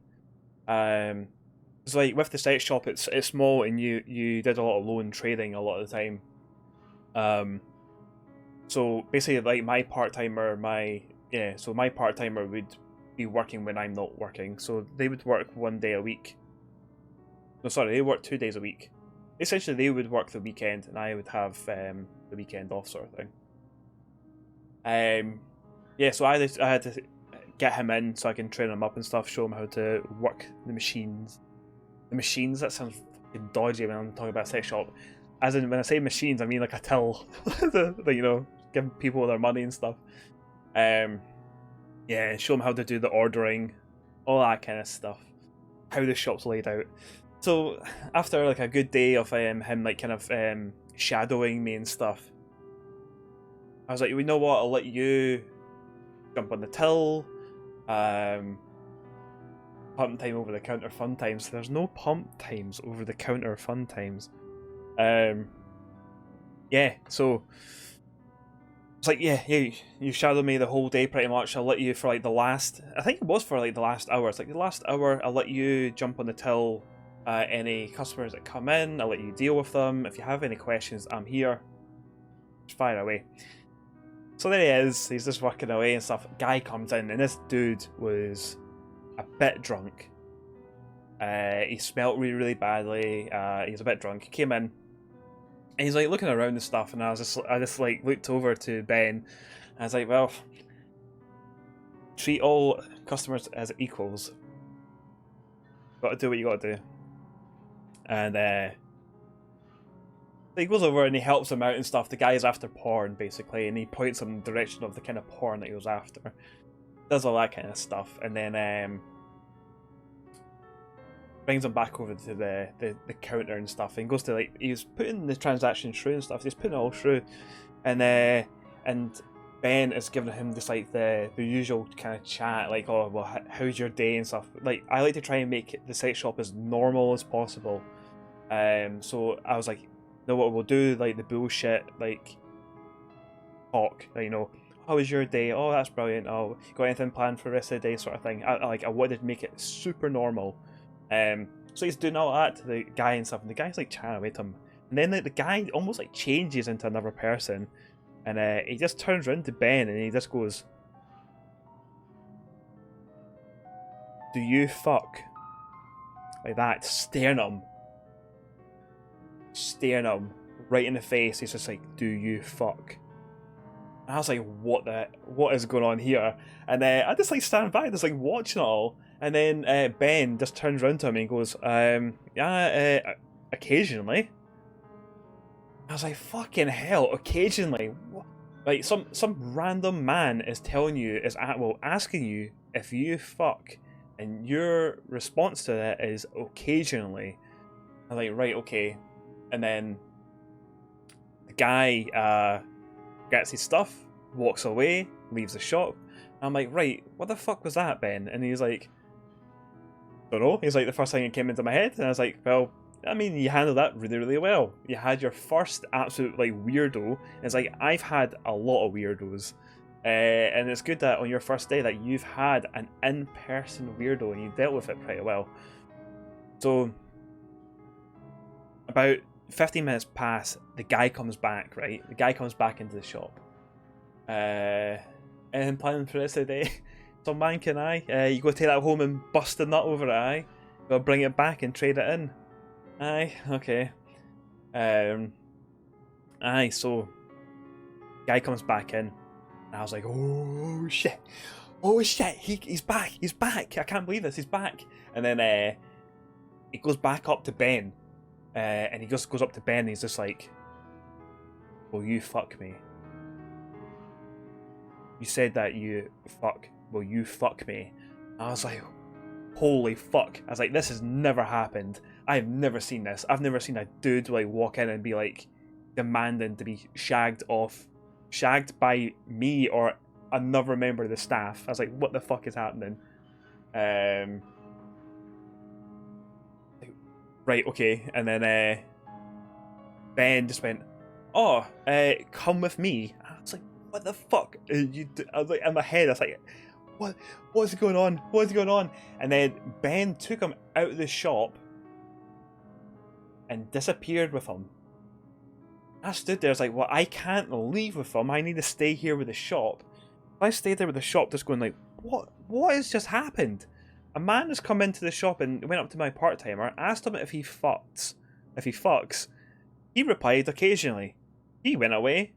It's like with the sex shop, it's small, and you did a lot of loan trading a lot of the time. So basically, like my part-timer would be working when I'm not working. So they would work 1 day a week. No, sorry, they work 2 days a week. Essentially, they would work the weekend, and I would have the weekend off, sort of thing. Yeah, so I had to get him in so I can train him up and stuff, show him how to work the machines. The machines, that sounds fucking dodgy when I'm talking about a sex shop. As in, when I say machines, I mean like a till. You know, give people their money and stuff. Yeah, show him how to do the ordering, all that kind of stuff. How the shop's laid out. So, after like a good day of him like kind of shadowing me and stuff, I was like, you know what, I'll let you jump on the till. Pump time over the counter fun times. There's no pump times over the counter fun times. yeah, so it's like, yeah, you shadowed me the whole day pretty much. I'll let you for like the last, I think it was for like the last hour. It's like the last hour, I'll let you jump on the till. Any customers that come in, I'll let you deal with them. If you have any questions, I'm here. Just fire away. So there he is. He's just working away and stuff. Guy comes in, and this dude was a bit drunk. He smelt really, really badly. He was a bit drunk. He came in, and he's like looking around and stuff. And I just like looked over to Ben. And I was like, well, treat all customers as equals. Got to do what you got to do. And he goes over and he helps him out and stuff. The guy's after porn, basically, and he points him in the direction of the kind of porn that he was after. Does all that kind of stuff, and then brings him back over to the counter and stuff, and goes to, like, he's putting the transaction through and stuff. He's putting it all through, and Ben is giving him just like the usual kind of chat, like, oh, well, how's your day and stuff. Like, I like to try and make the sex shop as normal as possible. So I was like, you know what we'll do, like the bullshit, like, talk, you know, how was your day? Oh, that's brilliant. Oh, got anything planned for the rest of the day, sort of thing. I wanted to make it super normal. So he's doing all that to the guy and stuff, and the guy's like chatting away to him, and then the guy almost like changes into another person, and he just turns around to Ben and he just goes, "Do you fuck?" Like that, staring at him right in the face. He's just like, "Do you fuck?" And I was like, what is going on here? And I just like stand back, just like watching it all. And then Ben just turns around to him and he goes, yeah, occasionally. I was like, fucking hell, occasionally. Like some random man is telling you, asking you if you fuck, and your response to that is occasionally. I'm like, right, okay. And then the guy gets his stuff, walks away, leaves the shop. I'm like, right, what the fuck was that, Ben? And he's like, don't know. He's like, the first thing that came into my head. And I was like, well, I mean, you handled that really, really well. You had your first absolute, like, weirdo. It's like, I've had a lot of weirdos. And it's good that on your first day that you've had an in-person weirdo and you dealt with it pretty well. So, about 15 minutes pass, the guy comes back, right? The guy comes back into the shop. And planning for the rest of the day. Some man can you go take that home and bust a nut over it, aye? You gotta bring it back and trade it in. Aye, okay. Aye, so guy comes back in, and I was like, oh shit, he's back, I can't believe this, he's back. And then he goes back up to Ben, and he just goes up to Ben and he's just like, will you fuck me? You said that you fuck, will you fuck me? I was like, holy fuck. I was like, this has never happened. I've never seen this. I've never seen a dude like walk in and be like demanding to be shagged by me or another member of the staff. I was like, what the fuck is happening? Right, okay. And then Ben just went, oh, come with me. I was like, what the fuck? I was like, in my head, I was like, what's going on? What's going on? And then Ben took him out of the shop and disappeared with him. I stood there, I was like, well, I can't leave with him. I need to stay here with the shop. I stayed there with the shop just going like, what has just happened? A man has come into the shop and went up to my part-timer, asked him if he fucks. He replied occasionally. He went away.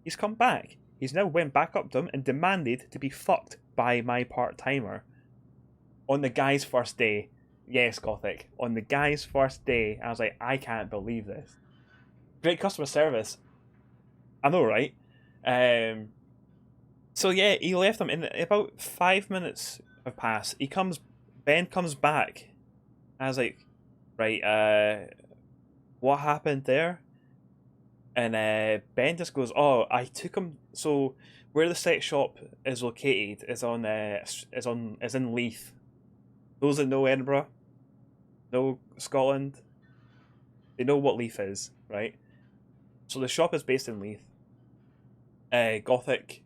He's come back. He's now went back up to him and demanded to be fucked by my part-timer. On the guy's first day. Yes, Gothic. On the guy's first day. I was like, I can't believe this. Great customer service. I know, right? So yeah, he left him in about 5 minutes have passed. Ben comes back. I was like, right, what happened there? And Ben just goes, oh, I took him. So where the sex shop is located is in Leith. Those that know Edinburgh, know Scotland, they know what Leith is, right? So the shop is based in Leith. Gothic.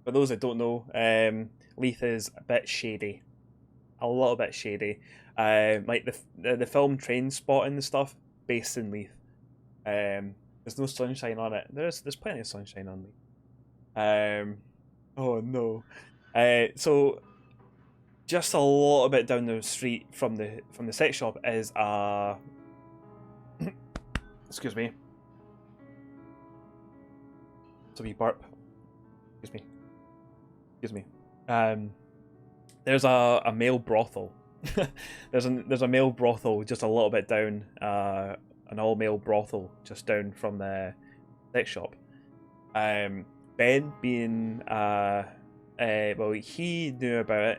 For those that don't know, Leith is a bit shady. A little bit shady. Like the film Trainspotting and stuff, based in Leith. There's no sunshine on it. There's plenty of sunshine on Leith. Oh no. So just a little bit down the street from the sex shop is excuse me. It's a wee burp. Excuse me. There's a male brothel. there's a male brothel just a little bit down. An all male brothel just down from the sex shop. Ben being well, he knew about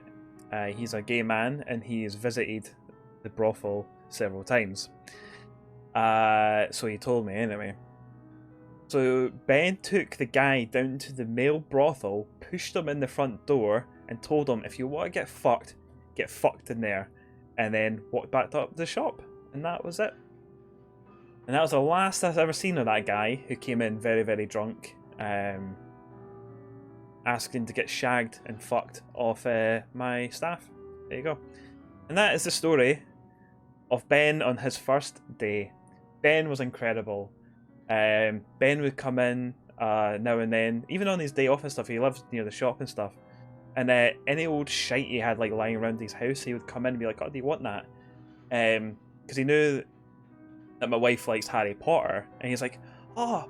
it. He's a gay man and he's visited the brothel several times. So he told me anyway. So Ben took the guy down to the male brothel, pushed him in the front door, and told him, if you want to get fucked in there, and then walked back up the shop, and that was it. And that was the last I've ever seen of that guy, who came in very, very drunk, asking to get shagged and fucked off my staff. There you go. And that is the story of Ben on his first day. Ben was incredible. Ben would come in now and then, even on his day off and stuff. He lives near the shop and stuff. And any old shite he had like lying around his house, he would come in and be like, "Oh, do you want that?" Because he knew that my wife likes Harry Potter, and he's like, "Oh,"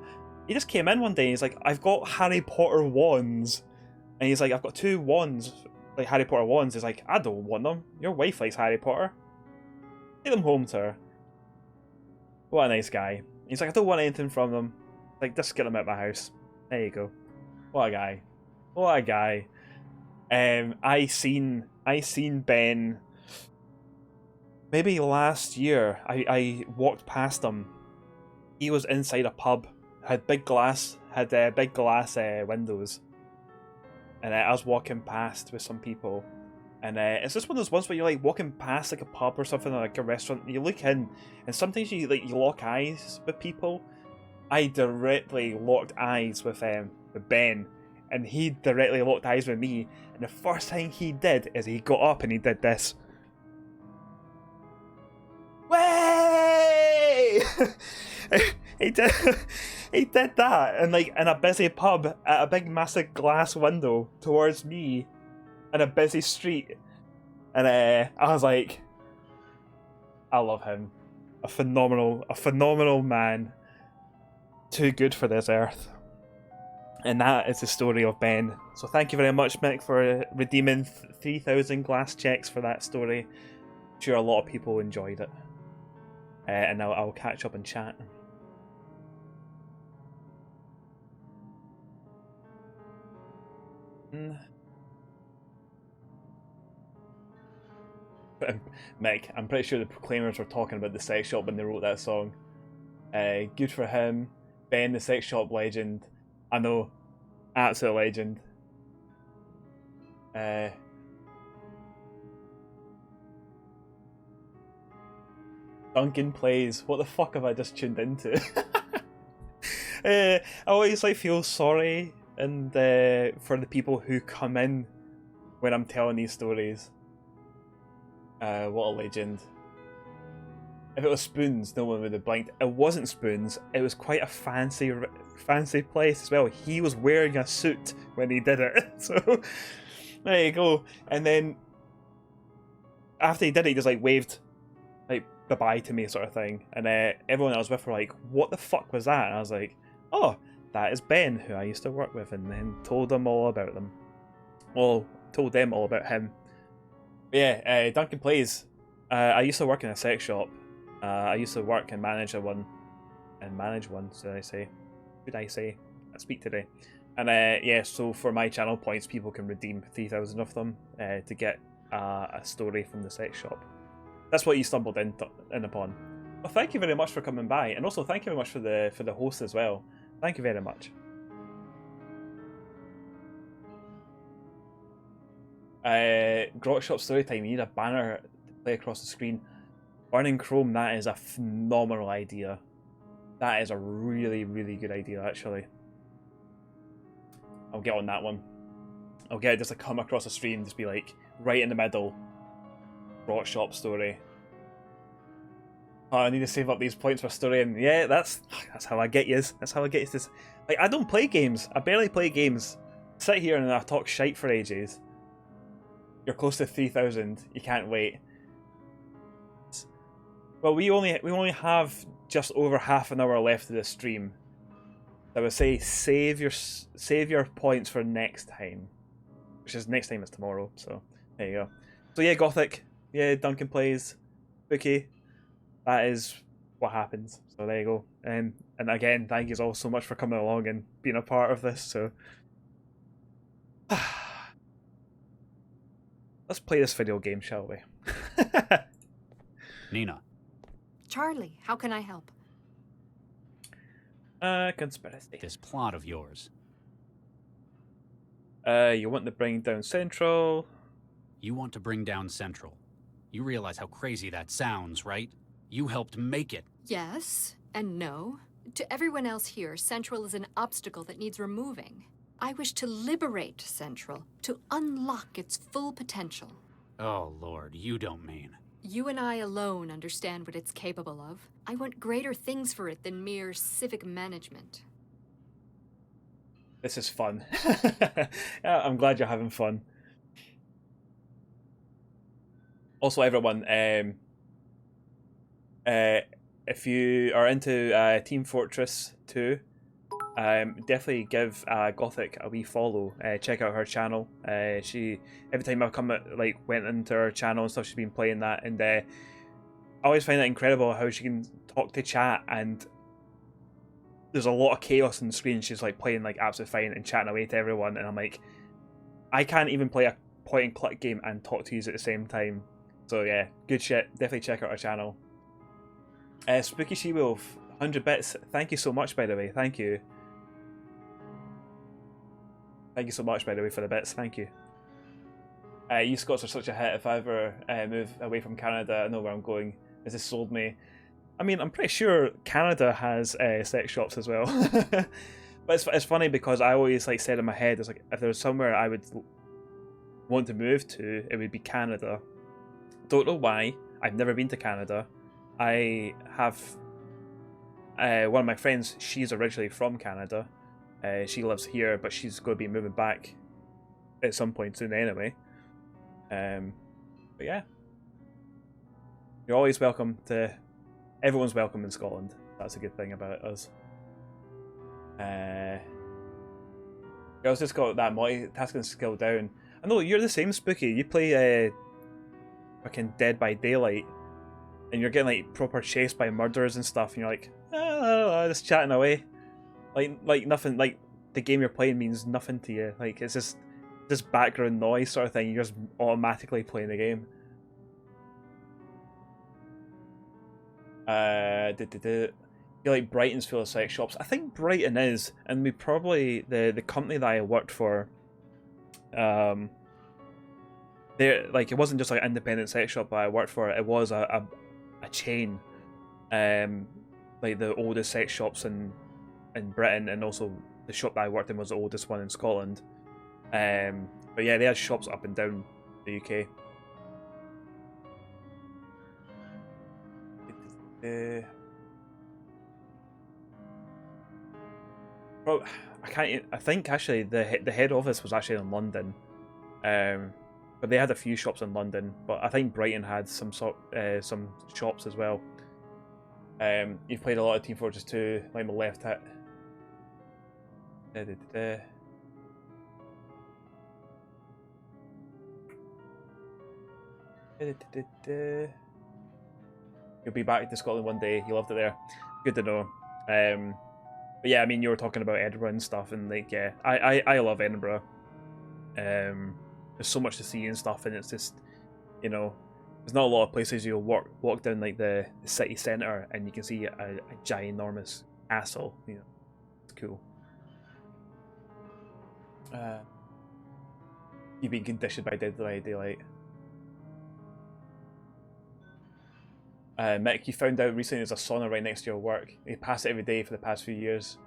he just came in one day and he's like, "I've got Harry Potter wands," and he's like, "I've got 2 wands, like Harry Potter wands." He's like, "I don't want them. Your wife likes Harry Potter. Take them home to her." What a nice guy. He's like, "I don't want anything from them. Like, just get them out of my house." There you go. What a guy. What a guy. I seen Ben maybe last year. I walked past him. He was inside a pub. Had big glass windows. And I was walking past with some people. And it's just one of those ones where you're like walking past like a pub or something, or like a restaurant, and you look in, and sometimes you lock eyes with people. I directly locked eyes with Ben, and he directly locked eyes with me. And the first thing he did is he got up and he did this. Way! he did that, and like in a busy pub at a big massive glass window towards me. In a busy street, and I was like, I love him, a phenomenal man, too good for this earth. And that is the story of Ben. So thank you very much, Mick, for redeeming 3,000 glass checks for that story. I'm sure a lot of people enjoyed it, and I'll catch up and chat. Mick, I'm pretty sure the Proclaimers were talking about the sex shop when they wrote that song. Good for him. Ben, the sex shop legend. I know. Absolute legend. Duncan plays. What the fuck have I just tuned into? I always feel sorry and for the people who come in when I'm telling these stories. What a legend. If it was Spoons, no one would have blinked. It wasn't Spoons. It was quite a fancy place as well. He was wearing a suit when he did it. So, there you go. And then, after he did it, he just waved, bye-bye to me sort of thing. And everyone I was with were like, what the fuck was that? And I was like, oh, that is Ben, who I used to work with. And then told them all about them. Well, told them all about him. Yeah, Duncan plays. I used to work in a sex shop. I used to work and manage one, should I say. I speak today. And yeah, so for my channel points, people can redeem 3,000 of them to get a story from the sex shop. That's what you stumbled in upon. Well, thank you very much for coming by, and also thank you very much for the host as well. Thank you very much. Grot Shop Storytime, you need a banner to play across the screen. Burning Chrome, that is a phenomenal idea. That is a really, really good idea, actually. I'll get on that one. I'll get it just to come across the stream, just be like, right in the middle. Rot shop story. Oh, I need to save up these points for story, and yeah, that's how I get yous. That's how I get yous. Like, I don't play games. I barely play games. Sit here and I talk shite for ages. You're close to 3,000. You can't wait. Well, we only have just over half an hour left of this stream. I would say save your points for next time, which is next time is tomorrow. So there you go. So yeah, Gothic. Yeah, Duncan plays. Spooky. That is what happens. So there you go. And again, thank you all so much for coming along and being a part of this. So let's play this video game, shall we?
Nina.
Charlie, how can I help?
Conspiracy.
This plot of yours.
You want to bring down Central.
You want to bring down Central. You realize how crazy that sounds, right? You helped make it.
Yes and no. To everyone else here, Central is an obstacle that needs removing. I wish to liberate Central, to unlock its full potential.
Oh, Lord, you don't mean.
You and I alone understand what it's capable of. I want greater things for it than mere civic management.
This is fun. Yeah, I'm glad you're having fun. Also, everyone, if you are into Team Fortress 2, definitely give Gothic a wee follow. Check out her channel. She every time I've went into her channel and stuff, she's been playing that, and I always find it incredible how she can talk to chat, and there's a lot of chaos on the screen. She's like playing like absolutely fine and chatting away to everyone, and I'm like, I can't even play a point and click game and talk to you at the same time. So yeah, good shit. Definitely check out her channel. Spooky She-Wolf, 100 bits. Thank you so much, by the way. Thank you. Thank you so much, by the way, for the bits. Thank you. You Scots are such a hit. If I ever move away from Canada, I know where I'm going. Has this sold me? I mean, I'm pretty sure Canada has sex shops as well. But it's funny because I always like said in my head, it's like if there was somewhere I would want to move to, it would be Canada. Don't know why. I've never been to Canada. I have one of my friends. She's originally from Canada. She lives here, but she's going to be moving back at some point soon anyway. But yeah, you're always welcome to. Everyone's welcome in Scotland. That's a good thing about us. Girls just got that multitasking skill down. I know you're the same, Spooky. You play fucking Dead by Daylight, and you're getting like proper chased by murderers and stuff, and you're like, just chatting away, like nothing. Like the game you're playing means nothing to you. Like it's just this background noise sort of thing. You're just automatically playing the game. I feel like Brighton's full of sex shops. I think Brighton is, and we probably the company that I worked for. There, like, it wasn't just like an independent sex shop that I worked for. It was a chain, like the oldest sex shops in Britain, and also the shop that I worked in was the oldest one in Scotland. But yeah, they had shops up and down the UK. I think actually the head office was actually in London, but they had a few shops in London. But I think Brighton had some shops as well. You've played a lot of Team Fortress 2, like my left hit. You'll be back to Scotland one day. You loved it there. Good to know. But yeah, I mean, you were talking about Edinburgh and stuff, and like, yeah, I love Edinburgh. There's so much to see and stuff, and it's just, you know, there's not a lot of places you'll walk down like the city centre and you can see a ginormous castle. You know, it's cool. You've been conditioned by Dead by Daylight. Mick, you found out recently there's a sauna right next to your work. You pass it every day for the past few years.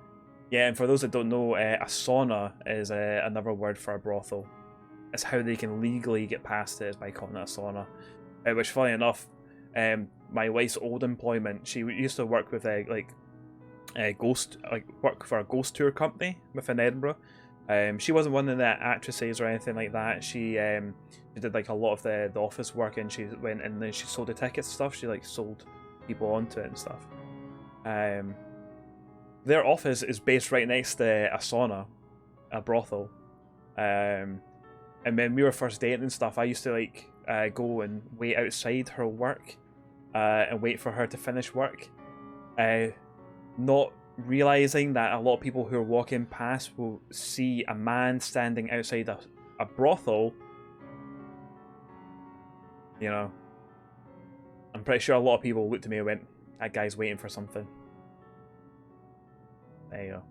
Yeah, and for those that don't know, a sauna is another word for a brothel. It's how they can legally get past it, is by calling it a sauna. Which, funny enough, my wife's old employment, she used to work with work for a ghost tour company within Edinburgh. She wasn't one of the actresses or anything like that. She did like a lot of the office work, and she went and then she sold the tickets and stuff. She like sold people onto it and stuff. Their office is based right next to a sauna, a brothel. And when we were first dating and stuff, I used to like go and wait outside her work and wait for her to finish work. Not realizing that a lot of people who are walking past will see a man standing outside a brothel. You know, I'm pretty sure a lot of people looked at me and went, that guy's waiting for something. There you go.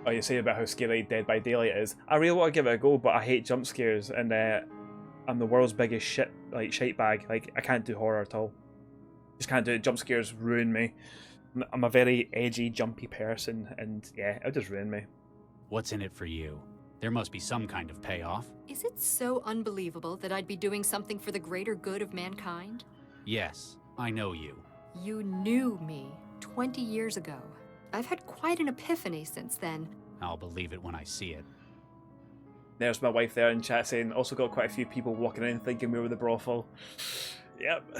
Oh, you say about how scary Dead by Daylight is. I really want to give it a go, but I hate jump scares, and I'm the world's biggest shite bag. Like, I can't do horror at all. Just can't do it. Jump scares ruin me. I'm a very edgy, jumpy person, and yeah, it'll just ruin me.
What's in it for you? There must be some kind of payoff.
Is it so unbelievable that I'd be doing something for the greater good of mankind?
Yes, I know you.
You knew me 20 years ago. I've had quite an epiphany since then.
I'll believe it when I see it.
There's my wife there in chat saying, also got quite a few people walking in thinking we were the brothel. Yep.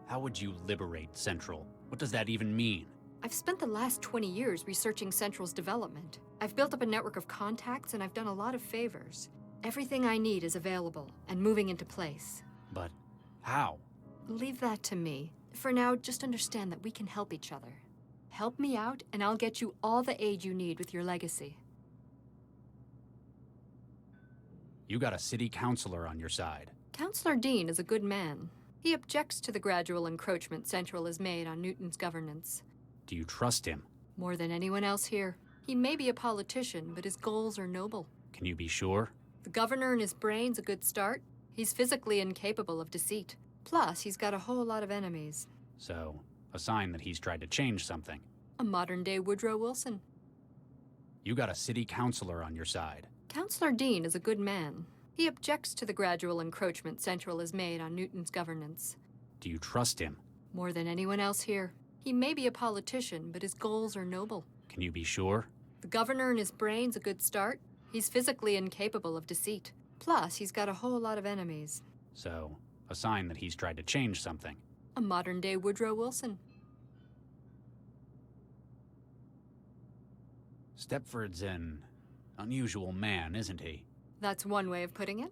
How would you liberate Central? What does that even mean?
I've spent the last 20 years researching Central's development. I've built up a network of contacts, and I've done a lot of favors. Everything I need is available and moving into place.
But how?
Leave that to me. For now, just understand that we can help each other. Help me out, and I'll get you all the aid you need with your legacy.
You got a city councilor on your side.
Councillor Dean is a good man. He objects to the gradual encroachment Central has made on Newton's governance.
Do you trust him?
More than anyone else here. He may be a politician, but his goals are noble.
Can you be sure?
The governor and his brain's a good start. He's physically incapable of deceit. Plus, he's got a whole lot of enemies.
So, a sign that he's tried to change something.
A modern-day Woodrow Wilson.
You got a city councilor on your side.
Councillor Dean is a good man. He objects to the gradual encroachment Central has made on Newton's governance.
Do you trust him?
More than anyone else here. He may be a politician, but his goals are noble.
Can you be sure?
The governor and his brain's a good start. He's physically incapable of deceit. Plus, he's got a whole lot of enemies.
So, a sign that he's tried to change something.
A modern-day Woodrow Wilson.
Stepford's an unusual man, isn't he?
That's one way of putting it.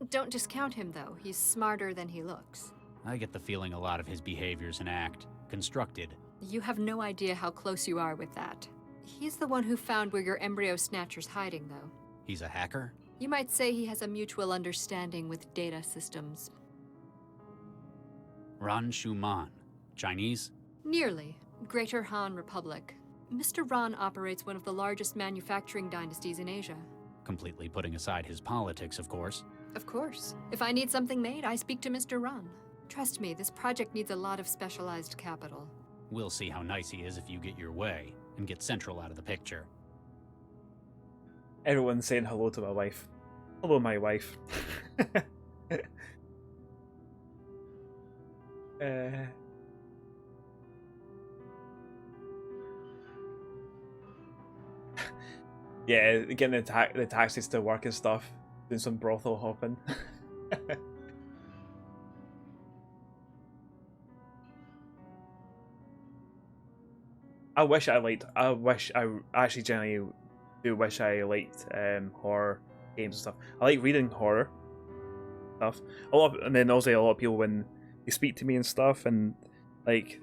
Don't discount him, though. He's smarter than he looks.
I get the feeling a lot of his behavior's an act. Constructed.
You have no idea how close you are with that. He's the one who found where your embryo snatcher's hiding, though.
He's a hacker?
You might say he has a mutual understanding with data systems.
Ran Shuman. Chinese?
Nearly. Greater Han Republic. Mr. Ran operates one of the largest manufacturing dynasties in Asia.
Completely putting aside his politics, of course.
Of course. If I need something made, I speak to Mr. Ran. Trust me, this project needs a lot of specialized capital.
We'll see how nice he is if you get your way, and get Central out of the picture.
Everyone's saying hello to my wife. Hello, my wife. Yeah, getting the taxis to work and stuff. Doing some brothel hopping. I actually genuinely do wish I liked horror games and stuff. I like reading horror stuff. And then also a lot of people, when they speak to me and stuff, and like,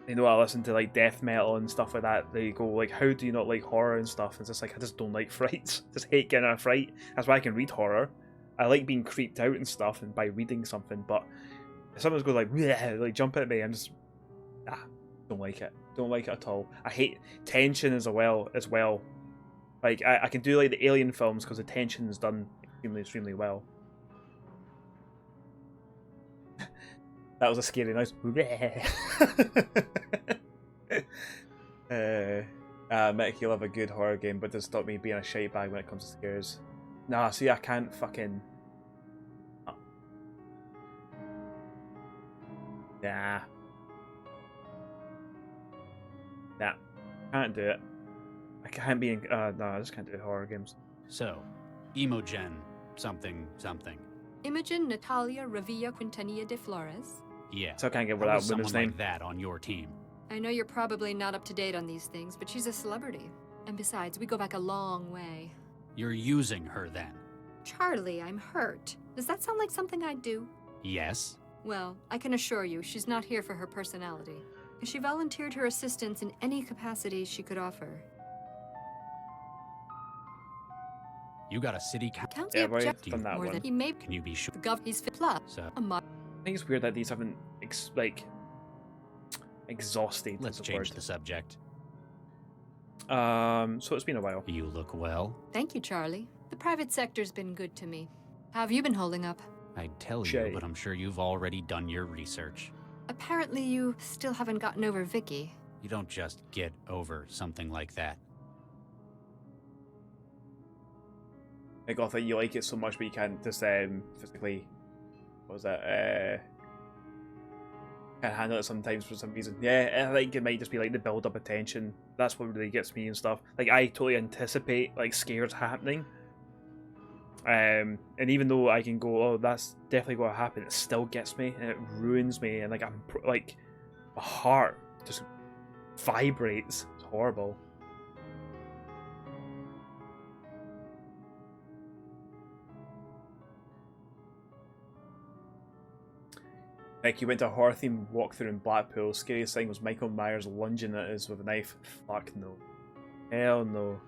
they know I listen to like death metal and stuff like that, they go like, how do you not like horror and stuff? And it's just like, I just don't like frights. I just hate getting a fright. That's why I can read horror. I like being creeped out and stuff, and by reading something, but if someone goes like jump at me, I'm just don't like it. Don't like it at all. I hate tension as well. Like I can do like the Alien films because the tension is done extremely well. That was a scary noise. Mick, you'll have a good horror game, but does stop me being a shite bag when it comes to scares. Nah, see, I can't fucking... Nah. Nah. Can't do it. I can't be in... no, I just can't do horror games.
So, Imogen something something.
Imogen Natalia Revilla Quintanilla de Flores?
Yeah.
So I can't get
How
that
is
woman's
someone
name.
like that on your team?
I know you're probably not up to date on these things, but she's a celebrity. And besides, we go back a long way.
You're using her then?
Charlie, I'm hurt. Does that sound like something I'd do?
Yes.
Well, I can assure you, she's not here for her personality. She volunteered her assistance in any capacity she could offer.
You got a city
Count
Yeah,
the
right,
objective
done that
more
one.
than he may.
Can you be sure?
The he's fit plus
So,
a mod.
I think it's weird that these haven't, exhausted.
let's
the
change
word.
the subject.
So it's been a while.
You look well.
Thank you, Charlie. The private sector's been good to me. How have you been holding up?
I'd tell
Shay.
you, but I'm sure you've already done your research.
Apparently you still haven't gotten over Vicky.
You don't just get over something like that.
I got that you like it so much, but you can't just physically. What was that? Can't handle it sometimes for some reason. Yeah, I think it might just be like the build up of tension. That's what really gets me and stuff. Like I totally anticipate like scares happening. And even though I can go, oh, that's definitely going to happen, it still gets me and it ruins me, and like I'm like, my heart just vibrates. It's horrible. Like, you went to a horror themed walkthrough in Blackpool. Scariest thing was Michael Myers lunging at us with a knife. Fuck no. Hell no.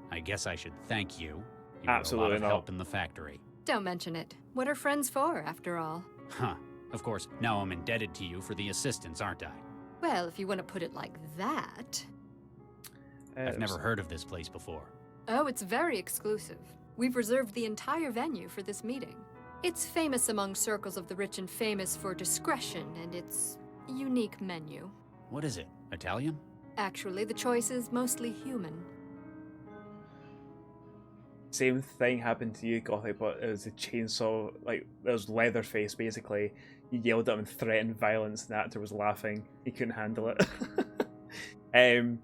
I guess I should thank you. You
Absolutely
were a lot of
not.
help in the factory.
Don't mention it. What are friends for, after all?
Huh. Of course, now I'm indebted to you for the assistance, aren't I?
Well, if you want to put it like that.
I've never heard of this place before.
Oh, it's very exclusive. We've reserved the entire venue for this meeting. It's famous among circles of the rich and famous for discretion and its unique menu.
What is it? Italian?
Actually, the choice is mostly human.
Same thing happened to you, Gothic, but it was a chainsaw, like, it was Leatherface, basically. You yelled at him and threatened violence, and the actor was laughing. He couldn't handle it.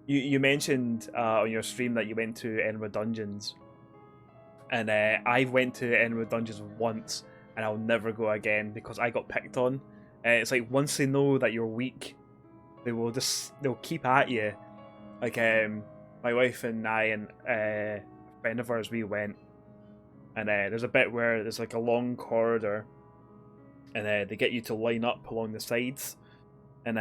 You mentioned on your stream that you went to Edinburgh Dungeons. And I went to Edinburgh Dungeons once, and I'll never go again because I got picked on. It's like once they know that you're weak, they'll keep at you. Like my wife and I and a friend of ours, we went, and there's a bit where there's like a long corridor, and they get you to line up along the sides, and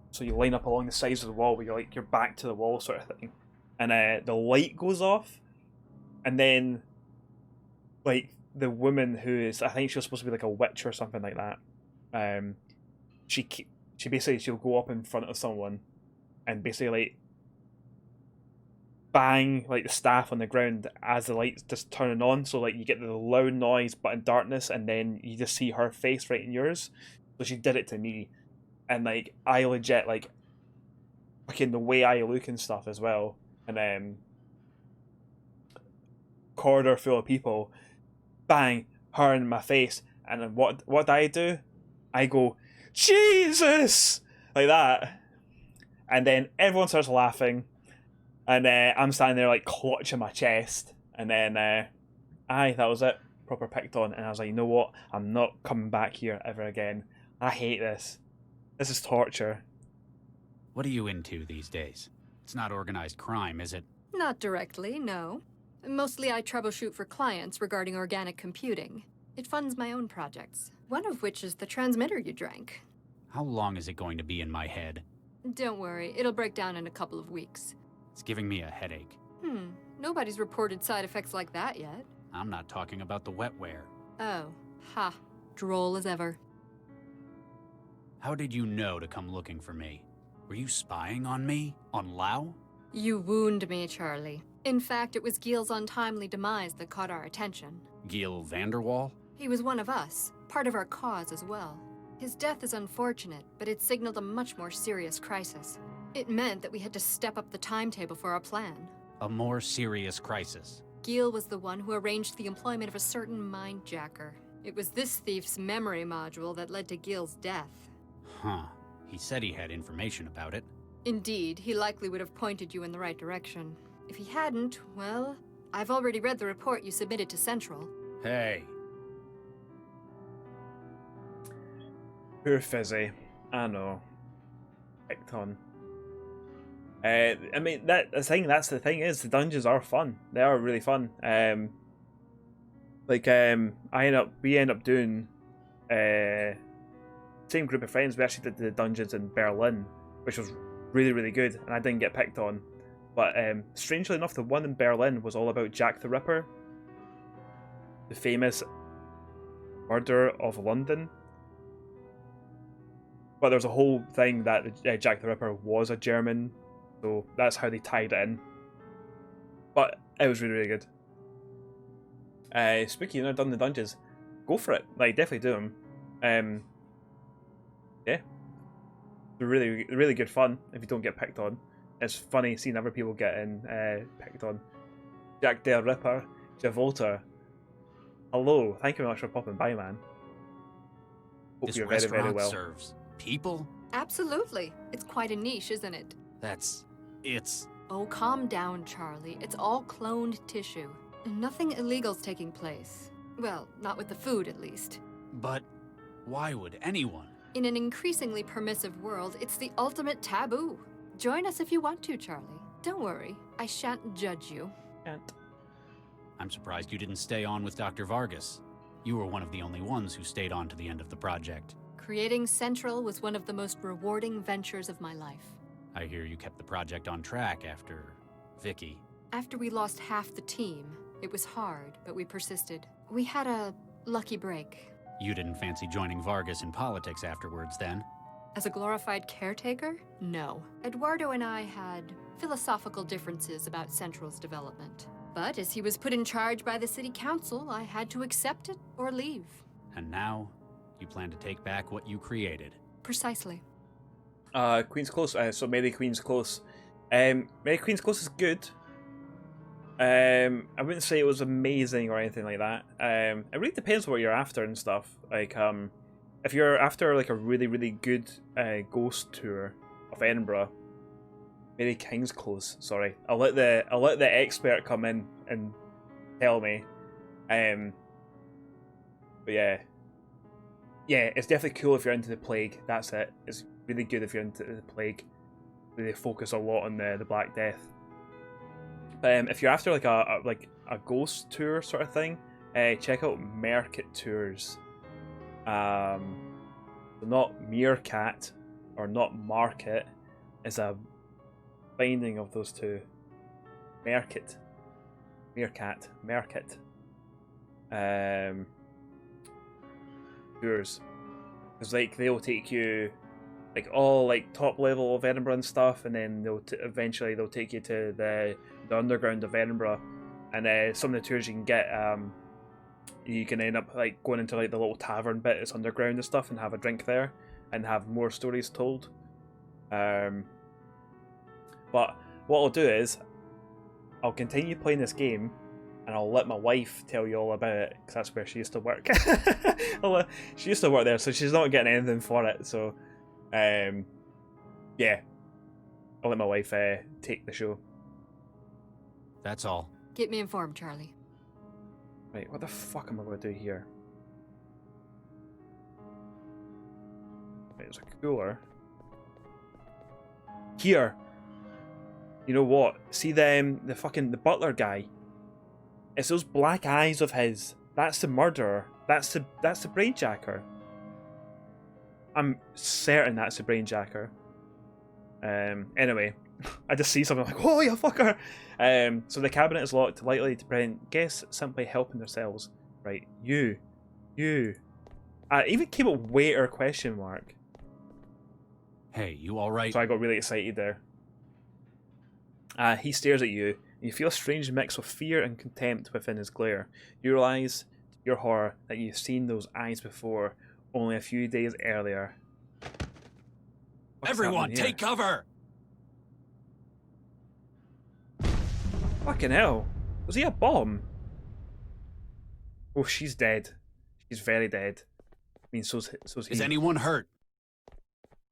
so you line up along the sides of the wall, where you're back to the wall sort of thing, and the light goes off. And then, like, the woman who is, I think she was supposed to be like a witch or something like that. She basically, she'll go up in front of someone and basically like bang like the staff on the ground as the light's just turning on. So like you get the loud noise but in darkness, and then you just see her face right in yours. So she did it to me, and like I legit like fucking the way I look and stuff as well, and corridor full of people, bang, her in my face, and then what do? I go, Jesus, like that, and then everyone starts laughing, and I'm standing there like clutching my chest, and then that was it, proper picked on, and I was like, you know what, I'm not coming back here ever again. I hate this. This is torture.
What are you into these days? It's not organized crime, is it?
Not directly, no. Mostly I troubleshoot for clients regarding organic computing. It funds my own projects, one of which is the transmitter you drank.
How long is it going to be in my head?
Don't worry, it'll break down in a couple of weeks.
It's giving me a headache.
Nobody's reported side effects like that yet.
I'm not talking about the wetware.
Oh, ha. Droll as ever.
How did you know to come looking for me? Were you spying on me? On Lao?
You wound me, Charlie. In fact, it was Giel's untimely demise that caught our attention.
Giel Vanderwall?
He was one of us, part of our cause as well. His death is unfortunate, but it signaled a much more serious crisis. It meant that we had to step up the timetable for our plan.
A more serious crisis.
Giel was the one who arranged the employment of a certain mindjacker. It was this thief's memory module that led to Giel's death.
Huh. He said he had information about it.
Indeed, he likely would have pointed you in the right direction. If he hadn't, well, I've already read the report you submitted to Central.
Hey.
Poor Fizzy. I know. Picked on. I mean, that's the thing is, the dungeons are fun. They are really fun. We end up doing, same group of friends, we actually did the dungeons in Berlin, which was really, really good, and I didn't get picked on. But strangely enough, the one in Berlin was all about Jack the Ripper, the famous murderer of London. But there's a whole thing that Jack the Ripper was a German, so that's how they tied it in. But it was really, really good. Spooky, you've never done the dungeons. Go for it. Like, definitely do them. Yeah. They're really, really good fun if you don't get picked on. It's funny seeing other people getting picked on. Jack the Ripper, Javolta. Hello, thank you very much for popping by, man. Hope
This
you're very,
restaurant
very well.
serves people?
Absolutely. It's quite a niche, isn't it?
It's...
Oh, calm down, Charlie. It's all cloned tissue. Nothing illegal's taking place. Well, not with the food, at least.
But why would anyone?
In an increasingly permissive world, it's the ultimate taboo. Join us if you want to, Charlie. Don't worry, I shan't judge you.
Can't.
I'm surprised you didn't stay on with Dr. Vargas. You were one of the only ones who stayed on to the end of the project.
Creating Central was one of the most rewarding ventures of my life.
I hear you kept the project on track after Vicky.
After we lost half the team, it was hard, but we persisted. We had a lucky break.
You didn't fancy joining Vargas in politics afterwards, then?
As a glorified caretaker? No. Eduardo and I had philosophical differences about Central's development. But as he was put in charge by the city council, I had to accept it or leave.
And now, you plan to take back what you created.
Precisely.
Queen's Close. So Mary Queen's Close. Mary Queen's Close is good. I wouldn't say it was amazing or anything like that. It really depends what you're after and stuff. Like, if you're after like a really, really good ghost tour of Edinburgh, Mary King's Close. Sorry, I'll let the expert come in and tell me. But yeah, it's definitely cool if you're into the plague. That's it. It's really good if you're into the plague. They focus a lot on the Black Death. If you're after like a ghost tour sort of thing, check out Mercat Tours. Not Meerkat or not Market. It's a binding of those two. Mercat. Tours. Because like they'll take you like all like top level of Edinburgh and stuff, and then eventually they'll take you to the underground of Edinburgh, and some of the tours you can get, you can end up like going into like the little tavern bit that's underground and stuff, and have a drink there, and have more stories told. But what I'll do is, I'll continue playing this game, and I'll let my wife tell you all about it, because that's where she used to work. She used to work there, so she's not getting anything for it. So, yeah, I'll let my wife take the show.
That's all.
Keep me informed, Charlie.
Right, what the fuck am I going to do here? Right, there's a cooler. Here! You know what? See the butler guy? It's those black eyes of his. That's the murderer. That's the brainjacker. I'm certain that's the brainjacker. Anyway, I just see something like, oh, you fucker! So the cabinet is locked, likely to prevent guests simply helping themselves. Right, you. I even came up waiter question mark.
Hey, you alright?
So I got really excited there. He stares at you, You feel a strange mix of fear and contempt within his glare. You realize, to your horror, that you've seen those eyes before, only a few days earlier. What's
Everyone,
happening here?
take cover!
Fucking hell. Was he a bomb? Oh, she's dead. She's very dead. I mean, so's he.
Is anyone hurt?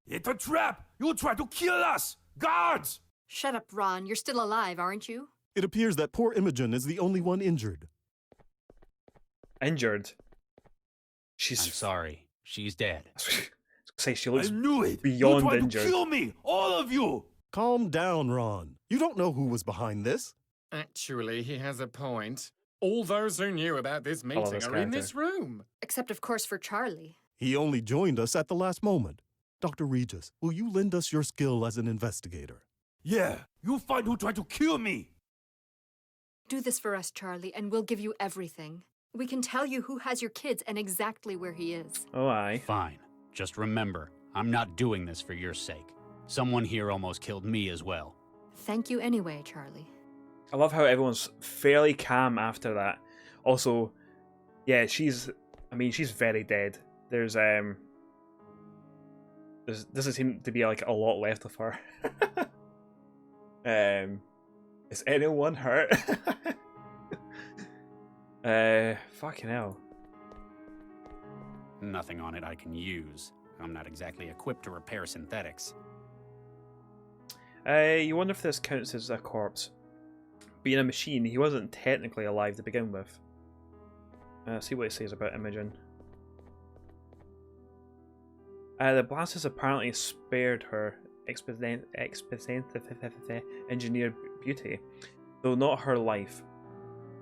It's a trap! You try to kill us! Guards!
Shut up, Ron. You're still alive, aren't you?
It appears that poor Imogen is the only one injured.
Injured?
I'm sorry. She's dead.
Say she looks
I knew it!
beyond
you tried
injured.
to kill me! All of you!
Calm down, Ron. You don't know who was behind this.
Actually, he has a point. All those who knew about this meeting
this
are in
character.
this room.
Except, of course, for Charlie.
He only joined us at the last moment. Dr. Regis, will you lend us your skill as an investigator?
Yeah, you find who tried to kill me!
Do this for us, Charlie, and we'll give you everything. We can tell you who has your kids and exactly where he is.
Oh, aye.
Fine. Just remember, I'm not doing this for your sake. Someone here almost killed me as well.
Thank you anyway, Charlie.
I love how everyone's fairly calm after that. Also, yeah, she's very dead. Doesn't seem to be like a lot left of her. Is anyone hurt? Fucking hell.
Nothing on it I can use. I'm not exactly equipped to repair synthetics.
You wonder if this counts as a corpse. Being a machine, he wasn't technically alive to begin with. See what it says about Imogen. The blast has apparently spared her engineered beauty, though not her life.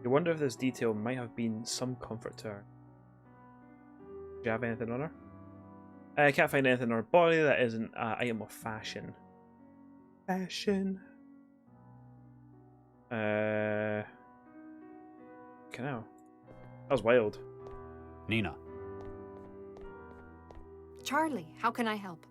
You wonder if this detail might have been some comfort to her. Do you have anything on her? I can't find anything on her body that isn't an item of fashion. Fashion. Canal. That was wild.
Nina.
Charlie, how can I help?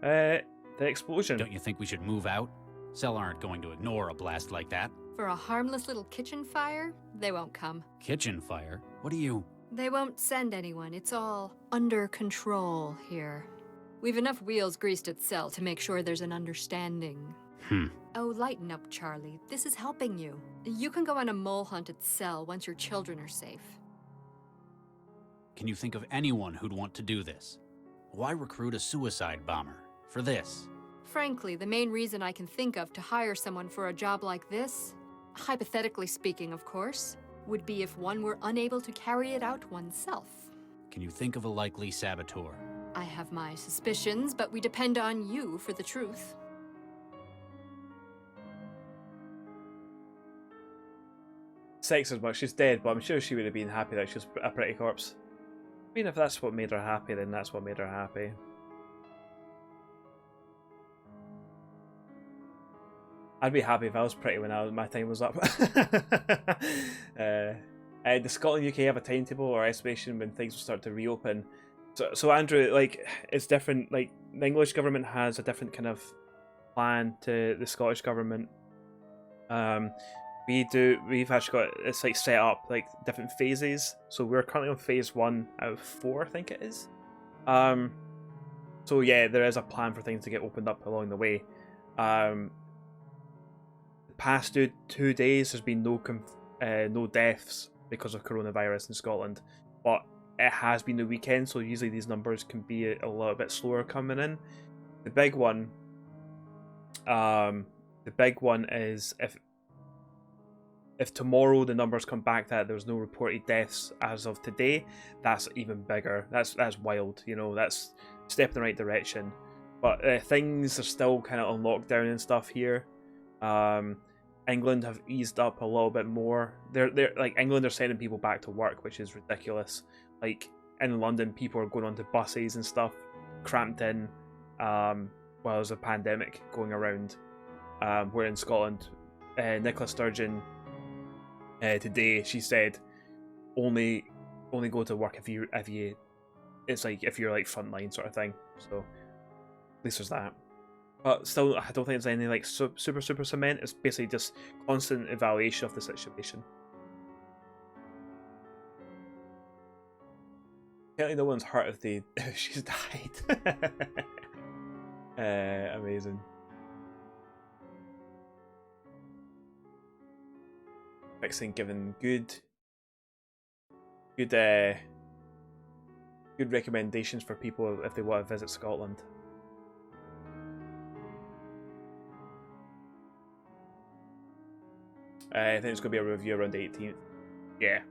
The explosion.
Don't you think we should move out? Cell aren't going to ignore a blast like that.
For a harmless little kitchen fire, they won't come.
Kitchen fire? What do you...
They won't send anyone. It's all under control here. We've enough wheels greased at Cell to make sure there's an understanding. Oh, lighten up, Charlie. This is helping you. You can go on a mole hunt at Cell once your children are safe.
Can you think of anyone who'd want to do this? Why recruit a suicide bomber for this?
Frankly, the main reason I can think of to hire someone for a job like this, hypothetically speaking, of course, would be if one were unable to carry it out oneself.
Can you think of a likely saboteur?
I have my suspicions, but we depend on you for the truth.
Sex as much. She's dead, but I'm sure she would have been happy that she was a pretty corpse. I mean, if that's what made her happy, then that's what made her happy. I'd be happy if I was pretty when my time was up. Does Scotland UK have a timetable or estimation when things will start to reopen? So Andrew, like, it's different. Like, the English government has a different kind of plan to the Scottish government. We've actually got, it's like set up like different phases. So we're currently on phase 1 out of 4, I think it is. So yeah, there is a plan for things to get opened up along the way. The past 2 days there's been no deaths because of coronavirus in Scotland, but it has been the weekend, so usually these numbers can be a little bit slower coming in. The big one is if tomorrow the numbers come back that there's no reported deaths as of today, that's even bigger. That's wild, you know, that's a step in the right direction. But things are still kind of on lockdown and stuff here. England have eased up a little bit more. They're like, England are sending people back to work, which is ridiculous. Like, in London, people are going onto buses and stuff, cramped in, while there's a pandemic going around. Where in Scotland, Nicola Sturgeon, today, she said, only go to work if you it's like if you're like frontline sort of thing. So at least there's that. But still, I don't think there's any like super cement. It's basically just constant evaluation of the situation. Apparently no one's hurt if she's died. Amazing. Fixing, giving good recommendations for people if they want to visit Scotland. I think it's going to be a review around the 18th. Yeah.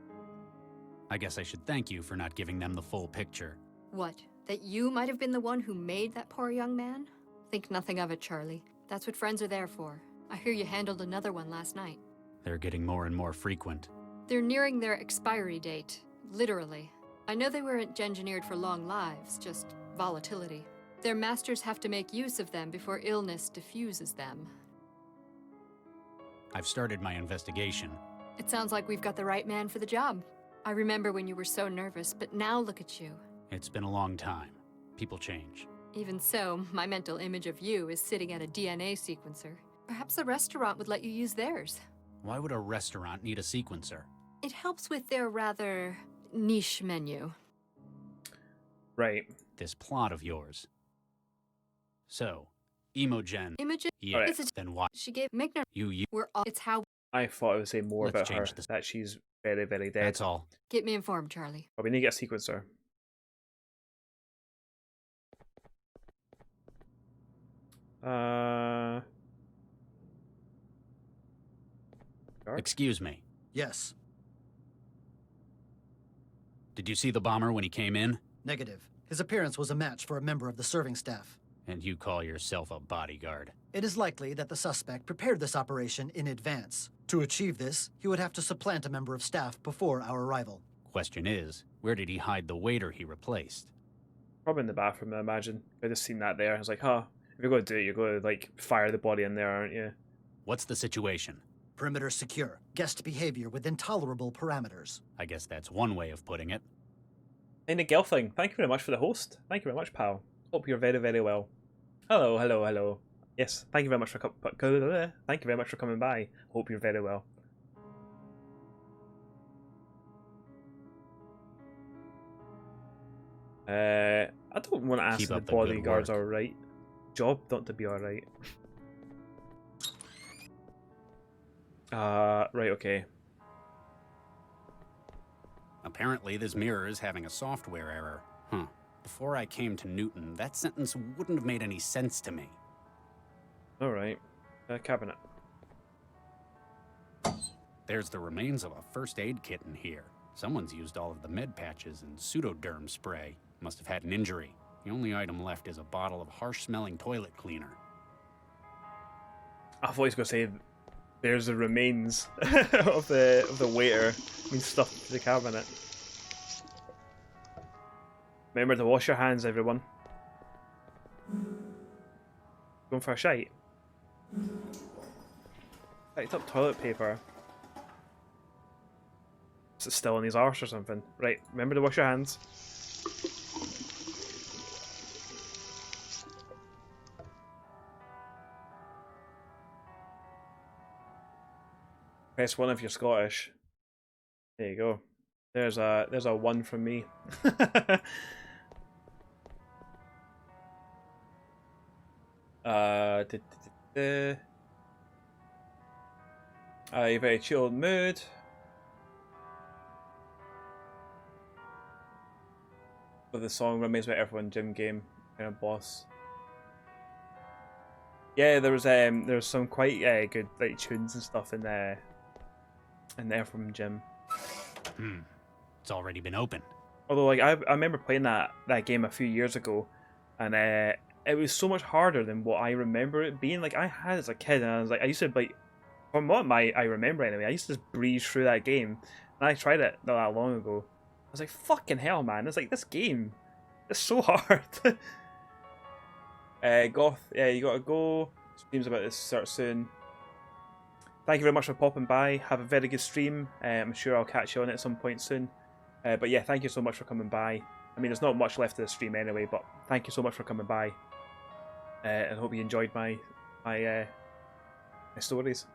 I guess I should thank you for not giving them the full picture.
What? That you might have been the one who made that poor young man? Think nothing of it, Charlie. That's what friends are there for. I hear you handled another one last night.
They're getting more and more frequent.
They're nearing their expiry date. Literally. I know they weren't engineered for long lives, just volatility. Their masters have to make use of them before illness diffuses them.
I've started my investigation.
It sounds like we've got the right man for the job. I remember when you were so nervous, but now look at you.
It's been a long time. People change.
Even so, my mental image of you is sitting at a DNA sequencer. Perhaps the restaurant would let you use theirs.
Why would a restaurant need a sequencer?
It helps with their rather niche menu.
Right.
This plot of yours. So, Imogen.
Imogen?
Yeah,
right.
Then why?
She gave Migner.
You.
We're all. It's how.
I thought I would say more
Let's
about her,
change this.
that she's very, very dead.
That's all.
Keep me informed, Charlie.
But we need to get a sequencer.
Excuse me.
Yes.
Did you see the bomber when he came in?
Negative. His appearance was a match for a member of the serving staff.
And you call yourself a bodyguard?
It is likely that the suspect prepared this operation in advance. To achieve this, he would have to supplant a member of staff before our arrival.
Question is, where did he hide the waiter he replaced?
Probably in the bathroom, I imagine. I just seen that there. I was like, huh, if you're going to do it, you're going to, like, fire the body in there, aren't you?
What's the situation?
Perimeter secure. Guest behavior within tolerable parameters.
I guess that's one way of putting it.
Hey, Nick Gelfling, thank you very much for the host. Thank you very much, pal. Hope you're very, very well. Hello, hello, hello. Yes, thank you very much for thank you very much for coming by. Hope you're very well. I don't want to ask if the bodyguards are right. Job not to be alright. Right, okay.
Apparently, this mirror is having a software error. Before I came to Newton, that sentence wouldn't have made any sense to me.
Alright. Cabinet.
There's the remains of a first aid kit in here. Someone's used all of the med patches and pseudoderm spray. Must have had an injury. The only item left is a bottle of harsh-smelling toilet cleaner.
I thought he was going to say, there's the remains of the waiter being stuffed into the cabinet. Remember to wash your hands, everyone. Going for a shite. Picked up toilet paper. Is it still in his arse or something? Right, remember to wash your hands. Press 1 if you're Scottish. There you go. There's a 1 from me. A very chilled mood. But the song reminds me of everyone gym game kind of boss. Yeah, there was some quite good like tunes and stuff in there from Jim.
It's already been open.
Although like I remember playing that game a few years ago, and it was so much harder than what I remember it being. Like I had as a kid, and I was like, I used to like, from what I remember anyway, I used to just breeze through that game. And I tried it not that long ago. I was like, fucking hell, man! It's like this game, it's so hard. Goth, yeah, you gotta go. Streams about this start soon. Thank you very much for popping by. Have a very good stream. I'm sure I'll catch you on it at some point soon. But yeah, thank you so much for coming by. I mean, there's not much left of the stream anyway, but thank you so much for coming by. and hope you enjoyed my stories. Is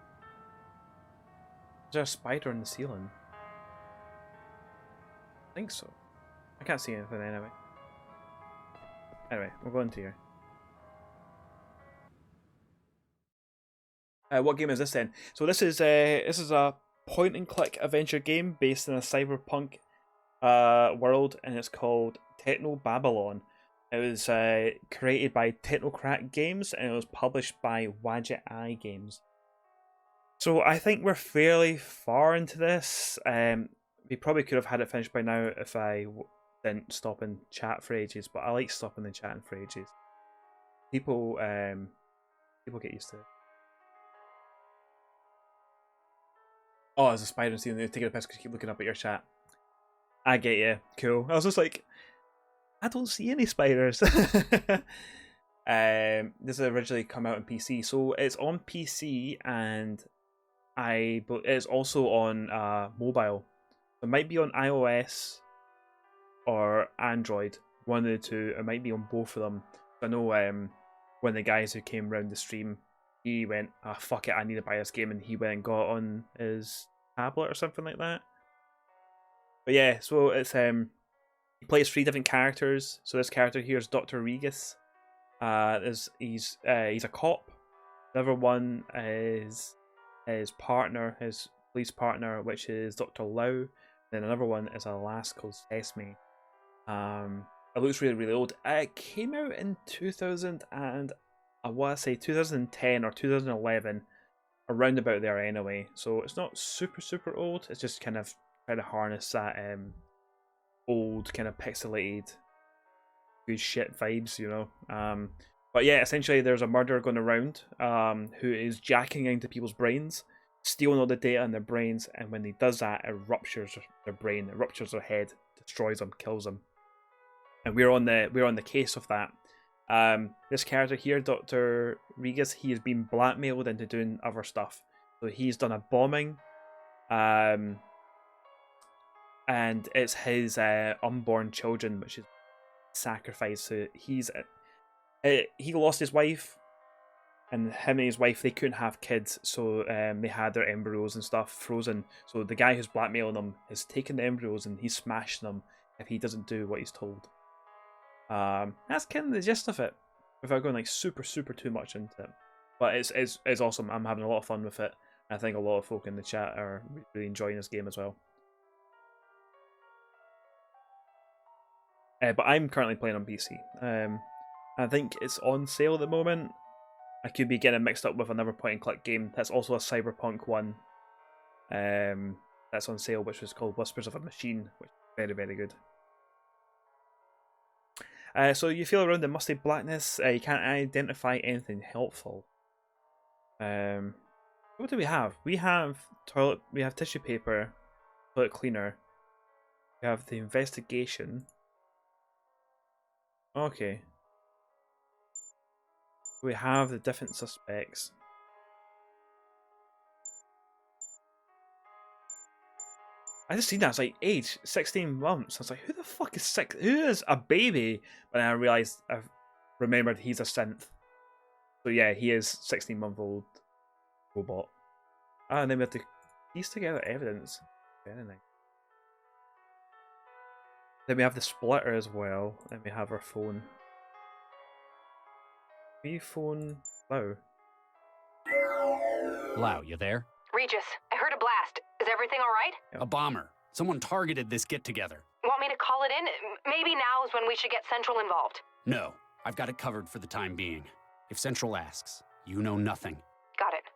there a spider in the ceiling? I think so. I can't see anything anyway. Anyway, we'll go into here. What game is this then? So this is a point and click adventure game based in a cyberpunk world, and it's called Technobabylon. It was created by Technocrat Games, and it was published by Wadget Eye Games. So I think we're fairly far into this. We probably could have had it finished by now if I didn't stop and chat for ages, but I like stopping and chatting for ages. People get used to it. Oh, there's a spider in the ceiling. They're taking a piss because you keep looking up at your chat. I get you. Cool. I was just like, I don't see any spiders. This originally come out on PC, so it's on PC and it's also on mobile. It might be on iOS or Android, one of the two. It might be on both of them. I know one of the guys who came around the stream, he went, fuck it, I need to buy this game, and he went and got it on his tablet or something like that. But yeah, so it's he plays 3 different characters. So this character here is Dr. Regus. He's a cop. Another one is his partner, his police partner, which is Dr. Lau. Then another one is a lass called Sesame. It looks really, really old. It came out in 2000 and I want to say 2010 or 2011, around about there anyway. So it's not super, super old. It's just kind of trying to harness that old kind of pixelated good shit vibes, you know. But yeah, essentially there's a murderer going around who is jacking into people's brains, stealing all the data in their brains, and when he does that, it ruptures their brain, it ruptures their head, destroys them, kills them. And we're on the case of that. This character here, Dr. Regus, he has been blackmailed into doing other stuff. So he's done a bombing, and it's his unborn children which is sacrificed. So he lost his wife, and him and his wife, they couldn't have kids, so they had their embryos and stuff frozen. So the guy who's blackmailing them has taken the embryos and he's smashing them if he doesn't do what he's told. That's kind of the gist of it, without going like super too much into it. But it's awesome. I'm having a lot of fun with it. I think a lot of folk in the chat are really enjoying this game as well. But I'm currently playing on PC. I think it's on sale at the moment. I could be getting mixed up with another point-and-click game that's also a cyberpunk one. That's on sale, which was called Whispers of a Machine, which is very, very good. So you feel around the musty blackness. You can't identify anything helpful. What do we have? We have toilet. We have tissue paper, toilet cleaner. We have the investigation. Okay. We have the different suspects. I just seen that. It's like age 16 months. I was like, who the fuck is who is a baby? But then I realized, I remembered he's a synth. So yeah, he is 16-month-old robot. And then we have to piece together evidence. Very nice. Then we have the splitter as well. Then we have our phone. We phone Lau.
Lau, you there?
Regis, I heard a blast. Is everything all right?
A bomber. Someone targeted this get-together.
Want me to call it in? Maybe now is when we should get Central involved.
No, I've got it covered for the time being. If Central asks, you know nothing.
Got it.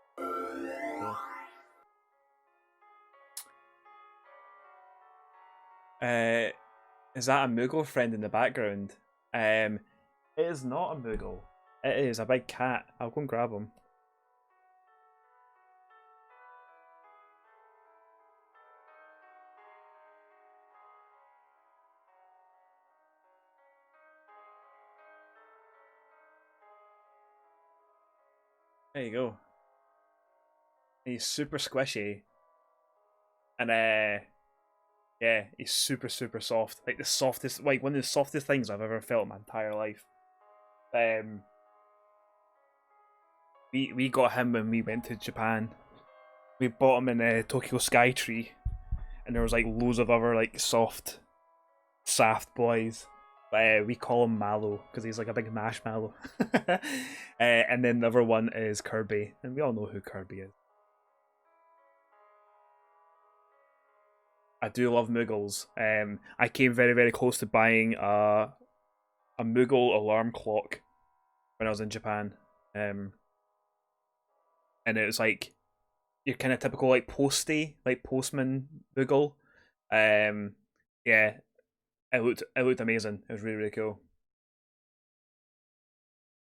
Is that a Moogle friend in the background? It is not a Moogle. It is a big cat. I'll go and grab him. There you go. He's super squishy. And yeah, he's super soft. Like the softest, like one of the softest things I've ever felt in my entire life. We got him when we went to Japan. We bought him in Tokyo Skytree, and there was like loads of other like soft boys. But we call him Mallow because he's like a big marshmallow. And then the other one is Kirby, and we all know who Kirby is. I do love Muggles. I came very, very close to buying a Moogle alarm clock when I was in Japan. And it was like your kind of typical like postie, like postman Moogle. Yeah, it looked amazing. It was really, really cool.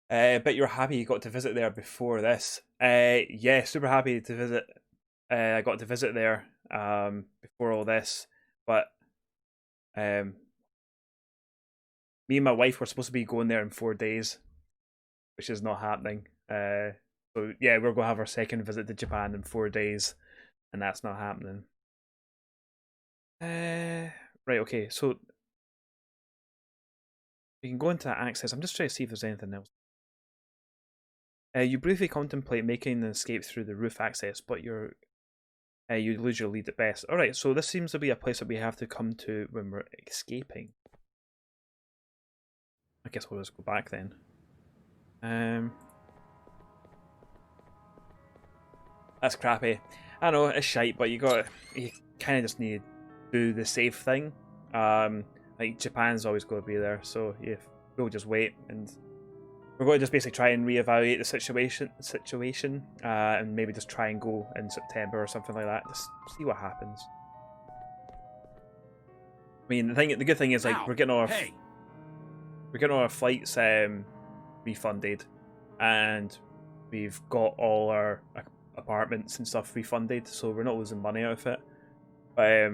But you're happy you got to visit there before this. Yeah, super happy to visit. I got to visit there before all this, but me and my wife were supposed to be going there in 4 days, which is not happening. So yeah, we're gonna have our second visit to Japan in 4 days, and that's not happening. Right, okay, so we can go into access. I'm just trying to see if there's anything else. You briefly contemplate making an escape through the roof access, but you lose your lead at best. Alright, so this seems to be a place that we have to come to when we're escaping. I guess we'll just go back then. That's crappy. I know, it's shite, but you kind of just need to do the safe thing. Like, Japan's always going to be there, so yeah, we'll just wait, and we're going to just basically try and reevaluate the situation, and maybe just try and go in September or something like that. Just see what happens. I mean, the good thing is like we're getting all our flights refunded, and we've got all our apartments and stuff refunded, so we're not losing money out of it. But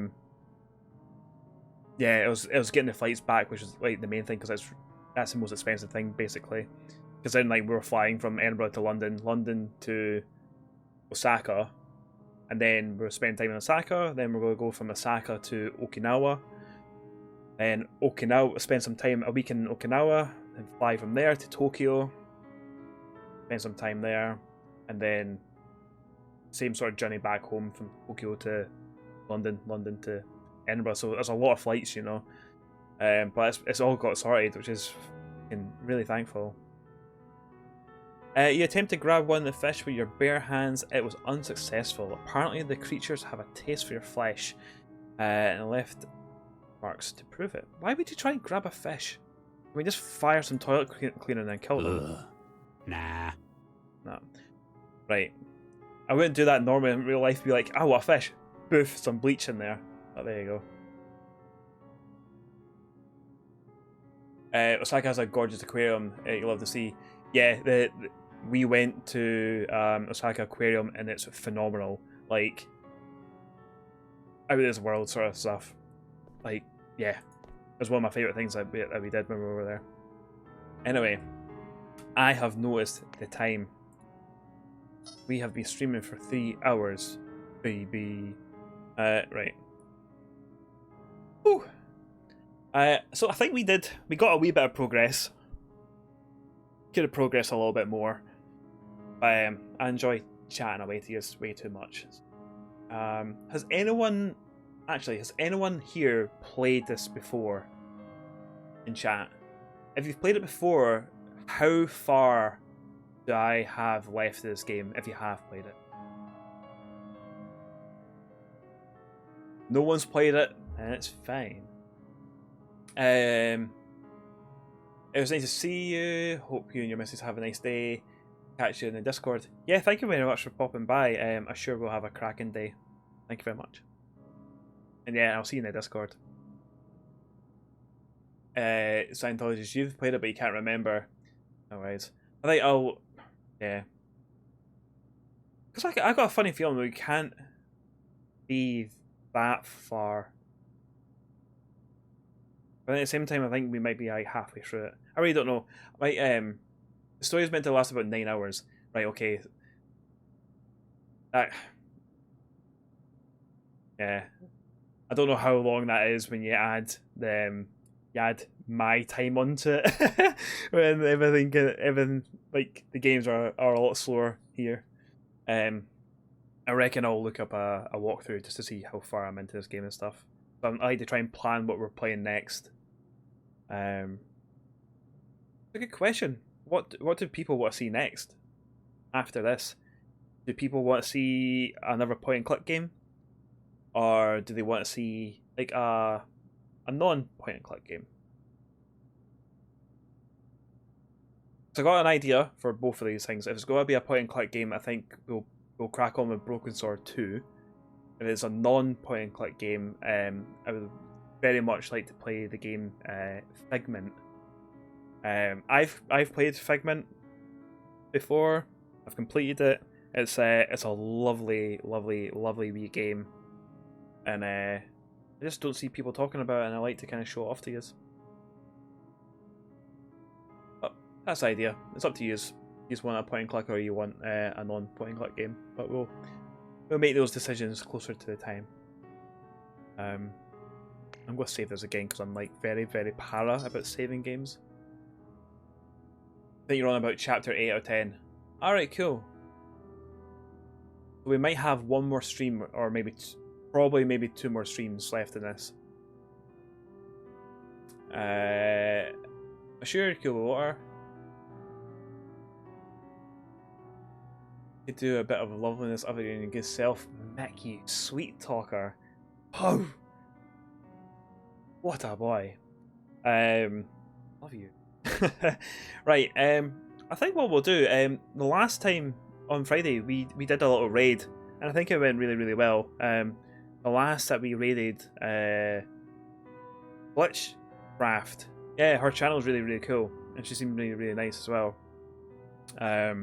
yeah, it was getting the flights back, which is like the main thing, because that's the most expensive thing basically. Because then like we were flying from Edinburgh to London to Osaka, and then we're spending time in Osaka. Then we're going to go from Osaka to Okinawa. Then Okinawa, spend a week in Okinawa, and fly from there to Tokyo. Spend some time there, and then same sort of journey back home from Tokyo to London to Edinburgh. So there's a lot of flights, you know. But it's all got sorted, which is really thankful. You attempt to grab one of the fish with your bare hands. It was unsuccessful. Apparently the creatures have a taste for your flesh, and left marks to prove it. Why would you try and grab a fish? Can we just fire some toilet cleaner and then kill them?
Nah.
No. Right. I wouldn't do that normally in real life. Be like, oh, what a fish. Boof, some bleach in there. Oh, there you go. Osaka has a gorgeous aquarium you love to see. Yeah, we went to Osaka Aquarium, and it's phenomenal. Like, out of this world sort of stuff. Like, yeah. It was one of my favourite things that we did when we were there. Anyway, I have noticed the time. We have been streaming for 3 hours, baby. Right. Whew. So I think we got a wee bit of progress. Could have progressed a little bit more. I enjoy chatting away to you way too much. Has anyone here played this before in chat? If you've played it before, how far do I have left of this game if you have played it? No one's played it, and it's fine. It was nice to see you. Hope you and your missus have a nice day. Catch you in the Discord. Yeah, thank you very much for popping by. I'm sure we'll have a cracking day. Thank you very much. And yeah, I'll see you in the Discord. Scientologist, you've played it but you can't remember. No worries. I think yeah. Because I got a funny feeling we can't be that far. But at the same time, I think we might be like halfway through it. I really don't know. Like, the story is meant to last about 9 hours. Right, okay. Yeah. I don't know how long that is when you add the you add my time onto it when everything like the games are a lot slower here. I reckon I'll look up a walkthrough just to see how far I'm into this game and stuff. So I like to try and plan what we're playing next. It's a good question. What do people want to see next after this? Do people want to see another point and click game, or do they want to see like a non point and click game? So I got an idea for both of these things. If it's going to be a point and click game, I think we'll crack on with Broken Sword 2. If it's a non point and click game, I would very much like to play the game Figment. I've played Figment before. I've completed it. It's a lovely wee game, and I just don't see people talking about it, and I like to kind of show it off to you. But that's the idea. It's up to you. You just want a point and click, or you want a non point and click game. But we'll make those decisions closer to the time. I'm going to save this again because I'm like very para about saving games. I think you're on about chapter 8 out of 10. Alright, cool. We might have one more stream, or maybe maybe 2 more streams left in this. Sure, cool water. Could do a bit of loveliness of it and good self. Mickey, sweet talker. Oh, what a boy. Love you. Right, I think what we'll do, the last time on Friday we did a little raid, and I think it went really well. The last that we raided, Glitchcraft. Yeah, her channel's really cool, and she seemed really nice as well. I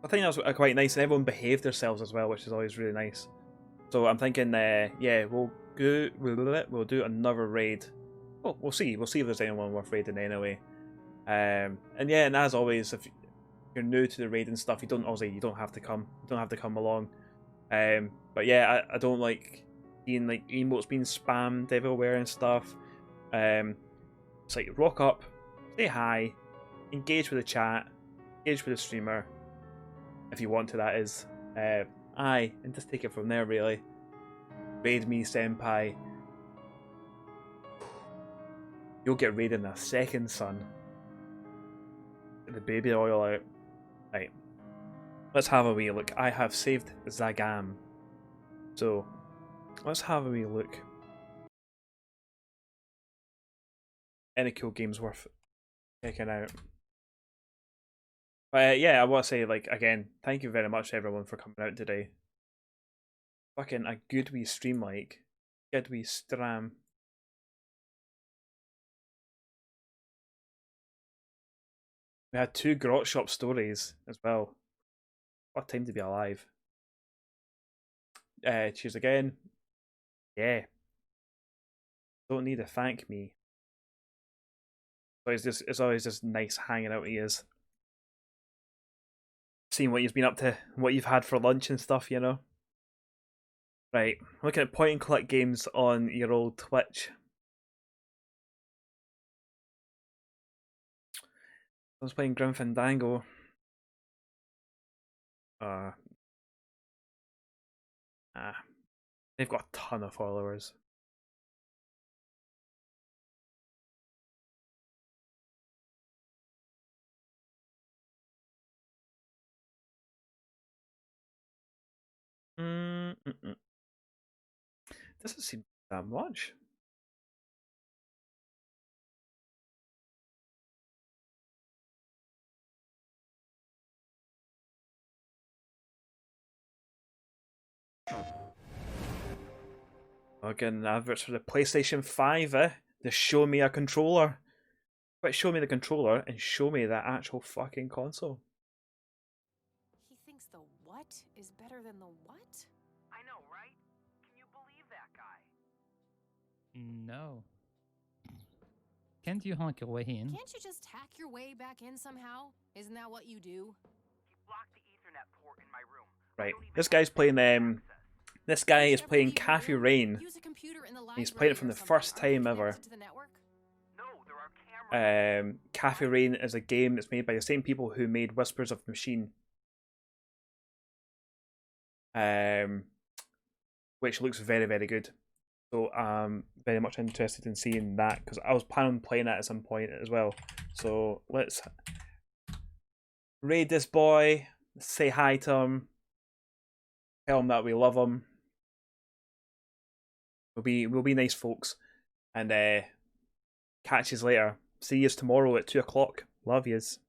think that was quite nice, and everyone behaved themselves as well, which is always really nice. So I'm thinking, yeah, we'll do another raid. Well, we'll see if there's anyone worth raiding anyway. And yeah, and as always, if you're new to the raid and stuff, you don't have to come along. But yeah, I don't like seeing like emotes being spammed everywhere and stuff. It's like rock up, say hi, engage with the chat, engage with the streamer, if you want to, that is. Aye, and just take it from there, really. Raid me, senpai. You'll get raided in a second, son. Get the baby oil out. Right. Let's have a wee look. I have saved Zagam. So, let's have a wee look. Any cool games worth checking out. But yeah, I want to say, like, again, thank you very much to everyone for coming out today. Fucking a good wee stream, like. Good wee stram. We had 2 grot shop stories as well. What a time to be alive. Cheers again. Yeah. Don't need to thank me. It's always just nice hanging out with you. Seeing what you've been up to, what you've had for lunch and stuff, you know. Right, looking at point and click games on your old Twitch. I was playing Grim Fandango. They've got a ton of followers. Doesn't seem that much. Again, adverts for the PlayStation 5, Just show me a controller. But show me the controller and show me the actual fucking console.
He thinks the what is better than the what? I know, right? Can you believe that guy?
No. Can't you honk your way in?
Can't you just hack your way back in somehow? Isn't that what you do? He blocked the Ethernet port in my room.
Right, this guy's playing this guy is playing Cafe Rain. He's playing it from the first time ever.
No,
Cafe Rain is a game that's made by the same people who made Whispers of the Machine, which looks very, very good. So I'm very much interested in seeing that, because I was planning on playing that at some point as well. So let's raid this boy, say hi to him, tell him that we love him. We'll be nice folks, and catch yous later. See yous tomorrow at 2 o'clock. Love yous.